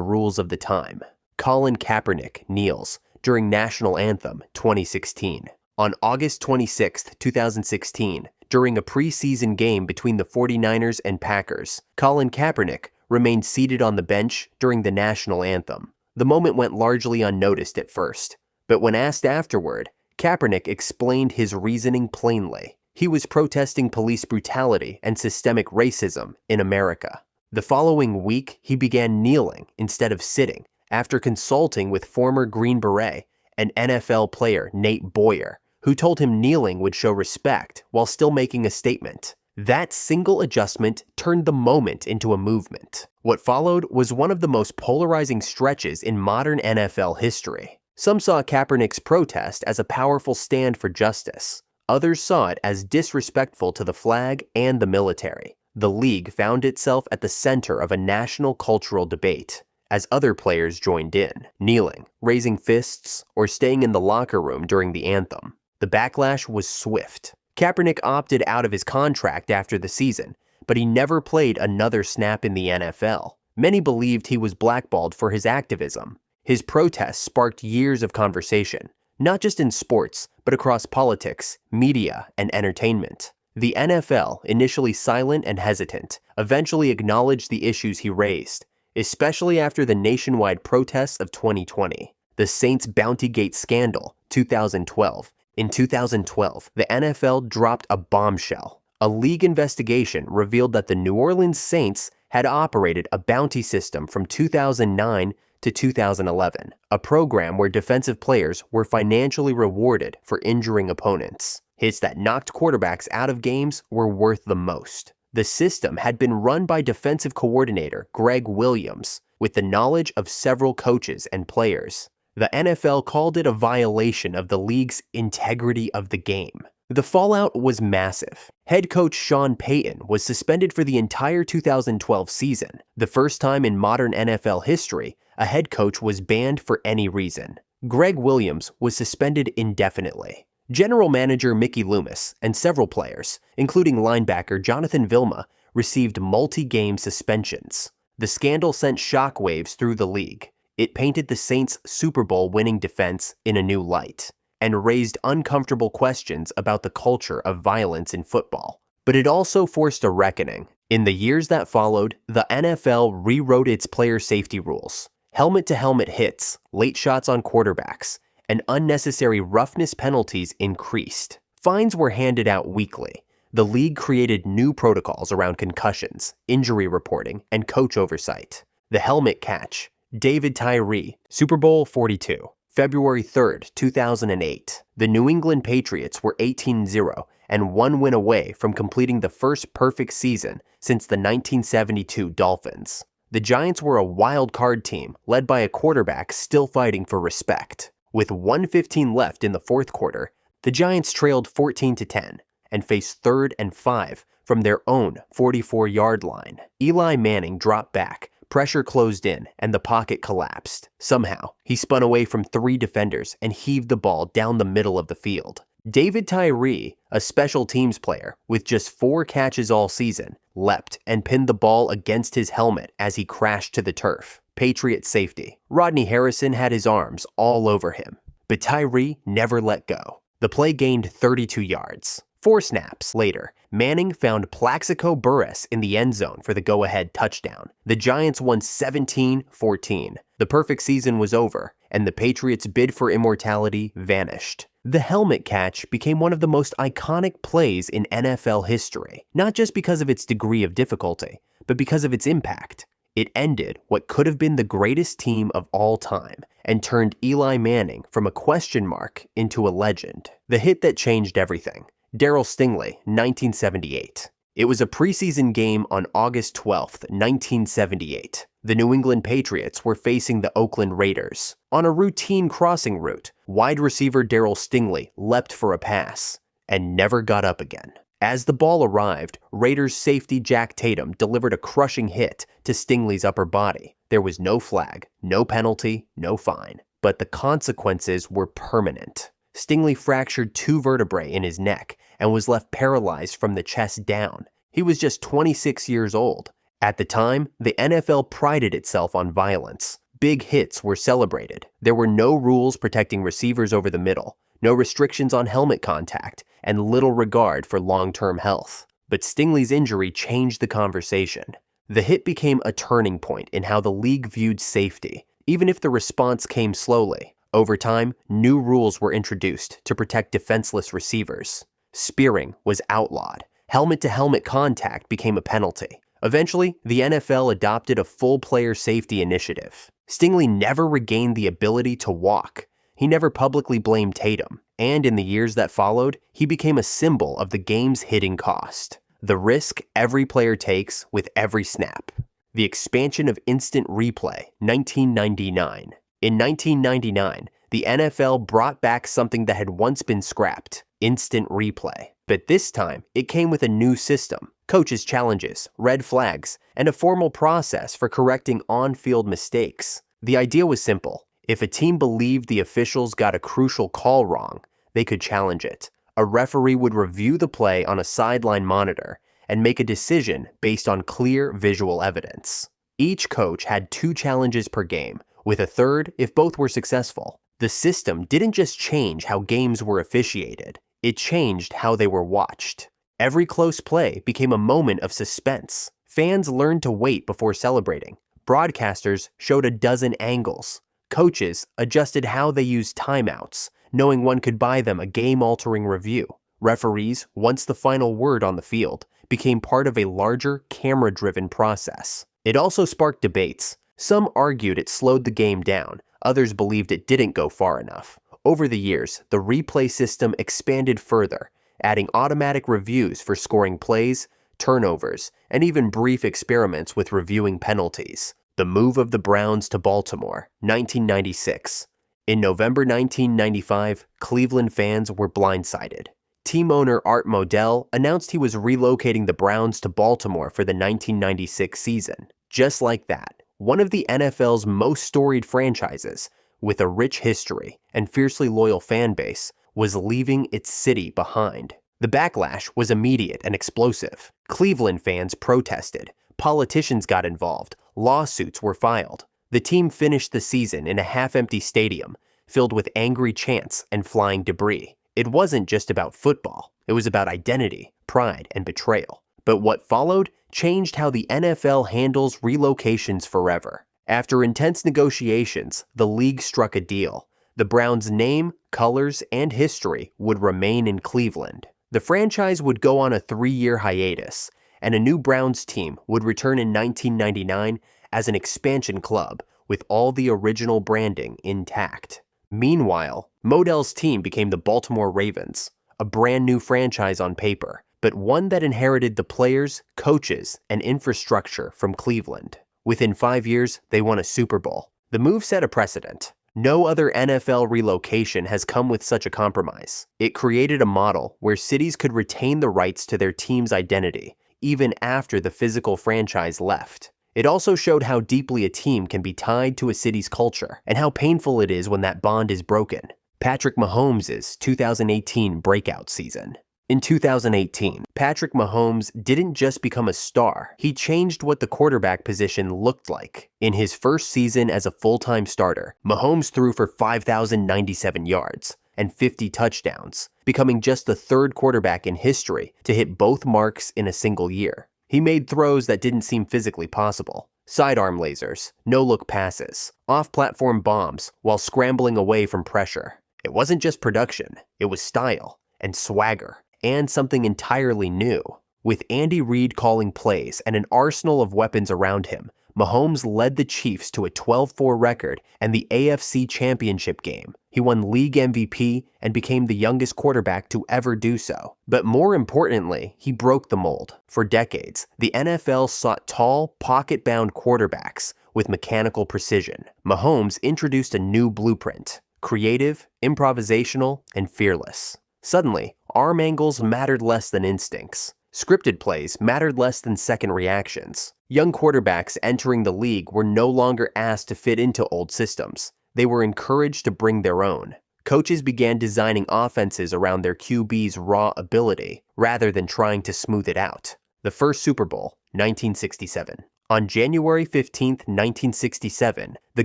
rules of the time. Colin Kaepernick kneels during National Anthem 2016. On August 26, 2016, during a preseason game between the 49ers and Packers, Colin Kaepernick remained seated on the bench during the National Anthem. The moment went largely unnoticed at first, but when asked afterward, Kaepernick explained his reasoning plainly. He was protesting police brutality and systemic racism in America. The following week, he began kneeling instead of sitting after consulting with former Green Beret and NFL player Nate Boyer, who told him kneeling would show respect while still making a statement. That single adjustment turned the moment into a movement. What followed was one of the most polarizing stretches in modern NFL history. Some saw Kaepernick's protest as a powerful stand for justice. Others saw it as disrespectful to the flag and the military. The league found itself at the center of a national cultural debate, as other players joined in, kneeling, raising fists, or staying in the locker room during the anthem. The backlash was swift. Kaepernick opted out of his contract after the season, but he never played another snap in the NFL. Many believed he was blackballed for his activism. His protests sparked years of conversation, not just in sports, but across politics, media, and entertainment. The NFL, initially silent and hesitant, eventually acknowledged the issues he raised, especially after the nationwide protests of 2020. The Saints Bountygate scandal, 2012. In 2012, the NFL dropped a bombshell. A league investigation revealed that the New Orleans Saints had operated a bounty system from 2009 to 2011, a program where defensive players were financially rewarded for injuring opponents. Hits that knocked quarterbacks out of games were worth the most. The system had been run by defensive coordinator Greg Williams, with the knowledge of several coaches and players. The NFL called it a violation of the league's integrity of the game. The fallout was massive. Head coach Sean Payton was suspended for the entire 2012 season, the first time in modern NFL history a head coach was banned for any reason. Greg Williams was suspended indefinitely. General manager Mickey Loomis and several players, including linebacker Jonathan Vilma, received multi-game suspensions. The scandal sent shockwaves through the league. It painted the Saints' Super Bowl winning defense in a new light, and raised uncomfortable questions about the culture of violence in football. But it also forced a reckoning. In the years that followed, the NFL rewrote its player safety rules. Helmet-to-helmet hits, late shots on quarterbacks, and unnecessary roughness penalties increased. Fines were handed out weekly. The league created new protocols around concussions, injury reporting, and coach oversight. The helmet catch. David Tyree, Super Bowl 42, February 3, 2008. The New England Patriots were 18-0 and 1 win away from completing the first perfect season since the 1972 Dolphins. The Giants were a wild card team led by a quarterback still fighting for respect. With 1:15 left in the fourth quarter, the Giants trailed 14-10 and faced 3rd and 5 from their own 44-yard line. Eli Manning dropped back. Pressure closed in, and the pocket collapsed. Somehow, he spun away from 3 defenders and heaved the ball down the middle of the field. David Tyree, a special teams player with just 4 catches all season, leapt and pinned the ball against his helmet as he crashed to the turf. Patriot safety. Rodney Harrison had his arms all over him, but Tyree never let go. The play gained 32 yards. 4 snaps later, Manning found Plaxico Burress in the end zone for the go-ahead touchdown. The Giants won 17-14. The perfect season was over, and the Patriots' bid for immortality vanished. The helmet catch became one of the most iconic plays in NFL history, not just because of its degree of difficulty, but because of its impact. It ended what could have been the greatest team of all time and turned Eli Manning from a question mark into a legend. The hit that changed everything. Darryl Stingley, 1978. It was a preseason game on August 12, 1978. The New England Patriots were facing the Oakland Raiders. On a routine crossing route, wide receiver Darryl Stingley leapt for a pass and never got up again. As the ball arrived, Raiders safety Jack Tatum delivered a crushing hit to Stingley's upper body. There was no flag, no penalty, no fine. but the consequences were permanent. Stingley fractured 2 vertebrae in his neck and was left paralyzed from the chest down. He was just 26 years old. At the time, the NFL prided itself on violence. Big hits were celebrated. There were no rules protecting receivers over the middle, no restrictions on helmet contact, and little regard for long-term health. But Stingley's injury changed the conversation. The hit became a turning point in how the league viewed safety, even if the response came slowly. Over time, new rules were introduced to protect defenseless receivers. Spearing was outlawed. Helmet-to-helmet contact became a penalty. Eventually, the NFL adopted a full player safety initiative. Stingley never regained the ability to walk. He never publicly blamed Tatum, and in the years that followed, he became a symbol of the game's hidden cost. The risk every player takes with every snap. The expansion of instant replay, 1999. In 1999, the NFL brought back something that had once been scrapped, instant replay. But this time, it came with a new system, coaches' challenges, red flags, and a formal process for correcting on-field mistakes. The idea was simple. If a team believed the officials got a crucial call wrong, they could challenge it. A referee would review the play on a sideline monitor and make a decision based on clear visual evidence. Each coach had 2 challenges per game, with a third if both were successful. The system didn't just change how games were officiated, it changed how they were watched. Every close play became a moment of suspense. Fans learned to wait before celebrating. Broadcasters showed a dozen angles. Coaches adjusted how they used timeouts, knowing one could buy them a game-altering review. Referees, once the final word on the field, became part of a larger, camera-driven process. It also sparked debates. Some argued it slowed the game down, others believed it didn't go far enough. Over the years, the replay system expanded further, adding automatic reviews for scoring plays, turnovers, and even brief experiments with reviewing penalties. The move of the Browns to Baltimore, 1996. In November 1995, Cleveland fans were blindsided. Team owner Art Modell announced he was relocating the Browns to Baltimore for the 1996 season. Just like that, one of the NFL's most storied franchises, with a rich history and fiercely loyal fan base, was leaving its city behind. The backlash was immediate and explosive. Cleveland fans protested, politicians got involved, lawsuits were filed. The team finished the season in a half-empty stadium, filled with angry chants and flying debris. It wasn't just about football, it was about identity, pride, and betrayal. But what followed changed how the NFL handles relocations forever. After intense negotiations, the league struck a deal. The Browns' name, colors, and history would remain in Cleveland. The franchise would go on a 3-year hiatus, and a new Browns team would return in 1999 as an expansion club with all the original branding intact. Meanwhile, Modell's team became the Baltimore Ravens, a brand new franchise on paper, but one that inherited the players, coaches, and infrastructure from Cleveland. Within 5 years, they won a Super Bowl. The move set a precedent. No other NFL relocation has come with such a compromise. It created a model where cities could retain the rights to their team's identity, even after the physical franchise left. It also showed how deeply a team can be tied to a city's culture, and how painful it is when that bond is broken. Patrick Mahomes' 2018 breakout season. In 2018, Patrick Mahomes didn't just become a star, he changed what the quarterback position looked like. In his first season as a full-time starter, Mahomes threw for 5,097 yards and 50 touchdowns, becoming just the 3rd quarterback in history to hit both marks in a single year. He made throws that didn't seem physically possible. Sidearm lasers, no-look passes, off-platform bombs while scrambling away from pressure. It wasn't just production, it was style and swagger. And something entirely new. With Andy Reid calling plays and an arsenal of weapons around him, Mahomes led the Chiefs to a 12-4 record and the AFC Championship game. He won league MVP and became the youngest quarterback to ever do so. But more importantly, he broke the mold. For decades, the NFL sought tall, pocket-bound quarterbacks with mechanical precision. Mahomes introduced a new blueprint: creative, improvisational, and fearless. Suddenly, arm angles mattered less than instincts. Scripted plays mattered less than second reactions. Young quarterbacks entering the league were no longer asked to fit into old systems. they were encouraged to bring their own. Coaches began designing offenses around their QB's raw ability, rather than trying to smooth it out. The first Super Bowl, 1967. On January 15, 1967, the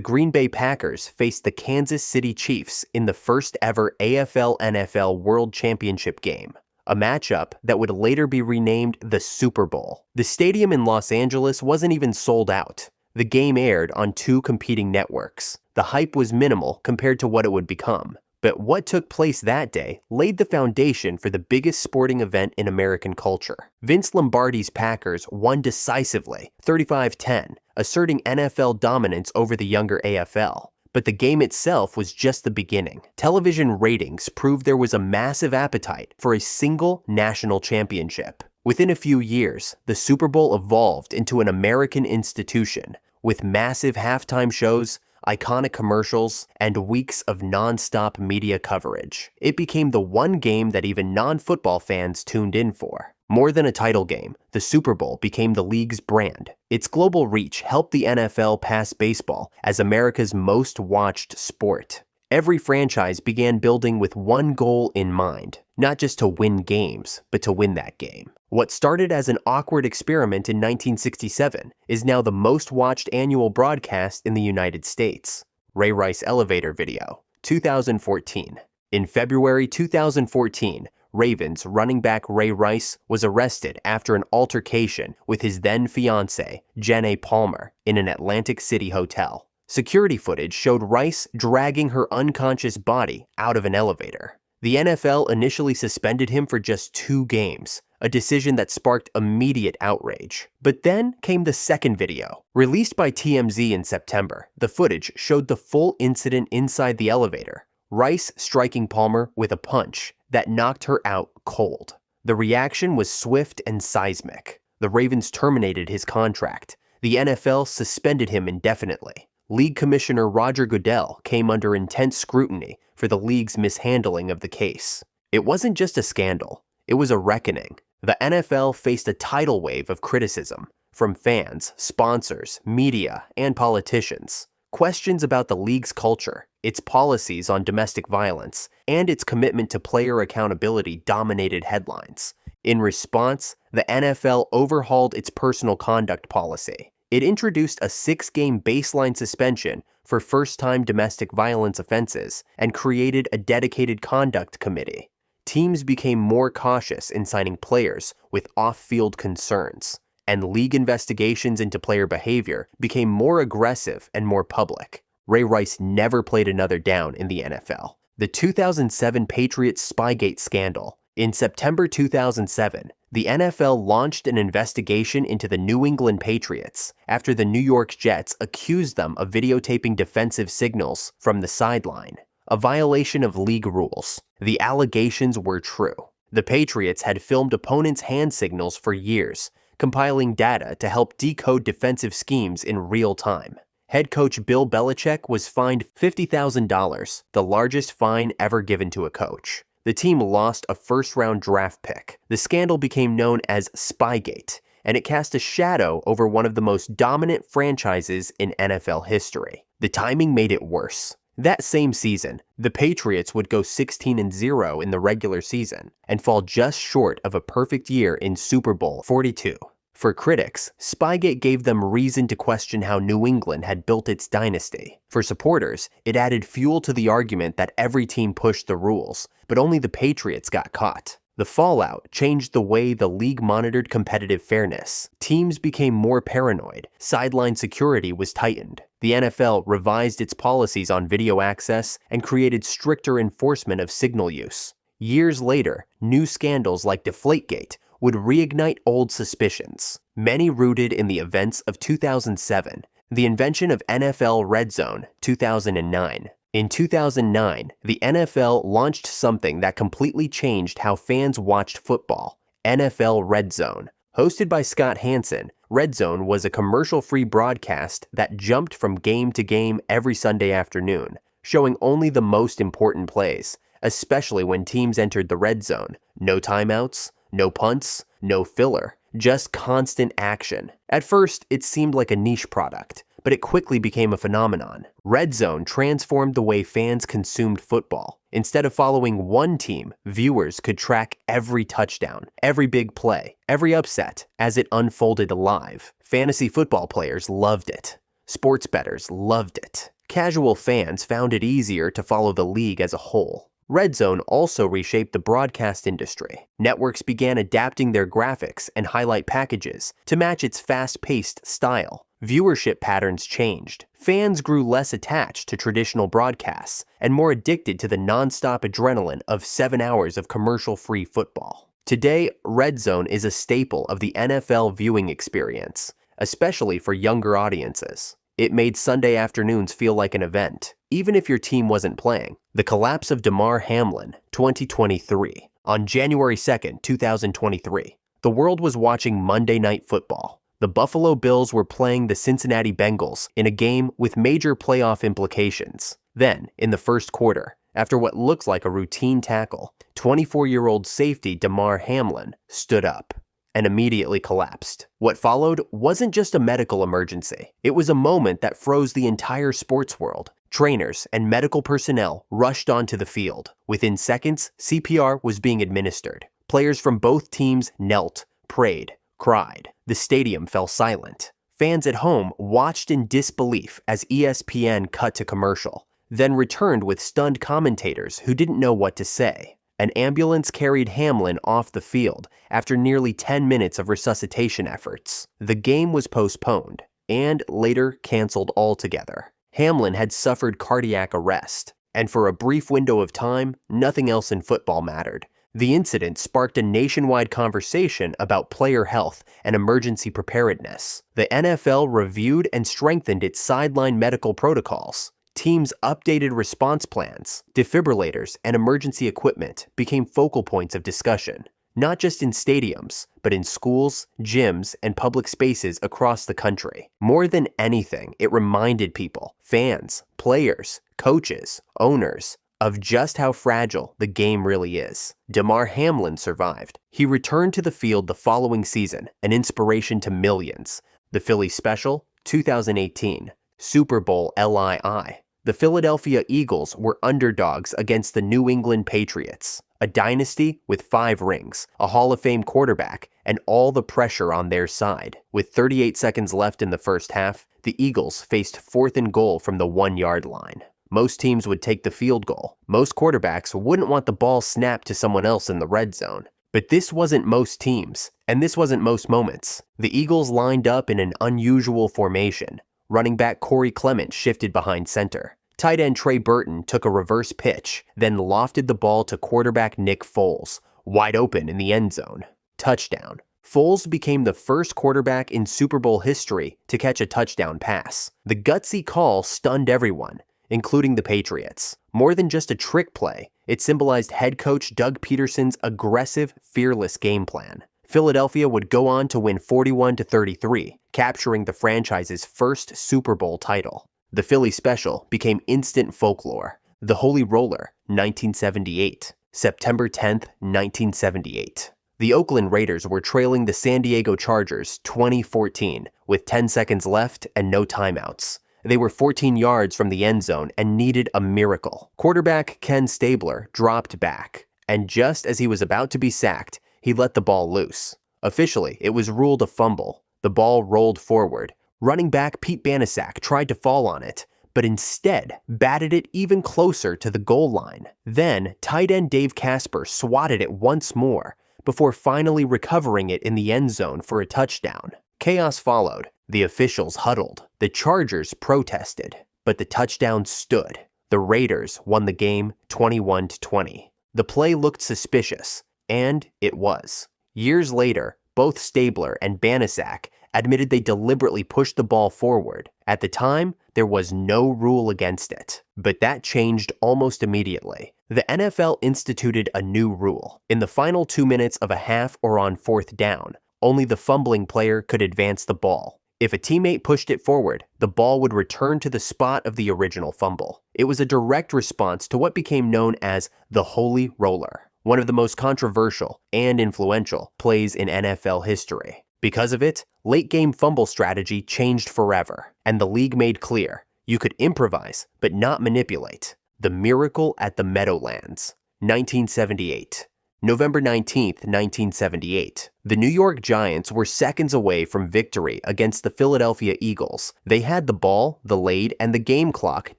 Green Bay Packers faced the Kansas City Chiefs in the first ever AFL-NFL World Championship game, a matchup that would later be renamed the Super Bowl. The stadium in Los Angeles wasn't even sold out. The game aired on 2 competing networks. The hype was minimal compared to what it would become. But what took place that day laid the foundation for the biggest sporting event in American culture. Vince Lombardi's Packers won decisively, 35-10, asserting NFL dominance over the younger AFL. But the game itself was just the beginning. Television ratings proved there was a massive appetite for a single national championship. Within a few years, the Super Bowl evolved into an American institution, with massive halftime shows, iconic commercials, and weeks of non-stop media coverage. It became the one game that even non-football fans tuned in for. More than a title game, the Super Bowl became the league's brand. Its global reach helped the NFL pass baseball as America's most watched sport. Every franchise began building with one goal in mind, not just to win games, but to win that game. What started as an awkward experiment in 1967 is now the most watched annual broadcast in the United States. Ray Rice elevator video, 2014. In February 2014, Ravens running back Ray Rice was arrested after an altercation with his then-fiancée, Jenna Palmer, in an Atlantic City hotel. Security footage showed Rice dragging her unconscious body out of an elevator. The NFL initially suspended him for just 2 games, a decision that sparked immediate outrage. But then came the second video. Released by TMZ in September, the footage showed the full incident inside the elevator, Rice striking Palmer with a punch that knocked her out cold. The reaction was swift and seismic. The Ravens terminated his contract. The NFL suspended him indefinitely. League Commissioner Roger Goodell came under intense scrutiny for the league's mishandling of the case. It wasn't just a scandal, it was a reckoning. The NFL faced a tidal wave of criticism from fans, sponsors, media, and politicians. Questions about the league's culture, its policies on domestic violence, and its commitment to player accountability dominated headlines. In response, the NFL overhauled its personal conduct policy. It introduced a 6-game baseline suspension for first-time domestic violence offenses and created a dedicated conduct committee. Teams became more cautious in signing players with off-field concerns, and league investigations into player behavior became more aggressive and more public. Ray Rice never played another down in the NFL. The 2007 Patriots Spygate scandal. In September 2007, the NFL launched an investigation into the New England Patriots after the New York Jets accused them of videotaping defensive signals from the sideline, a violation of league rules. The allegations were true. The Patriots had filmed opponents' hand signals for years, compiling data to help decode defensive schemes in real time. Head coach Bill Belichick was fined $50,000, the largest fine ever given to a coach. The team lost a first-round draft pick. The scandal became known as Spygate, and it cast a shadow over one of the most dominant franchises in NFL history. The timing made it worse. That same season, the Patriots would go 16-0 in the regular season and fall just short of a perfect year in Super Bowl 42. For critics, Spygate gave them reason to question how New England had built its dynasty. For supporters, it added fuel to the argument that every team pushed the rules, but only the Patriots got caught. The fallout changed the way the league monitored competitive fairness. Teams became more paranoid. Sideline security was tightened. The NFL revised its policies on video access and created stricter enforcement of signal use. Years later, new scandals like Deflategate would reignite old suspicions, many rooted in the events of 2007, the invention of NFL Red Zone, 2009. In 2009, the NFL launched something that completely changed how fans watched football, NFL Red Zone. Hosted by Scott Hanson, Red Zone was a commercial-free broadcast that jumped from game to game every Sunday afternoon, showing only the most important plays, especially when teams entered the red zone. No timeouts, no punts, no filler, just constant action. At first, it seemed like a niche product, but it quickly became a phenomenon. Red Zone transformed the way fans consumed football. Instead of following one team, viewers could track every touchdown, every big play, every upset as it unfolded live. Fantasy football players loved it. Sports bettors loved it. Casual fans found it easier to follow the league as a whole. Red Zone also reshaped the broadcast industry. Networks began adapting their graphics and highlight packages to match its fast-paced style. Viewership patterns changed. Fans grew less attached to traditional broadcasts and more addicted to the non-stop adrenaline of 7 hours of commercial-free football. Today, Red Zone is a staple of the NFL viewing experience, especially for younger audiences. It made Sunday afternoons feel like an event, even if your team wasn't playing. The collapse of Damar Hamlin, 2023. On January 2nd, 2023, the world was watching Monday Night Football. The Buffalo Bills were playing the Cincinnati Bengals in a game with major playoff implications. Then, in the first quarter, after what looked like a routine tackle, 24-year-old safety Damar Hamlin stood up and immediately collapsed. What followed wasn't just a medical emergency. It was a moment that froze the entire sports world. Trainers and medical personnel rushed onto the field. Within seconds, CPR was being administered. Players from both teams knelt, prayed, cried. The stadium fell silent. Fans at home watched in disbelief as ESPN cut to commercial, then returned with stunned commentators who didn't know what to say. An ambulance carried Hamlin off the field after nearly 10 minutes of resuscitation efforts. The game was postponed and later canceled altogether. Hamlin had suffered cardiac arrest, and for a brief window of time, nothing else in football mattered. The incident sparked a nationwide conversation about player health and emergency preparedness. The NFL reviewed and strengthened its sideline medical protocols. Teams updated response plans. Defibrillators and emergency equipment became focal points of discussion, not just in stadiums, but in schools, gyms, and public spaces across the country. More than anything, it reminded people, fans, players, coaches, owners, of just how fragile the game really is. Damar Hamlin survived. He returned to the field the following season, an inspiration to millions. The Philly Special, 2018, Super Bowl LII. The Philadelphia Eagles were underdogs against the New England Patriots, a dynasty with 5 rings, a Hall of Fame quarterback, and all the pressure on their side. With 38 seconds left in the first half, the Eagles faced 4th and goal from the 1-yard line. Most teams would take the field goal. Most quarterbacks wouldn't want the ball snapped to someone else in the red zone. But this wasn't most teams, and this wasn't most moments. The Eagles lined up in an unusual formation. Running back Corey Clement shifted behind center. Tight end Trey Burton took a reverse pitch, then lofted the ball to quarterback Nick Foles, wide open in the end zone. Touchdown. Foles became the first quarterback in Super Bowl history to catch a touchdown pass. The gutsy call stunned everyone, including the Patriots. More than just a trick play, it symbolized head coach Doug Peterson's aggressive, fearless game plan. Philadelphia would go on to win 41-33, capturing the franchise's first Super Bowl title. The Philly Special became instant folklore. The Holy Roller, 1978. September 10th, 1978. The Oakland Raiders were trailing the San Diego Chargers 20-14 with 10 seconds left and no timeouts. They were 14 yards from the end zone and needed a miracle. Quarterback Ken Stabler dropped back, and just as he was about to be sacked, he let the ball loose. Officially, it was ruled a fumble. The ball rolled forward. Running back Pete Banaszak tried to fall on it, but instead batted it even closer to the goal line. Then, tight end Dave Casper swatted it once more, before finally recovering it in the end zone for a touchdown. Chaos followed. The officials huddled. The Chargers protested, but the touchdown stood. The Raiders won the game 21-20. The play looked suspicious, and it was. Years later, both Stabler and Banaszak admitted they deliberately pushed the ball forward. At the time, there was no rule against it. But that changed almost immediately. The NFL instituted a new rule. In the final 2 minutes of a half or on 4th down, only the fumbling player could advance the ball. If a teammate pushed it forward, the ball would return to the spot of the original fumble. It was a direct response to what became known as the Holy Roller, one of the most controversial and influential plays in NFL history. Because of it, late-game fumble strategy changed forever, and the league made clear you could improvise but not manipulate. The Miracle at the Meadowlands, 1978. November 19, 1978. The New York Giants were seconds away from victory against the Philadelphia Eagles. They had the ball, the lead, and the game clock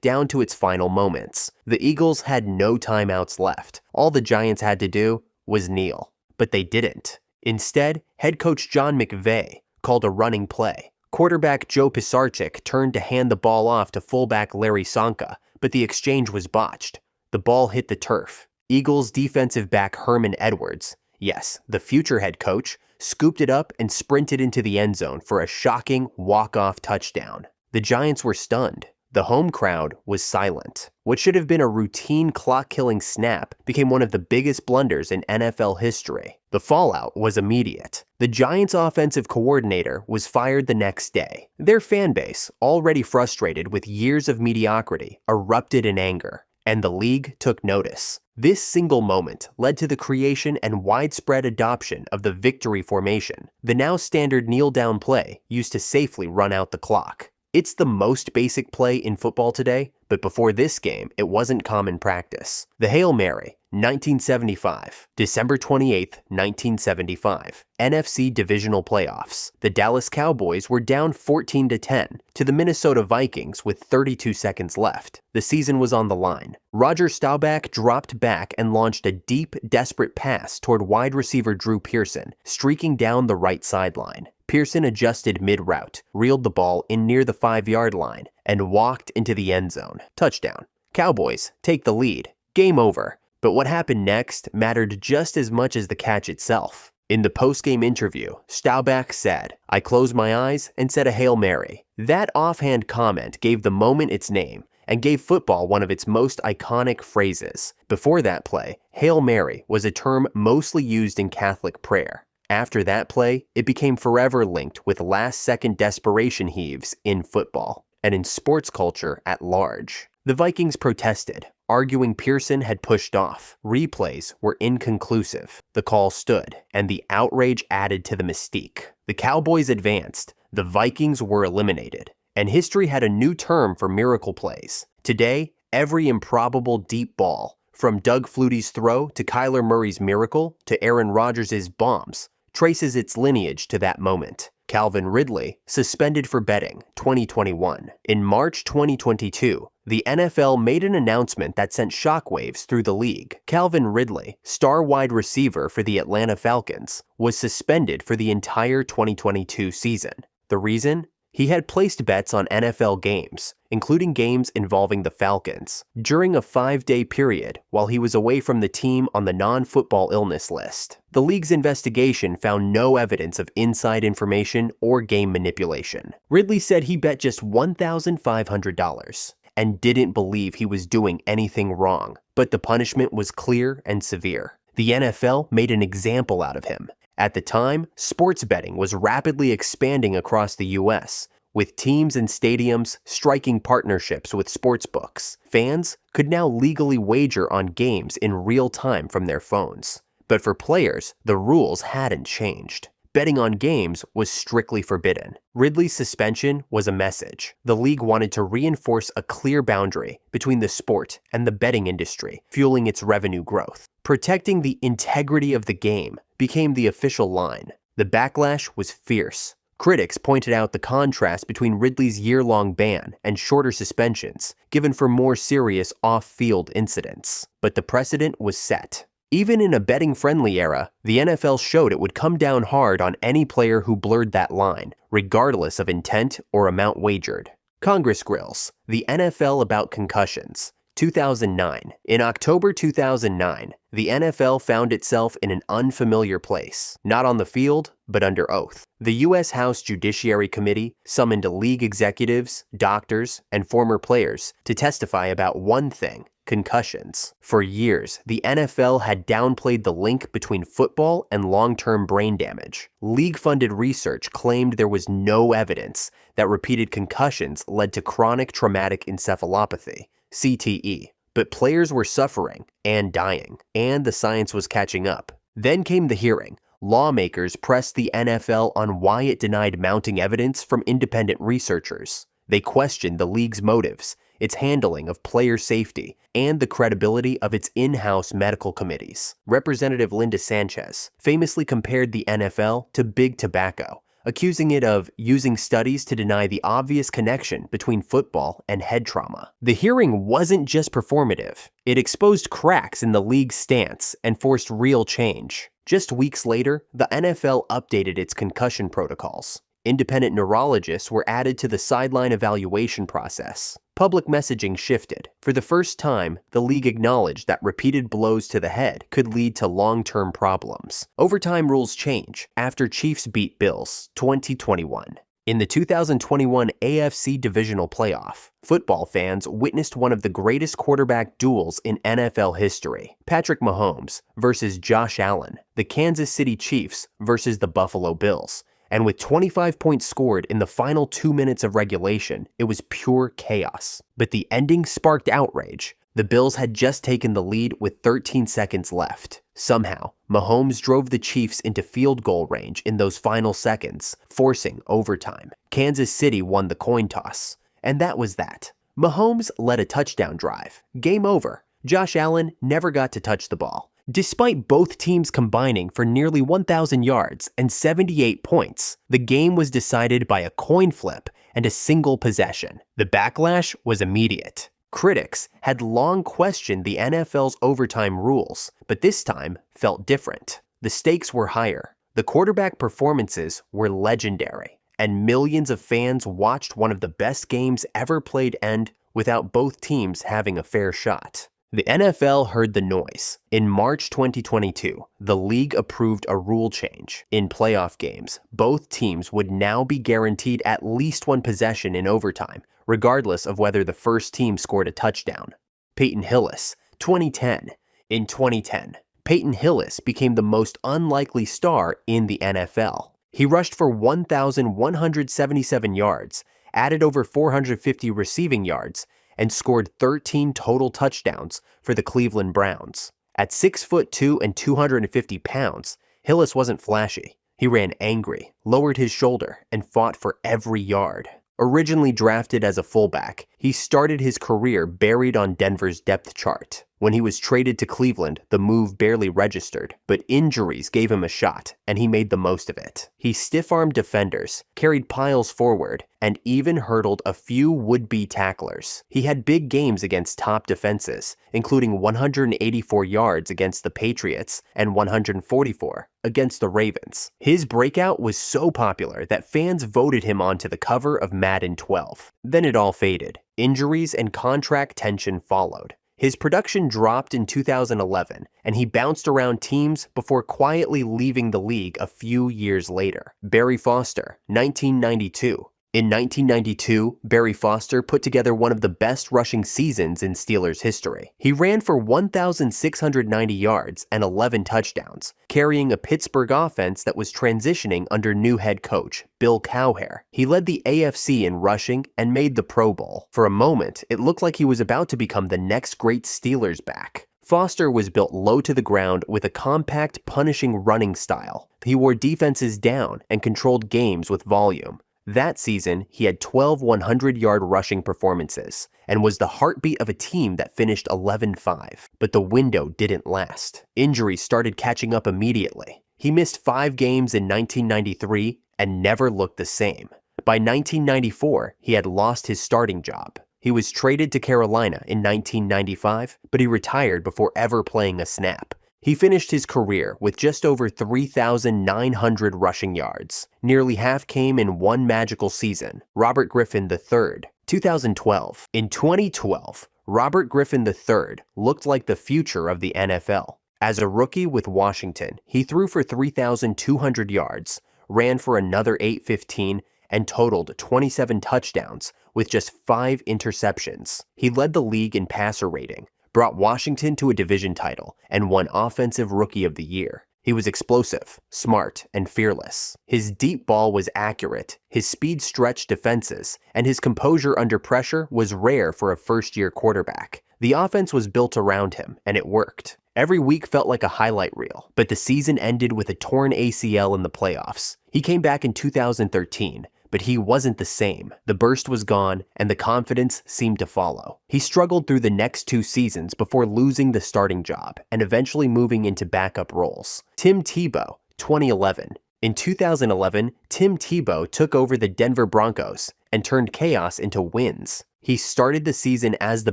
down to its final moments. The Eagles had no timeouts left. All the Giants had to do was kneel. But they didn't. Instead, head coach John McVay called a running play. Quarterback Joe Pisarcik turned to hand the ball off to fullback Larry Csonka, but the exchange was botched. The ball hit the turf. Eagles defensive back Herman Edwards, yes, the future head coach, scooped it up and sprinted into the end zone for a shocking walk-off touchdown. The Giants were stunned. The home crowd was silent. What should have been a routine clock-killing snap became one of the biggest blunders in NFL history. The fallout was immediate. The Giants' offensive coordinator was fired the next day. Their fan base, already frustrated with years of mediocrity, erupted in anger, and the league took notice. This single moment led to the creation and widespread adoption of the victory formation, the now standard kneel-down play used to safely run out the clock. It's the most basic play in football today, but before this game, it wasn't common practice. The Hail Mary, 1975. December 28, 1975. NFC Divisional Playoffs. The Dallas Cowboys were down 14-10 to the Minnesota Vikings with 32 seconds left. The season was on the line. Roger Staubach dropped back and launched a deep, desperate pass toward wide receiver Drew Pearson, streaking down the right sideline. Pearson adjusted mid-route, reeled the ball in near the 5-yard line, and walked into the end zone. Touchdown. Cowboys take the lead. Game over. But what happened next mattered just as much as the catch itself. In the post-game interview, Staubach said, "I closed my eyes and said a Hail Mary." That offhand comment gave the moment its name and gave football one of its most iconic phrases. Before that play, Hail Mary was a term mostly used in Catholic prayer. After that play, it became forever linked with last-second desperation heaves in football and in sports culture at large. The Vikings protested, arguing Pearson had pushed off. Replays were inconclusive. The call stood, and the outrage added to the mystique. The Cowboys advanced, the Vikings were eliminated, and history had a new term for miracle plays. Today, every improbable deep ball, from Doug Flutie's throw to Kyler Murray's miracle to Aaron Rodgers' bombs, traces its lineage to that moment. Calvin Ridley, suspended for betting, 2021. In March 2022, the NFL made an announcement that sent shockwaves through the league. Calvin Ridley, star wide receiver for the Atlanta Falcons, was suspended for the entire 2022 season. The reason? He had placed bets on NFL games, including games involving the Falcons, during a 5-day period while he was away from the team on the non-football illness list. The league's investigation found no evidence of inside information or game manipulation. Ridley said he bet just $1,500 and didn't believe he was doing anything wrong, but the punishment was clear and severe. The NFL made an example out of him. At the time, sports betting was rapidly expanding across the U.S., with teams and stadiums striking partnerships with sportsbooks. Fans could now legally wager on games in real time from their phones. But for players, the rules hadn't changed. Betting on games was strictly forbidden. Ridley's suspension was a message. The league wanted to reinforce a clear boundary between the sport and the betting industry, fueling its revenue growth. Protecting the integrity of the game became the official line. The backlash was fierce. Critics pointed out the contrast between Ridley's year-long ban and shorter suspensions, given for more serious off-field incidents. But the precedent was set. Even in a betting-friendly era, the NFL showed it would come down hard on any player who blurred that line, regardless of intent or amount wagered. Congress grills, the NFL about concussions. 2009. In October 2009, the NFL found itself in an unfamiliar place, not on the field, but under oath. The U.S. House Judiciary Committee summoned league executives, doctors, and former players to testify about one thing: concussions. For years, the NFL had downplayed the link between football and long-term brain damage. League-funded research claimed there was no evidence that repeated concussions led to chronic traumatic encephalopathy, CTE. But players were suffering and dying, and the science was catching up. Then came the hearing, Lawmakers pressed the NFL on why it denied mounting evidence from independent researchers. They questioned the league's motives, its handling of player safety, and the credibility of its in-house medical committees. Representative Linda Sanchez famously compared the NFL to big tobacco, accusing it of using studies to deny the obvious connection between football and head trauma. The hearing wasn't just performative. It exposed cracks in the league's stance and forced real change. Just weeks later, the NFL updated its concussion protocols. Independent neurologists were added to the sideline evaluation process. Public messaging shifted. For the first time, the league acknowledged that repeated blows to the head could lead to long-term problems. Overtime rules change after Chiefs beat Bills 20-21. In the 2021 AFC Divisional Playoff, football fans witnessed one of the greatest quarterback duels in NFL history. Patrick Mahomes versus Josh Allen, the Kansas City Chiefs versus the Buffalo Bills. And with 25 points scored in the final 2 minutes of regulation, it was pure chaos. But the ending sparked outrage. The Bills had just taken the lead with 13 seconds left. Somehow, Mahomes drove the Chiefs into field goal range in those final seconds, forcing overtime. Kansas City won the coin toss. And that was that. Mahomes led a touchdown drive. Game over. Josh Allen never got to touch the ball. Despite both teams combining for nearly 1,000 yards and 78 points, the game was decided by a coin flip and a single possession. The backlash was immediate. Critics had long questioned the NFL's overtime rules, but this time felt different. The stakes were higher. The quarterback performances were legendary, and millions of fans watched one of the best games ever played end without both teams having a fair shot. The NFL heard the noise. In March 2022, the league approved a rule change. In playoff games, both teams would now be guaranteed at least one possession in overtime, regardless of whether the first team scored a touchdown. Peyton Hillis, 2010. In 2010, Peyton Hillis became the most unlikely star in the NFL. He rushed for 1,177 yards, added over 450 receiving yards, and scored 13 total touchdowns for the Cleveland Browns. At 6'2" and 250 pounds, Hillis wasn't flashy. He ran angry, lowered his shoulder, and fought for every yard. Originally drafted as a fullback, he started his career buried on Denver's depth chart. When he was traded to Cleveland, the move barely registered, but injuries gave him a shot, and he made the most of it. He stiff-armed defenders, carried piles forward, and even hurdled a few would-be tacklers. He had big games against top defenses, including 184 yards against the Patriots and 144 against the Ravens. His breakout was so popular that fans voted him onto the cover of Madden 12. Then it all faded. Injuries and contract tension followed. His production dropped in 2011, and he bounced around teams before quietly leaving the league a few years later. Barry Foster, 1992. In 1992, Barry Foster put together one of the best rushing seasons in Steelers history. He ran for 1,690 yards and 11 touchdowns, carrying a Pittsburgh offense that was transitioning under new head coach Bill Cowher. He led the AFC in rushing and made the Pro Bowl. For a moment, it looked like he was about to become the next great Steelers back. Foster was built low to the ground with a compact, punishing running style. He wore defenses down and controlled games with volume. That season, he had 12 100-yard rushing performances and was the heartbeat of a team that finished 11-5. But the window didn't last. Injuries started catching up immediately. He missed 5 games in 1993 and never looked the same. By 1994, he had lost his starting job. He was traded to Carolina in 1995, but he retired before ever playing a snap. He finished his career with just over 3,900 rushing yards. Nearly half came in one magical season. Robert Griffin III, 2012. In 2012, Robert Griffin III looked like the future of the NFL. As a rookie with Washington, he threw for 3,200 yards, ran for another 815, and totaled 27 touchdowns with just 5 interceptions. He led the league in passer rating, brought Washington to a division title, and won Offensive Rookie of the Year. He was explosive, smart, and fearless. His deep ball was accurate, his speed stretched defenses, and his composure under pressure was rare for a first-year quarterback. The offense was built around him, and it worked. Every week felt like a highlight reel, but the season ended with a torn ACL in the playoffs. He came back in 2013, but he wasn't the same. The burst was gone, and the confidence seemed to follow. He struggled through the next 2 seasons before losing the starting job and eventually moving into backup roles. Tim Tebow, 2011. In 2011, Tim Tebow took over the Denver Broncos and turned chaos into wins. He started the season as the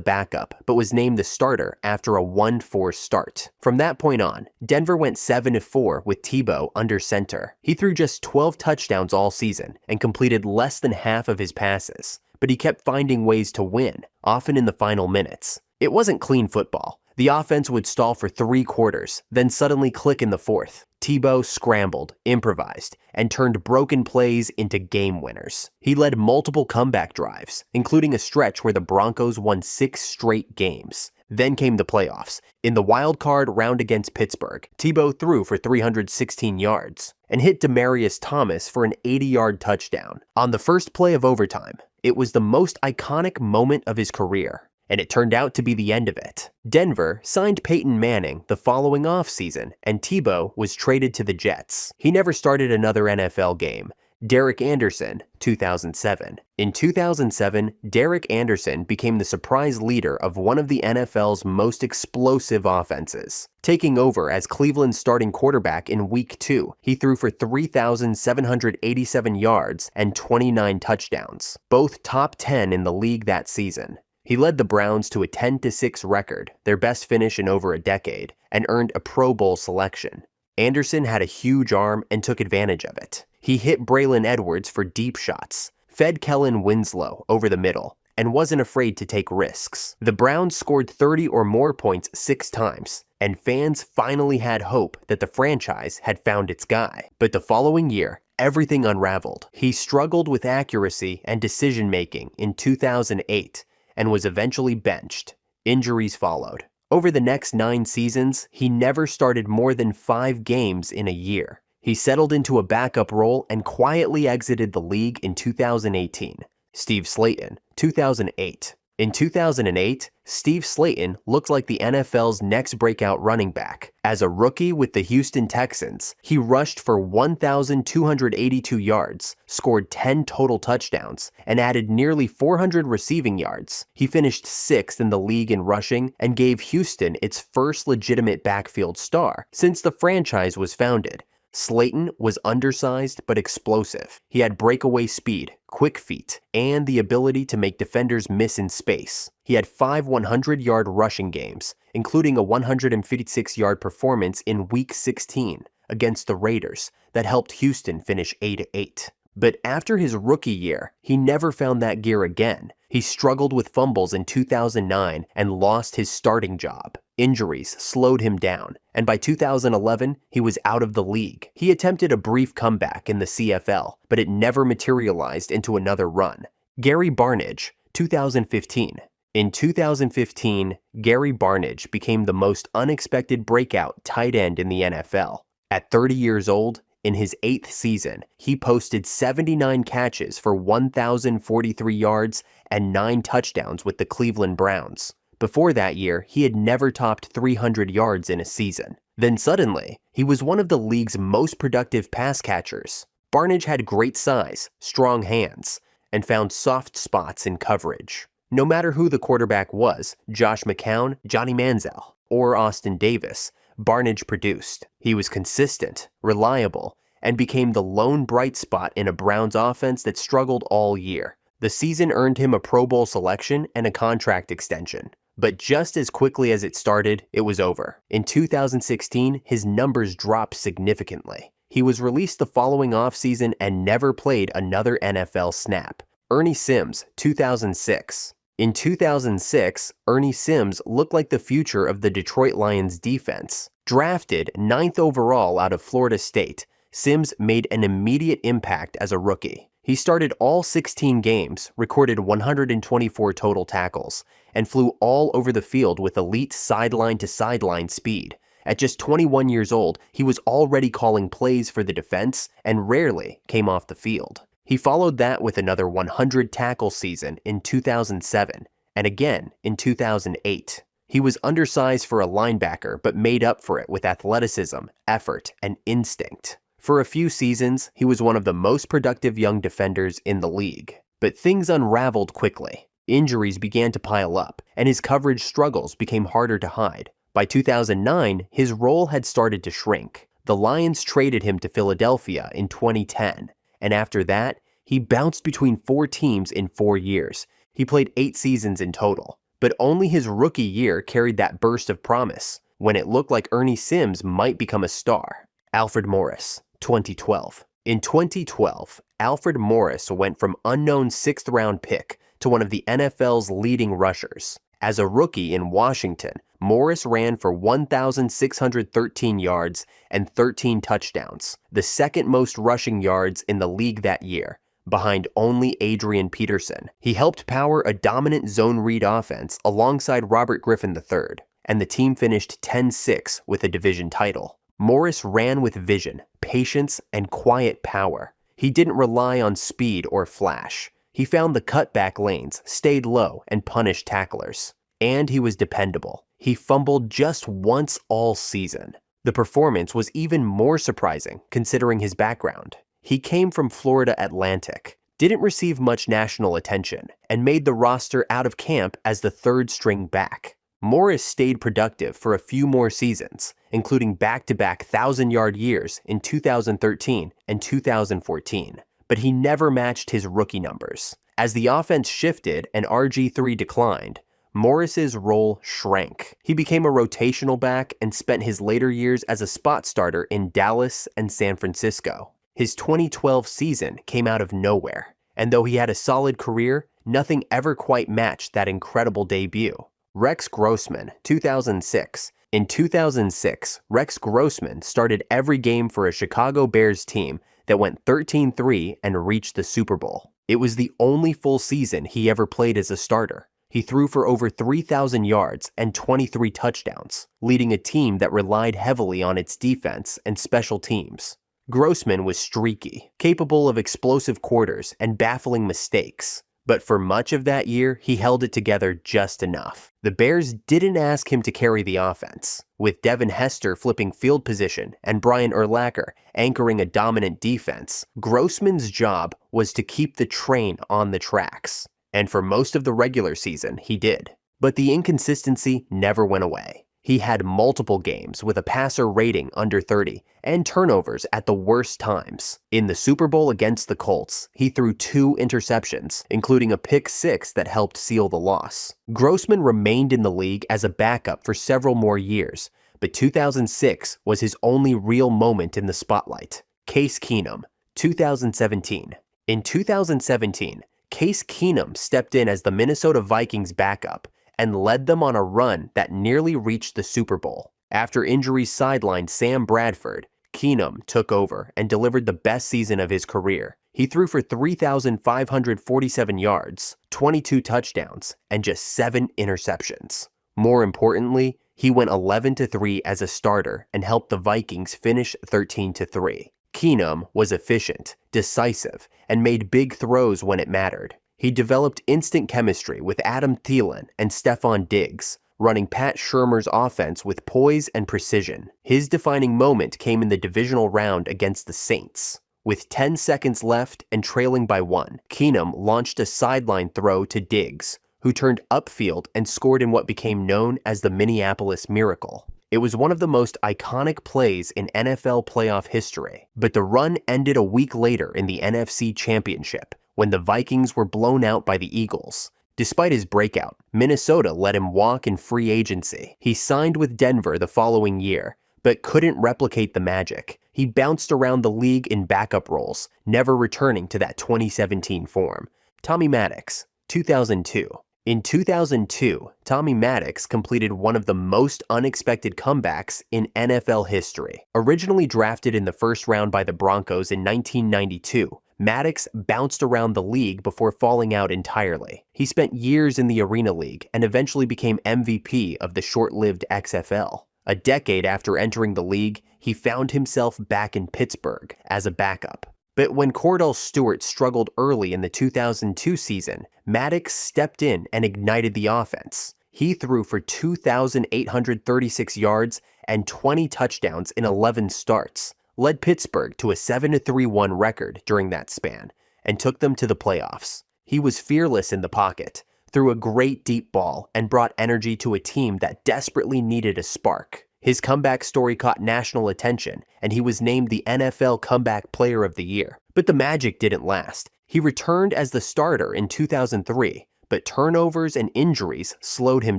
backup, but was named the starter after a 1-4 start. From that point on, Denver went 7-4 with Tebow under center. He threw just 12 touchdowns all season and completed less than half of his passes, but he kept finding ways to win, often in the final minutes. It wasn't clean football. The offense would stall for 3 quarters, then suddenly click in the 4th. Tebow scrambled, improvised, and turned broken plays into game winners. He led multiple comeback drives, including a stretch where the Broncos won 6 straight games. Then came the playoffs. In the wild card round against Pittsburgh, Tebow threw for 316 yards and hit Demaryius Thomas for an 80-yard touchdown. On the first play of overtime, it was the most iconic moment of his career, and it turned out to be the end of it. Denver signed Peyton Manning the following offseason, and Tebow was traded to the Jets. He never started another NFL game. Derek Anderson, 2007. In 2007, Derek Anderson became the surprise leader of one of the NFL's most explosive offenses. Taking over as Cleveland's starting quarterback in Week 2, he threw for 3,787 yards and 29 touchdowns, both top 10 in the league that season. He led the Browns to a 10-6 record, their best finish in over a decade, and earned a Pro Bowl selection. Anderson had a huge arm and took advantage of it. He hit Braylon Edwards for deep shots, fed Kellen Winslow over the middle, and wasn't afraid to take risks. The Browns scored 30 or more points 6 times, and fans finally had hope that the franchise had found its guy. But the following year, everything unraveled. He struggled with accuracy and decision-making in 2008, and was eventually benched. Injuries followed. Over the next 9 seasons, he never started more than 5 games in a year. He settled into a backup role and quietly exited the league in 2018. Steve Slayton, 2008. In 2008, Steve Slayton looked like the NFL's next breakout running back. As a rookie with the Houston Texans, he rushed for 1,282 yards, scored 10 total touchdowns, and added nearly 400 receiving yards. He finished 6th in the league in rushing and gave Houston its first legitimate backfield star since the franchise was founded. Slayton was undersized but explosive. He had breakaway speed, quick feet, and the ability to make defenders miss in space. He had 5 100-yard rushing games, including a 156-yard performance in Week 16 against the Raiders that helped Houston finish 8-8. But after his rookie year, he never found that gear again. He struggled with fumbles in 2009 and lost his starting job. Injuries slowed him down, and by 2011, he was out of the league. He attempted a brief comeback in the CFL, but it never materialized into another run. Gary Barnidge, 2015. In 2015, Gary Barnidge became the most unexpected breakout tight end in the NFL. At 30 years old, in his 8th season, he posted 79 catches for 1,043 yards and 9 touchdowns with the Cleveland Browns. Before that year, he had never topped 300 yards in a season. Then suddenly, he was one of the league's most productive pass catchers. Barnidge had great size, strong hands, and found soft spots in coverage. No matter who the quarterback was, Josh McCown, Johnny Manziel, or Austin Davis, Barnidge produced. He was consistent, reliable, and became the lone bright spot in a Browns offense that struggled all year. The season earned him a Pro Bowl selection and a contract extension. But just as quickly as it started, it was over. In 2016, his numbers dropped significantly. He was released the following offseason and never played another NFL snap. Ernie Sims, 2006. In 2006, Ernie Sims looked like the future of the Detroit Lions defense. Drafted 9th overall out of Florida State, Sims made an immediate impact as a rookie. He started all 16 games, recorded 124 total tackles, and flew all over the field with elite sideline-to-sideline speed. At just 21 years old, he was already calling plays for the defense and rarely came off the field. He followed that with another 100 tackle season in 2007 and again in 2008. He was undersized for a linebacker, but made up for it with athleticism, effort, and instinct. For a few seasons, he was one of the most productive young defenders in the league. But things unraveled quickly. Injuries began to pile up, and his coverage struggles became harder to hide. By 2009, his role had started to shrink. The Lions traded him to Philadelphia in 2010, and after that, he bounced between 4 teams in 4 years. He played 8 seasons in total, but only his rookie year carried that burst of promise, when it looked like Ernie Sims might become a star. Alfred Morris, 2012. In 2012, Alfred Morris went from unknown 6th-round pick to one of the NFL's leading rushers. As a rookie in Washington, Morris ran for 1,613 yards and 13 touchdowns, the second most rushing yards in the league that year, behind only Adrian Peterson. He helped power a dominant zone read offense alongside Robert Griffin III, and the team finished 10-6 with a division title. Morris ran with vision, patience, and quiet power. He didn't rely on speed or flash. He found the cutback lanes, stayed low, and punished tacklers. And he was dependable. He fumbled just once all season. The performance was even more surprising considering his background. He came from Florida Atlantic, didn't receive much national attention, and made the roster out of camp as the 3rd-string back. Morris stayed productive for a few more seasons, including back-to-back 1,000-yard years in 2013 and 2014, but he never matched his rookie numbers. As the offense shifted and RG3 declined, Morris's role shrank. He became a rotational back and spent his later years as a spot starter in Dallas and San Francisco. His 2012 season came out of nowhere, and though he had a solid career, nothing ever quite matched that incredible debut. Rex Grossman, 2006. In 2006, Rex Grossman started every game for a Chicago Bears team that went 13-3 and reached the Super Bowl. It was the only full season he ever played as a starter. He threw for over 3,000 yards and 23 touchdowns, leading a team that relied heavily on its defense and special teams. Grossman was streaky, capable of explosive quarters and baffling mistakes. But for much of that year, he held it together just enough. The Bears didn't ask him to carry the offense. With Devin Hester flipping field position and Brian Urlacher anchoring a dominant defense, Grossman's job was to keep the train on the tracks. And for most of the regular season, he did. But the inconsistency never went away. He had multiple games with a passer rating under 30 and turnovers at the worst times. In the Super Bowl against the Colts, he threw 2 interceptions, including a pick 6 that helped seal the loss. Grossman remained in the league as a backup for several more years, but 2006 was his only real moment in the spotlight. Case Keenum, 2017. In 2017, Case Keenum stepped in as the Minnesota Vikings backup and led them on a run that nearly reached the Super Bowl. After injuries sidelined Sam Bradford, Keenum took over and delivered the best season of his career. He threw for 3,547 yards, 22 touchdowns, and just 7 interceptions. More importantly, he went 11-3 as a starter and helped the Vikings finish 13-3. Keenum was efficient, decisive, and made big throws when it mattered. He developed instant chemistry with Adam Thielen and Stephon Diggs, running Pat Shurmur's offense with poise and precision. His defining moment came in the divisional round against the Saints. With 10 seconds left and trailing by 1, Keenum launched a sideline throw to Diggs, who turned upfield and scored in what became known as the Minneapolis Miracle. It was one of the most iconic plays in NFL playoff history, but the run ended a week later in the NFC Championship, when the Vikings were blown out by the Eagles. Despite his breakout, Minnesota let him walk in free agency. He signed with Denver the following year, but couldn't replicate the magic. He bounced around the league in backup roles, never returning to that 2017 form. Tommy Maddox, 2002. In 2002, Tommy Maddox completed one of the most unexpected comebacks in NFL history. Originally drafted in the first round by the Broncos in 1992, Maddox bounced around the league before falling out entirely. He spent years in the Arena League and eventually became MVP of the short-lived XFL. A decade after entering the league, he found himself back in Pittsburgh as a backup. But when Cordell Stewart struggled early in the 2002 season, Maddox stepped in and ignited the offense. He threw for 2,836 yards and 20 touchdowns in 11 starts, led Pittsburgh to a 7-3-1 record during that span, and took them to the playoffs. He was fearless in the pocket, threw a great deep ball, and brought energy to a team that desperately needed a spark. His comeback story caught national attention, and he was named the NFL Comeback Player of the Year. But the magic didn't last. He returned as the starter in 2003, but turnovers and injuries slowed him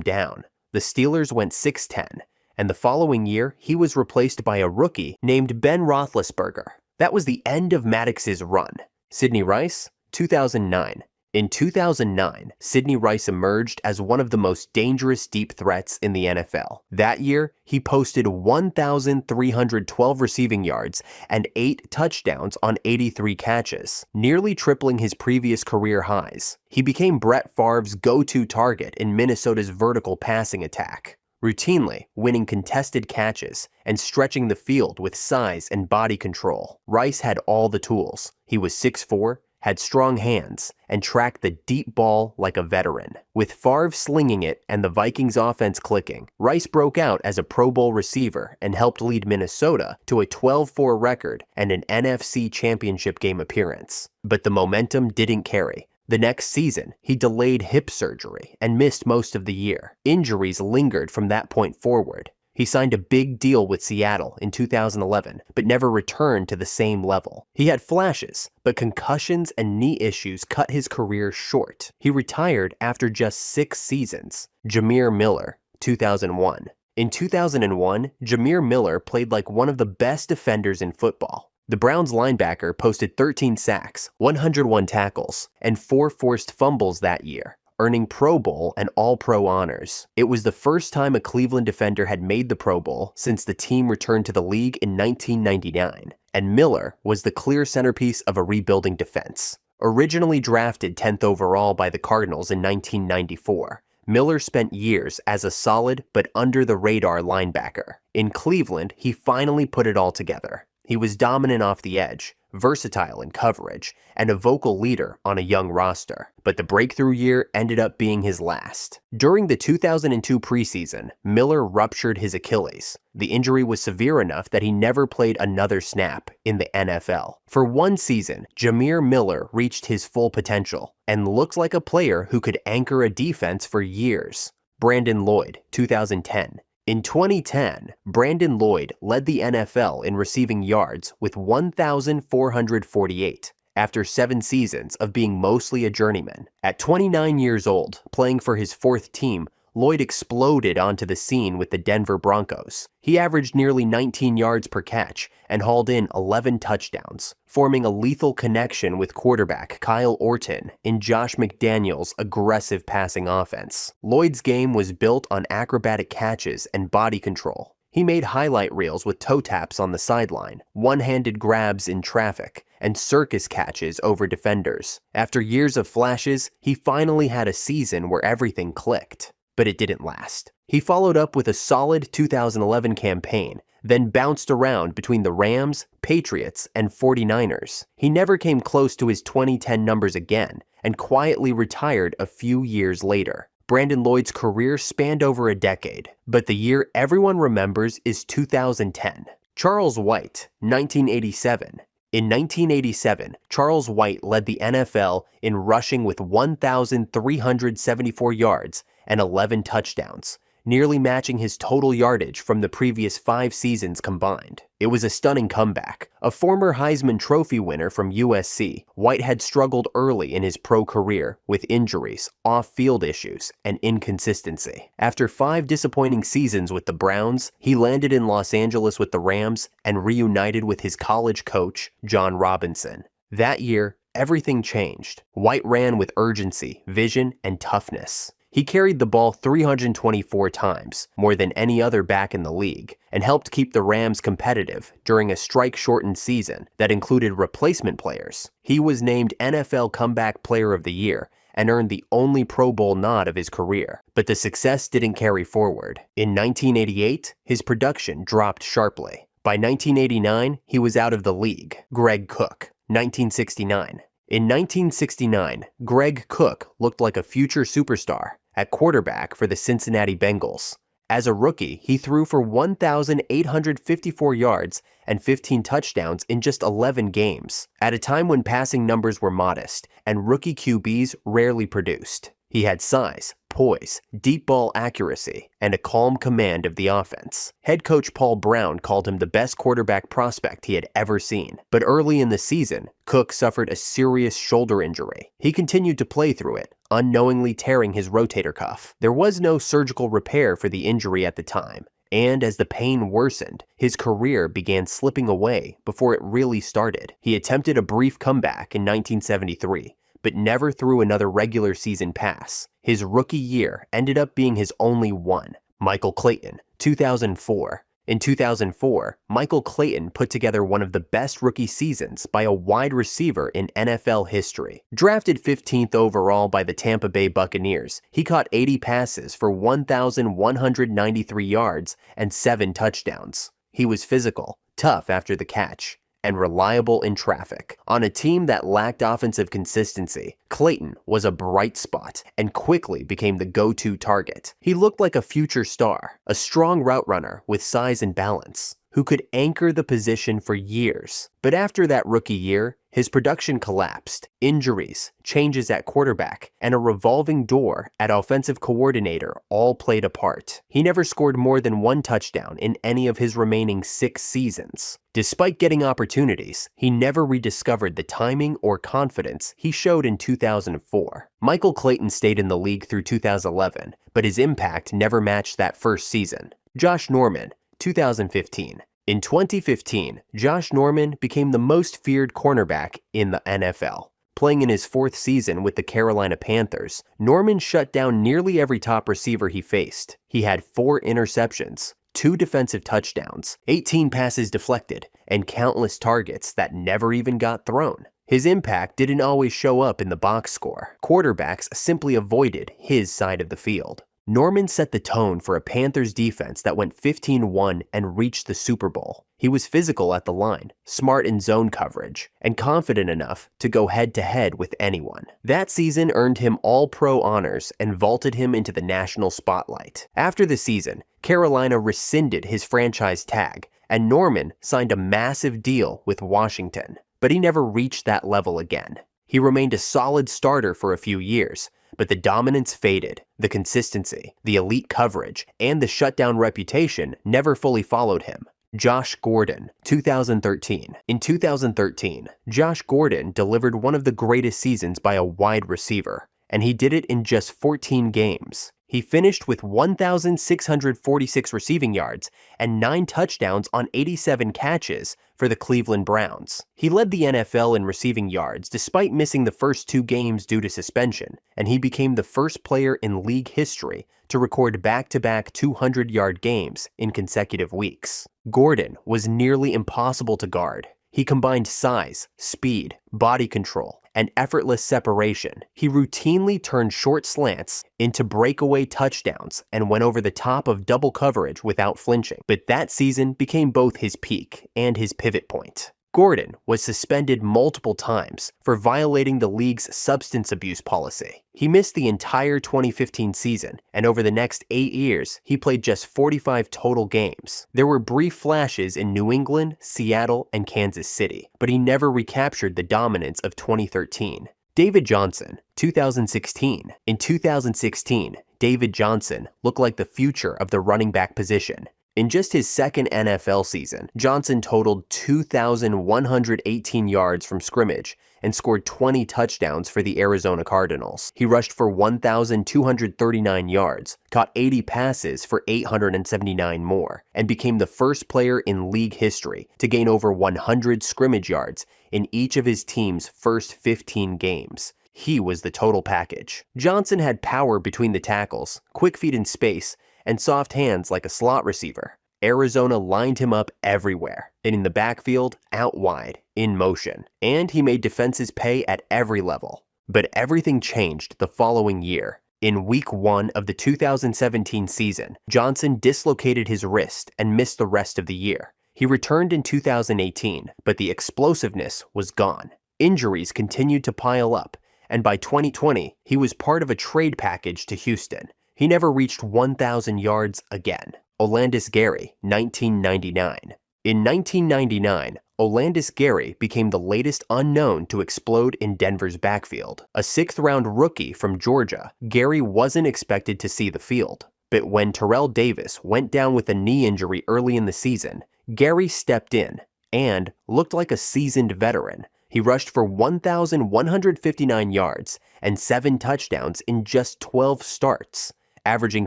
down. The Steelers went 6-10, and the following year, he was replaced by a rookie named Ben Roethlisberger. That was the end of Maddox's run. Sidney Rice, 2009. In 2009, Sidney Rice emerged as one of the most dangerous deep threats in the NFL. That year, he posted 1,312 receiving yards and 8 touchdowns on 83 catches, nearly tripling his previous career highs. He became Brett Favre's go-to target in Minnesota's vertical passing attack, routinely winning contested catches and stretching the field with size and body control. Rice had all the tools. He was 6'4", had strong hands, and tracked the deep ball like a veteran. With Favre slinging it and the Vikings offense clicking, Rice broke out as a Pro Bowl receiver and helped lead Minnesota to a 12-4 record and an NFC Championship game appearance. But the momentum didn't carry. The next season, he delayed hip surgery and missed most of the year. Injuries lingered from that point forward. He signed a big deal with Seattle in 2011, but never returned to the same level. He had flashes, but concussions and knee issues cut his career short. He retired after just 6 seasons. Jameer Miller, 2001. In 2001, Jameer Miller played like one of the best defenders in football. The Browns linebacker posted 13 sacks, 101 tackles, and 4 forced fumbles that year, earning Pro Bowl and All-Pro honors. It was the first time a Cleveland defender had made the Pro Bowl since the team returned to the league in 1999, and Miller was the clear centerpiece of a rebuilding defense. Originally drafted 10th overall by the Cardinals in 1994, Miller spent years as a solid but under-the-radar linebacker. In Cleveland, he finally put it all together. He was dominant off the edge, versatile in coverage, and a vocal leader on a young roster. But the breakthrough year ended up being his last. During the 2002 preseason, Miller ruptured his Achilles. The injury was severe enough that he never played another snap in the NFL. For one season, Jameer Miller reached his full potential and looked like a player who could anchor a defense for years. Brandon Lloyd, 2010. In 2010, Brandon Lloyd led the NFL in receiving yards with 1,448 after 7 seasons of being mostly a journeyman. At 29 years old, playing for his 4th team, Lloyd exploded onto the scene with the Denver Broncos. He averaged nearly 19 yards per catch and hauled in 11 touchdowns, forming a lethal connection with quarterback Kyle Orton in Josh McDaniels' aggressive passing offense. Lloyd's game was built on acrobatic catches and body control. He made highlight reels with toe taps on the sideline, one-handed grabs in traffic, and circus catches over defenders. After years of flashes, he finally had a season where everything clicked. But it didn't last. He followed up with a solid 2011 campaign, then bounced around between the Rams, Patriots, and 49ers. He never came close to his 2010 numbers again, and quietly retired a few years later. Brandon Lloyd's career spanned over a decade, but the year everyone remembers is 2010. Charles White, 1987. In 1987, Charles White led the NFL in rushing with 1,374 yards and 11 touchdowns, nearly matching his total yardage from the previous 5 seasons combined. It was a stunning comeback. A former Heisman Trophy winner from USC, White had struggled early in his pro career with injuries, off-field issues, and inconsistency. After 5 disappointing seasons with the Browns, he landed in Los Angeles with the Rams and reunited with his college coach, John Robinson. That year, everything changed. White ran with urgency, vision, and toughness. He carried the ball 324 times, more than any other back in the league, and helped keep the Rams competitive during a strike-shortened season that included replacement players. He was named NFL Comeback Player of the Year and earned the only Pro Bowl nod of his career, but the success didn't carry forward. In 1988, his production dropped sharply. By 1989, he was out of the league. Greg Cook, 1969. In 1969, Greg Cook looked like a future superstar. at quarterback for the Cincinnati Bengals. As a rookie, he threw for 1,854 yards and 15 touchdowns in just 11 games, at a time when passing numbers were modest and rookie QBs rarely produced. He had size, poise, deep ball accuracy, and a calm command of the offense. Head coach Paul Brown called him the best quarterback prospect he had ever seen. But early in the season, Cook suffered a serious shoulder injury. He continued to play through it, unknowingly tearing his rotator cuff. There was no surgical repair for the injury at the time, and as the pain worsened, his career began slipping away before it really started. He attempted a brief comeback in 1973, but never threw another regular season pass. His rookie year ended up being his only one. Michael Clayton, 2004. In 2004, Michael Clayton put together one of the best rookie seasons by a wide receiver in NFL history. Drafted 15th overall by the Tampa Bay Buccaneers, he caught 80 passes for 1,193 yards and 7 touchdowns. He was physical, tough after the catch, and reliable in traffic. On a team that lacked offensive consistency, Clayton was a bright spot and quickly became the go-to target. He looked like a future star, a strong route runner with size and balance, who could anchor the position for years. But after that rookie year, his production collapsed. Injuries, changes at quarterback, and a revolving door at offensive coordinator all played a part. He never scored more than 1 touchdown in any of his remaining 6 seasons. Despite getting opportunities, he never rediscovered the timing or confidence he showed in 2004. Michael Clayton stayed in the league through 2011, but his impact never matched that first season. Josh Norman, 2015. In 2015, Josh Norman became the most feared cornerback in the NFL. Playing in his 4th season with the Carolina Panthers, Norman shut down nearly every top receiver he faced. He had 4 interceptions, 2 defensive touchdowns, 18 passes deflected, and countless targets that never even got thrown. His impact didn't always show up in the box score. Quarterbacks simply avoided his side of the field. Norman set the tone for a Panthers defense that went 15-1 and reached the Super Bowl. He was physical at the line, smart in zone coverage, and confident enough to go head-to-head with anyone. That season earned him All-Pro honors and vaulted him into the national spotlight. After the season, Carolina rescinded his franchise tag, and Norman signed a massive deal with Washington. But he never reached that level again. He remained a solid starter for a few years, but the dominance faded. The consistency, the elite coverage, and the shutdown reputation never fully followed him. Josh Gordon, 2013. In 2013, Josh Gordon delivered one of the greatest seasons by a wide receiver, and he did it in just 14 games. He finished with 1,646 receiving yards and 9 touchdowns on 87 catches for the Cleveland Browns. He led the NFL in receiving yards despite missing the first 2 games due to suspension, and he became the first player in league history to record back-to-back 200-yard games in consecutive weeks. Gordon was nearly impossible to guard. He combined size, speed, body control, and effortless separation. He routinely turned short slants into breakaway touchdowns and went over the top of double coverage without flinching. But that season became both his peak and his pivot point. Gordon was suspended multiple times for violating the league's substance abuse policy. He missed the entire 2015 season, and over the next 8 years, he played just 45 total games. There were brief flashes in New England, Seattle, and Kansas City, but he never recaptured the dominance of 2013. David Johnson, 2016. In 2016, David Johnson looked like the future of the running back position. In just his second NFL season, Johnson totaled 2,118 yards from scrimmage and scored 20 touchdowns for the Arizona Cardinals. He rushed for 1,239 yards, caught 80 passes for 879 more, and became the first player in league history to gain over 100 scrimmage yards in each of his team's first 15 games. He was the total package. Johnson had power between the tackles, quick feet in space, and soft hands like a slot receiver. Arizona lined him up everywhere, in the backfield, out wide, in motion, and he made defenses pay at every level. But everything changed the following year. In week 1 of the 2017 season, Johnson dislocated his wrist and missed the rest of the year. He returned in 2018, but the explosiveness was gone. Injuries continued to pile up, and by 2020, he was part of a trade package to Houston. He never reached 1,000 yards again. Olandis Gary, 1999. In 1999, Olandis Gary became the latest unknown to explode in Denver's backfield. A 6th-round rookie from Georgia, Gary wasn't expected to see the field. But when Terrell Davis went down with a knee injury early in the season, Gary stepped in and looked like a seasoned veteran. He rushed for 1,159 yards and 7 touchdowns in just 12 starts, averaging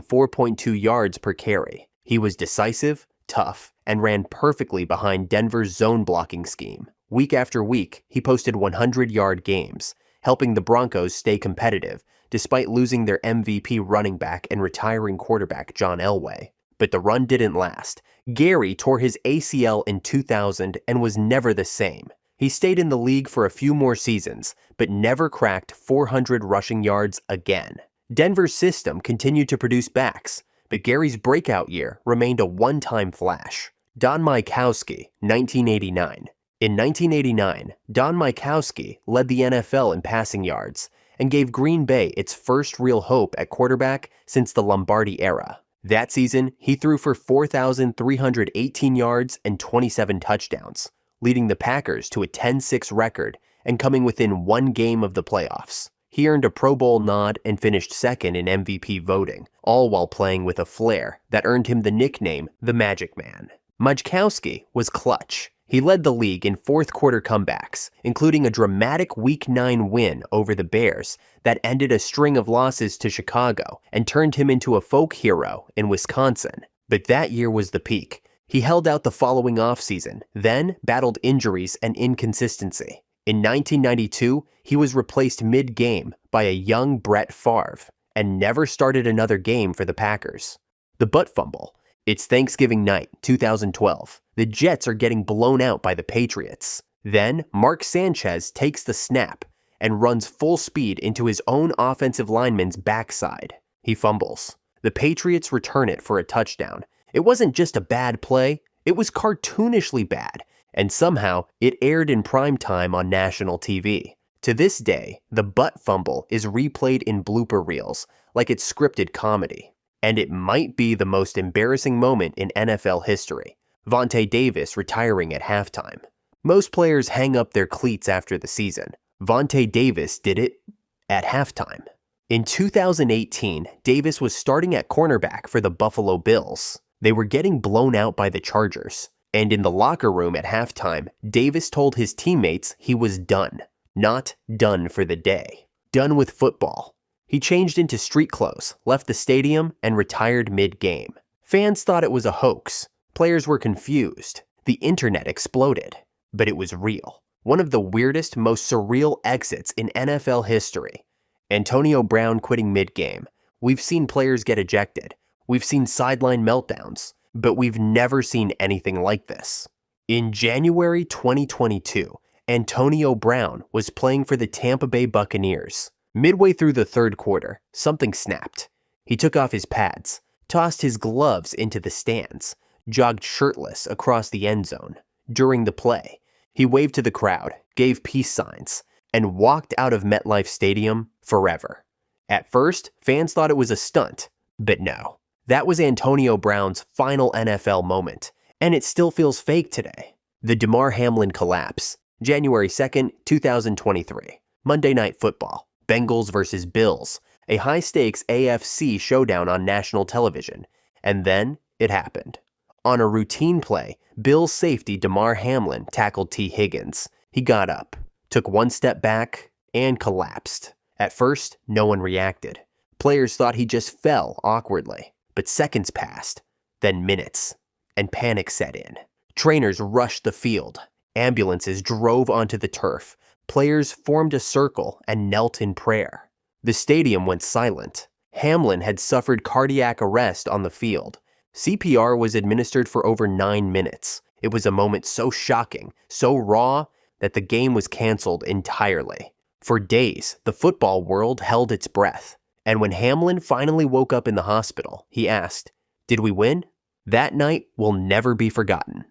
4.2 yards per carry. He was decisive, tough, and ran perfectly behind Denver's zone blocking scheme. Week after week, he posted 100-yard games, helping the Broncos stay competitive despite losing their MVP running back and retiring quarterback John Elway. But the run didn't last. Gary tore his ACL in 2000 and was never the same. He stayed in the league for a few more seasons, but never cracked 400 rushing yards again. Denver's system continued to produce backs, but Gary's breakout year remained a one-time flash. Don Majkowski, 1989. In 1989, Don Majkowski led the NFL in passing yards and gave Green Bay its first real hope at quarterback since the Lombardi era. That season, he threw for 4,318 yards and 27 touchdowns, leading the Packers to a 10-6 record and coming within one game of the playoffs. He earned a Pro Bowl nod and finished second in MVP voting, all while playing with a flair that earned him the nickname the Magic Man. Majkowski was clutch. He led the league in fourth-quarter comebacks, including a dramatic Week 9 win over the Bears that ended a string of losses to Chicago and turned him into a folk hero in Wisconsin. But that year was the peak. He held out the following offseason, then battled injuries and inconsistency. In 1992, he was replaced mid-game by a young Brett Favre and never started another game for the Packers. The butt fumble. It's Thanksgiving night, 2012. The Jets are getting blown out by the Patriots. Then, Mark Sanchez takes the snap and runs full speed into his own offensive lineman's backside. He fumbles. The Patriots return it for a touchdown. It wasn't just a bad play, it was cartoonishly bad, and somehow it aired in prime time on national TV. To this day, the butt fumble is replayed in blooper reels like it's scripted comedy. And it might be the most embarrassing moment in NFL history. Vontae Davis retiring at halftime. Most players hang up their cleats after the season. Vontae Davis did it at halftime. In 2018, Davis was starting at cornerback for the Buffalo Bills. They were getting blown out by the Chargers. And in the locker room at halftime, Davis told his teammates he was done. Not done for the day. Done with football. He changed into street clothes, left the stadium, and retired mid-game. Fans thought it was a hoax. Players were confused. The internet exploded. But it was real. One of the weirdest, most surreal exits in NFL history. Antonio Brown quitting mid-game. We've seen players get ejected. We've seen sideline meltdowns. But we've never seen anything like this. In January 2022, Antonio Brown was playing for the Tampa Bay Buccaneers. Midway through the third quarter, something snapped. He took off his pads, tossed his gloves into the stands, jogged shirtless across the end zone. During the play, he waved to the crowd, gave peace signs, and walked out of MetLife Stadium forever. At first, fans thought it was a stunt, but no. That was Antonio Brown's final NFL moment, and it still feels fake today. The Damar Hamlin collapse, January 2nd, 2023. Monday Night Football. Bengals versus Bills, a high-stakes AFC showdown on national television. And then it happened. On a routine play, Bills safety Damar Hamlin tackled T. Higgins. He got up, took one step back, and collapsed. At first, no one reacted. Players thought he just fell awkwardly. But seconds passed, then minutes, and panic set in. Trainers rushed the field. Ambulances drove onto the turf. Players formed a circle and knelt in prayer. The stadium went silent. Hamlin had suffered cardiac arrest on the field. CPR was administered for over 9 minutes. It was a moment so shocking, so raw, that the game was canceled entirely. For days, the football world held its breath. And when Hamlin finally woke up in the hospital, he asked, "Did we win?" That night will never be forgotten.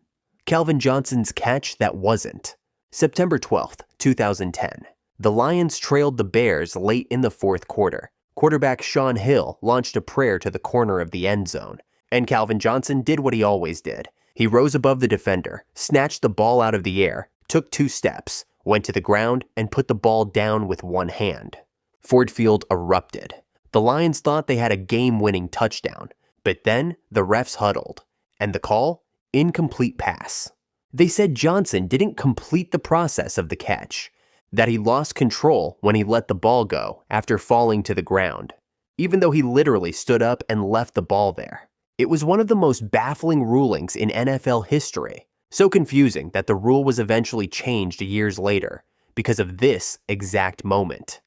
Calvin Johnson's catch that wasn't. September 12th, 2010. The Lions trailed the Bears late in the fourth quarter. Quarterback Sean Hill launched a prayer to the corner of the end zone, and Calvin Johnson did what he always did. He rose above the defender, snatched the ball out of the air, took 2 steps, went to the ground, and put the ball down with one hand. Ford Field erupted. The Lions thought they had a game-winning touchdown, but then the refs huddled, and the call? Incomplete pass. They said Johnson didn't complete the process of the catch, that he lost control when he let the ball go after falling to the ground, even though he literally stood up and left the ball there. It was one of the most baffling rulings in NFL history, so confusing that the rule was eventually changed years later because of this exact moment.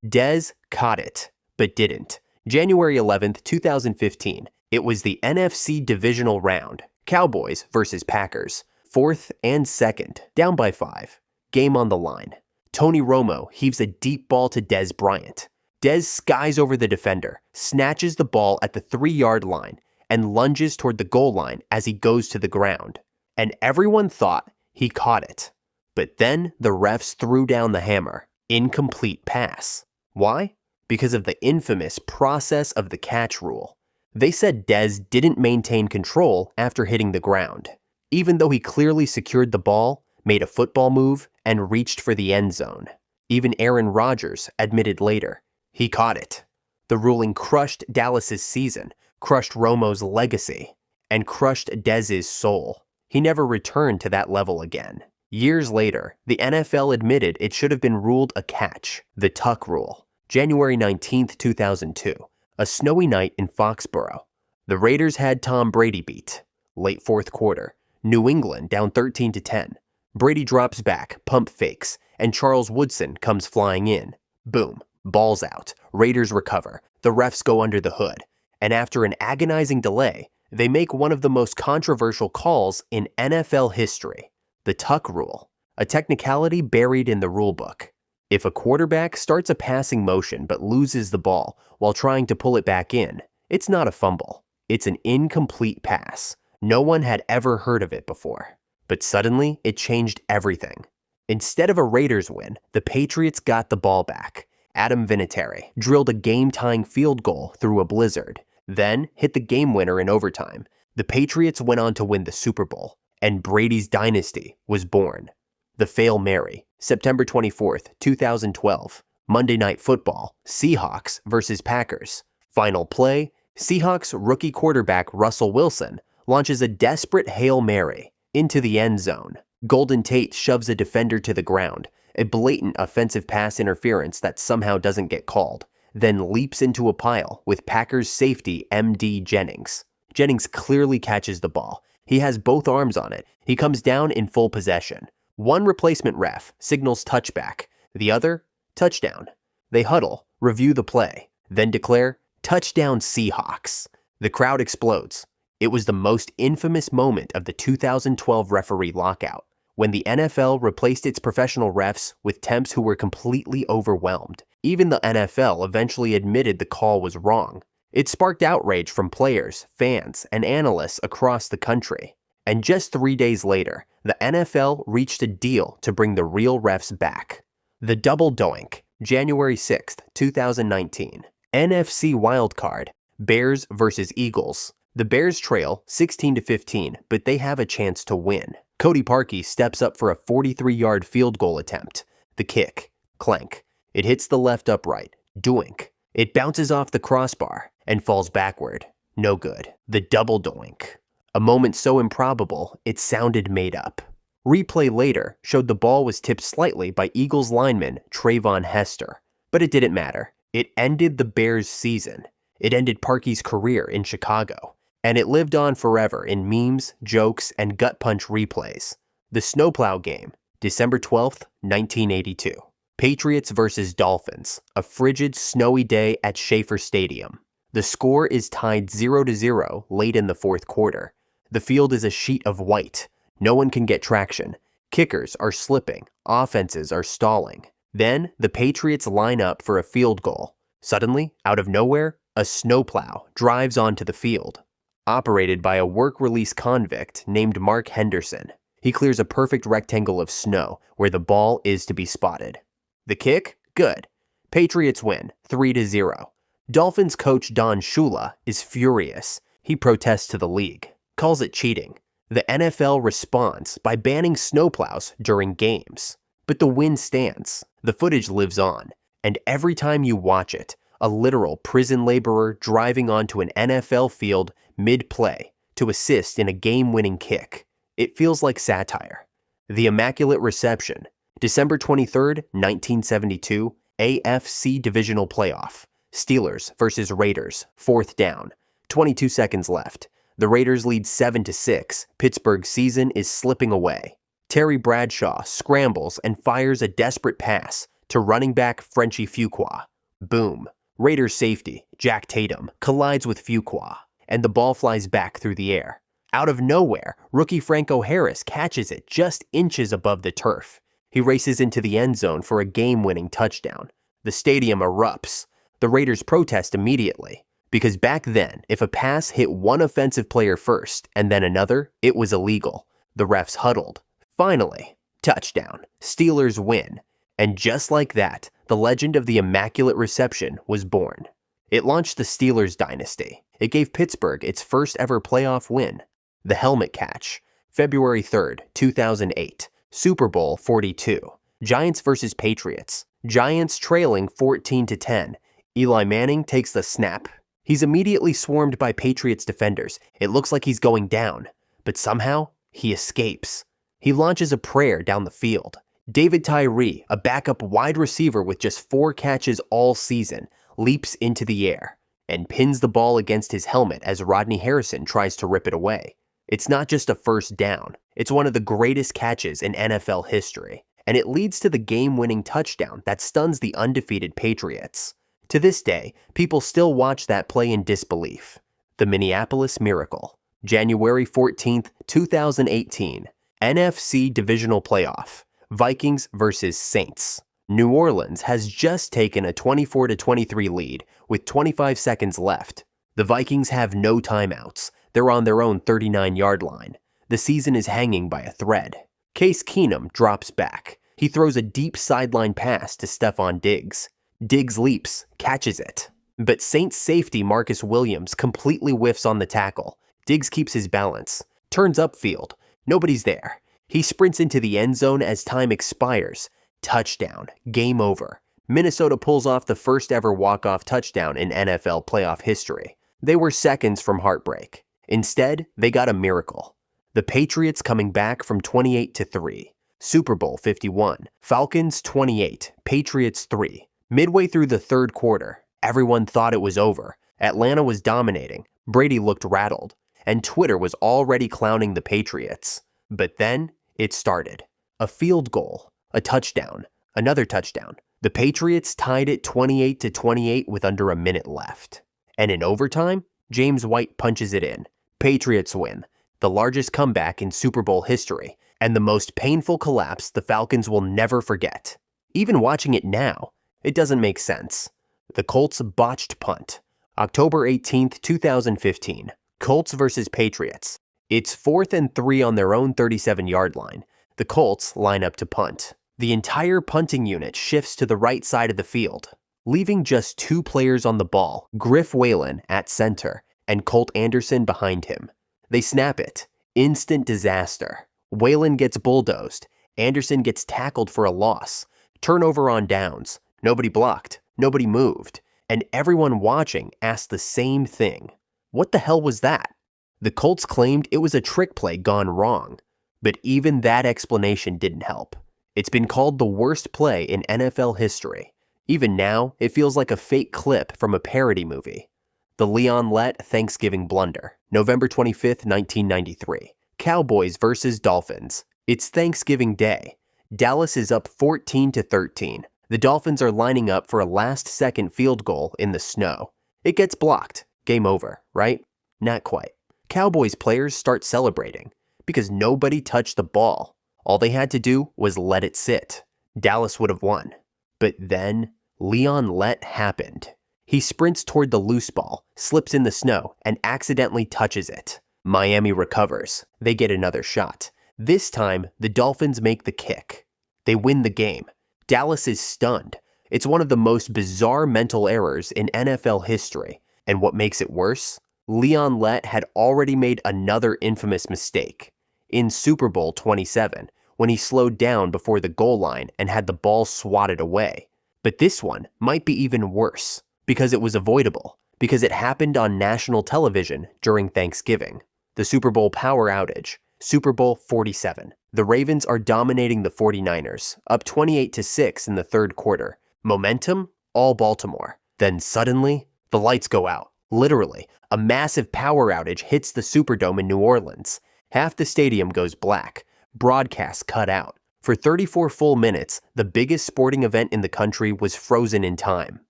Dez caught it, but didn't. January 11th, 2015, it was the NFC divisional round. Cowboys versus Packers. 4th and 2nd, down by 5. Game on the line. Tony Romo heaves a deep ball to Dez Bryant. Dez skies over the defender, snatches the ball at the 3-yard line, and lunges toward the goal line as he goes to the ground. And everyone thought he caught it. But then the refs threw down the hammer. Incomplete pass. Why? Because of the infamous process of the catch rule. They said Dez didn't maintain control after hitting the ground, even though he clearly secured the ball, made a football move, and reached for the end zone. Even Aaron Rodgers admitted later, he caught it. The ruling crushed Dallas's season, crushed Romo's legacy, and crushed Dez's soul. He never returned to that level again. Years later, the NFL admitted it should have been ruled a catch, the Tuck rule. January 19, 2002, a snowy night in Foxborough. The Raiders had Tom Brady beat. Late fourth quarter, New England down 13-10. Brady drops back, pump fakes, and Charles Woodson comes flying in. Boom, ball's out. Raiders recover. The refs go under the hood. And after an agonizing delay, they make one of the most controversial calls in NFL history. The Tuck rule, a technicality buried in the rulebook. If a quarterback starts a passing motion but loses the ball while trying to pull it back in, it's not a fumble. It's an incomplete pass. No one had ever heard of it before. But suddenly, it changed everything. Instead of a Raiders win, the Patriots got the ball back. Adam Vinatieri drilled a game-tying field goal through a blizzard, then hit the game winner in overtime. The Patriots went on to win the Super Bowl, and Brady's dynasty was born. The Fail Mary, September 24th, 2012. Monday Night Football, Seahawks versus Packers. Final play, Seahawks rookie quarterback Russell Wilson launches a desperate Hail Mary into the end zone. Golden Tate shoves a defender to the ground, a blatant offensive pass interference that somehow doesn't get called, then leaps into a pile with Packers safety M.D. Jennings. Jennings clearly catches the ball. He has both arms on it. He comes down in full possession. One replacement ref signals touchback, the other, touchdown. They huddle, review the play, then declare, touchdown Seahawks. The crowd explodes. It was the most infamous moment of the 2012 referee lockout, when the NFL replaced its professional refs with temps who were completely overwhelmed. Even the NFL eventually admitted the call was wrong. It sparked outrage from players, fans, and analysts across the country. And just 3 days later, the NFL reached a deal to bring the real refs back. The Double Doink, January 6th, 2019. NFC Wildcard, Bears versus Eagles. The Bears trail 16-15, but they have a chance to win. Cody Parkey steps up for a 43-yard field goal attempt. The kick, clank. It hits the left upright, doink. It bounces off the crossbar and falls backward. No good. The Double Doink. A moment so improbable, it sounded made up. Replay later showed the ball was tipped slightly by Eagles lineman Trayvon Hester. But it didn't matter. It ended the Bears' season. It ended Parkey's career in Chicago. And it lived on forever in memes, jokes, and gut punch replays. The Snowplow Game, December 12th, 1982. Patriots versus Dolphins, a frigid, snowy day at Schaefer Stadium. The score is tied 0-0 late in the fourth quarter. The field is a sheet of white. No one can get traction. Kickers are slipping. Offenses are stalling. Then, the Patriots line up for a field goal. Suddenly, out of nowhere, a snowplow drives onto the field. Operated by a work-release convict named Mark Henderson, he clears a perfect rectangle of snow where the ball is to be spotted. The kick? Good. Patriots win, 3-0. Dolphins coach Don Shula is furious. He protests to the league, calls it cheating. The NFL responds by banning snowplows during games. But the win stands. The footage lives on. And every time you watch it, a literal prison laborer driving onto an NFL field mid-play to assist in a game-winning kick. It feels like satire. The Immaculate Reception, December 23rd, 1972, AFC Divisional Playoff. Steelers versus Raiders, 4th down. 22 seconds left. The Raiders lead 7-6. Pittsburgh's season is slipping away. Terry Bradshaw scrambles and fires a desperate pass to running back Frenchie Fuqua. Boom. Raiders safety, Jack Tatum, collides with Fuqua, and the ball flies back through the air. Out of nowhere, rookie Franco Harris catches it just inches above the turf. He races into the end zone for a game-winning touchdown. The stadium erupts. The Raiders protest immediately, because back then, if a pass hit one offensive player first and then another, it was illegal. The refs huddled. Finally, touchdown. Steelers win. And just like that, the legend of the Immaculate Reception was born. It launched the Steelers dynasty. It gave Pittsburgh its first ever playoff win. The helmet catch, February 3rd, 2008, Super Bowl 42. Giants versus Patriots. Giants trailing 14-10. Eli Manning takes the snap. He's immediately swarmed by Patriots defenders. It looks like he's going down, but somehow he escapes. He launches a prayer down the field. David Tyree, a backup wide receiver with just 4 catches all season, leaps into the air and pins the ball against his helmet as Rodney Harrison tries to rip it away. It's not just a first down, it's one of the greatest catches in NFL history, and it leads to the game-winning touchdown that stuns the undefeated Patriots. To this day, people still watch that play in disbelief. The Minneapolis Miracle, January 14th, 2018, NFC Divisional Playoff. Vikings versus Saints. New Orleans has just taken a 24-23 lead with 25 seconds left. The Vikings have no timeouts. They're on their own 39-yard line. The season is hanging by a thread. Case Keenum drops back. He throws a deep sideline pass to Stephon Diggs. Diggs leaps, catches it. But Saints safety Marcus Williams completely whiffs on the tackle. Diggs keeps his balance, turns upfield. Nobody's there. He sprints into the end zone as time expires. Touchdown. Game over. Minnesota pulls off the first ever walk-off touchdown in NFL playoff history. They were seconds from heartbreak. Instead, they got a miracle. The Patriots coming back from 28-3. Super Bowl 51. Falcons 28. Patriots 3. Midway through the third quarter, everyone thought it was over. Atlanta was dominating. Brady looked rattled. And Twitter was already clowning the Patriots. But then, it started. A field goal, a touchdown, another touchdown. The Patriots tied it 28-28 with under a minute left. And in overtime, James White punches it in. Patriots win, the largest comeback in Super Bowl history, and the most painful collapse the Falcons will never forget. Even watching it now, it doesn't make sense. The Colts botched punt. October 18th, 2015. Colts versus Patriots. It's 4th and 3 on their own 37-yard line. The Colts line up to punt. The entire punting unit shifts to the right side of the field, leaving just 2 players on the ball, Griff Whalen at center and Colt Anderson behind him. They snap it. Instant disaster. Whalen gets bulldozed. Anderson gets tackled for a loss. Turnover on downs. Nobody blocked. Nobody moved. And everyone watching asked the same thing. What the hell was that? The Colts claimed it was a trick play gone wrong, but even that explanation didn't help. It's been called the worst play in NFL history. Even now, it feels like a fake clip from a parody movie. The Leon Lett Thanksgiving Blunder, November 25th, 1993. Cowboys versus Dolphins. It's Thanksgiving Day. Dallas is up 14-13. The Dolphins are lining up for a last-second field goal in the snow. It gets blocked. Game over, right? Not quite. Cowboys players start celebrating because nobody touched the ball. All they had to do was let it sit. Dallas would have won. But then, Leon Lett happened. He sprints toward the loose ball, slips in the snow, and accidentally touches it. Miami recovers. They get another shot. This time, the Dolphins make the kick. They win the game. Dallas is stunned. It's one of the most bizarre mental errors in NFL history. And what makes it worse? Leon Lett had already made another infamous mistake in Super Bowl 27 when he slowed down before the goal line and had the ball swatted away. But this one might be even worse because it was avoidable, because it happened on national television during Thanksgiving. The Super Bowl power outage, Super Bowl 47. The Ravens are dominating the 49ers, up 28-6 in the third quarter. Momentum, all Baltimore. Then suddenly, the lights go out. Literally, a massive power outage hits the Superdome in New Orleans. Half the stadium goes black. Broadcasts cut out. For 34 full minutes, the biggest sporting event in the country was frozen in time.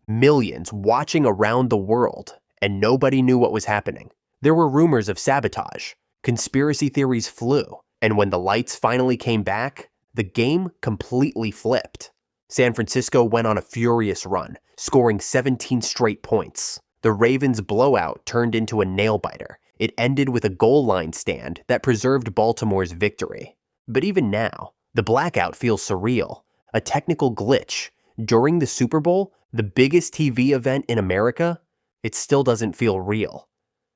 Millions watching around the world, and nobody knew what was happening. There were rumors of sabotage. Conspiracy theories flew. And when the lights finally came back, the game completely flipped. San Francisco went on a furious run, scoring 17 straight points. The Ravens' blowout turned into a nail-biter. It ended with a goal line stand that preserved Baltimore's victory. But even now, the blackout feels surreal, a technical glitch. During the Super Bowl, the biggest TV event in America, it still doesn't feel real.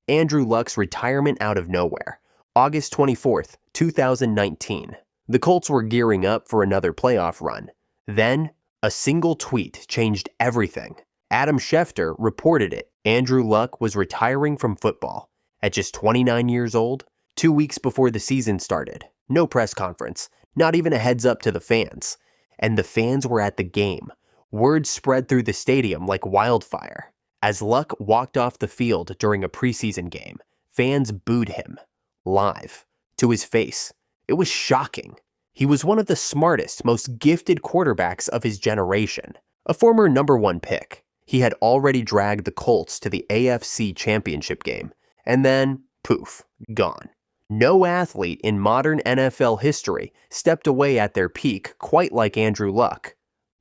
Andrew Luck's retirement out of nowhere. August 24th, 2019. The Colts were gearing up for another playoff run. Then, a single tweet changed everything. Adam Schefter reported it. Andrew Luck was retiring from football. At just 29 years old, 2 weeks before the season started. No press conference, not even a heads up to the fans. And the fans were at the game. Word spread through the stadium like wildfire. As Luck walked off the field during a preseason game, fans booed him. Live. To his face. It was shocking. He was one of the smartest, most gifted quarterbacks of his generation. A former #1 pick. He had already dragged the Colts to the AFC Championship game. And then, poof, gone. No athlete in modern NFL history stepped away at their peak quite like Andrew Luck.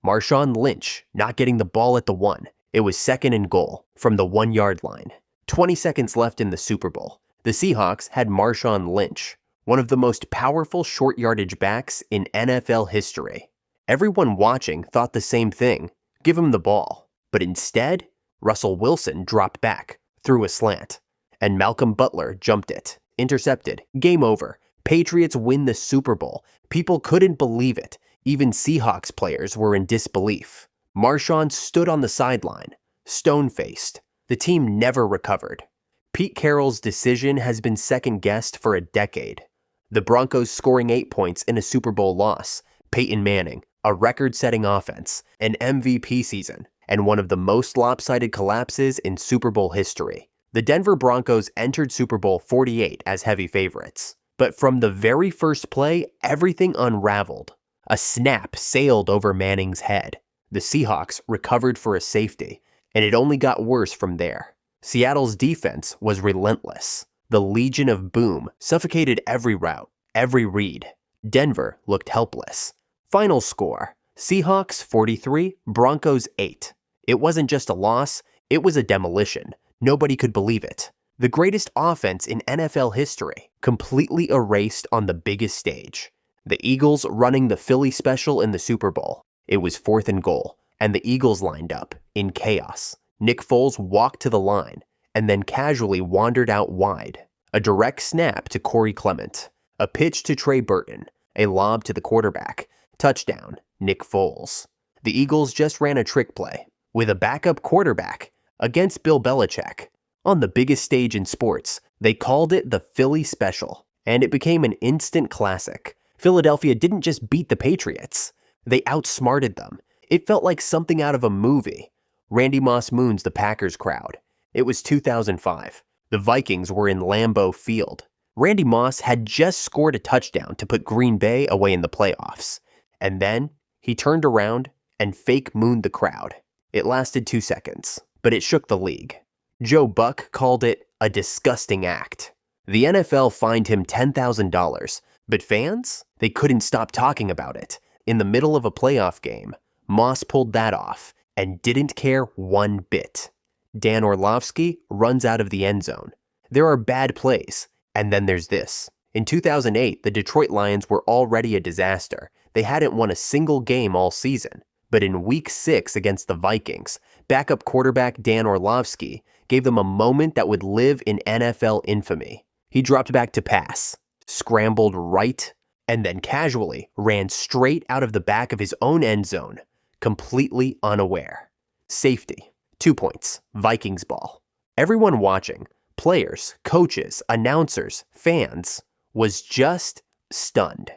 Marshawn Lynch not getting the ball at the 1. It was 2nd and goal from the 1-yard line. 20 seconds left in the Super Bowl. The Seahawks had Marshawn Lynch, one of the most powerful short yardage backs in NFL history. Everyone watching thought the same thing. Give him the ball. But instead, Russell Wilson dropped back, threw a slant, and Malcolm Butler jumped it. Intercepted. Game over. Patriots win the Super Bowl. People couldn't believe it. Even Seahawks players were in disbelief. Marshawn stood on the sideline, stone-faced. The team never recovered. Pete Carroll's decision has been second-guessed for a decade. The Broncos scoring 8 points in a Super Bowl loss. Peyton Manning, a record-setting offense, an MVP season, and one of the most lopsided collapses in Super Bowl history. The Denver Broncos entered Super Bowl 48 as heavy favorites. But from the very first play, everything unraveled. A snap sailed over Manning's head. The Seahawks recovered for a safety, and it only got worse from there. Seattle's defense was relentless. The Legion of Boom suffocated every route, every read. Denver looked helpless. Final score, Seahawks 43, Broncos 8. It wasn't just a loss, it was a demolition. Nobody could believe it. The greatest offense in NFL history, completely erased on the biggest stage. The Eagles running the Philly special in the Super Bowl. It was 4th and goal, and the Eagles lined up, in chaos. Nick Foles walked to the line, and then casually wandered out wide. A direct snap to Corey Clement. A pitch to Trey Burton. A lob to the quarterback. Touchdown, Nick Foles. The Eagles just ran a trick play, with a backup quarterback, against Bill Belichick. On the biggest stage in sports, they called it the Philly Special, and it became an instant classic. Philadelphia didn't just beat the Patriots, they outsmarted them. It felt like something out of a movie. Randy Moss moons the Packers crowd. It was 2005. The Vikings were in Lambeau Field. Randy Moss had just scored a touchdown to put Green Bay away in the playoffs. And then, he turned around and fake mooned the crowd. It lasted 2 seconds, but it shook the league. Joe Buck called it a disgusting act. The NFL fined him $10,000, but fans? They couldn't stop talking about it. In the middle of a playoff game, Moss pulled that off and didn't care one bit. Dan Orlovsky runs out of the end zone. There are bad plays, and then there's this. In 2008, the Detroit Lions were already a disaster. They hadn't won a single game all season. But in Week 6 against the Vikings, backup quarterback Dan Orlovsky gave them a moment that would live in NFL infamy. He dropped back to pass, scrambled right, and then casually ran straight out of the back of his own end zone, completely unaware. Safety. 2 points. Vikings ball. Everyone watching, players, coaches, announcers, fans, was just stunned.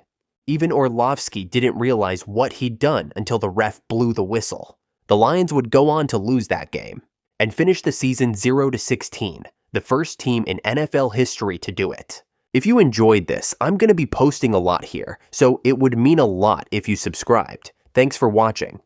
Even Orlovsky didn't realize what he'd done until the ref blew the whistle. The Lions would go on to lose that game and finish the season 0-16, the first team in NFL history to do it. If you enjoyed this, I'm going to be posting a lot here, so it would mean a lot if you subscribed. Thanks for watching.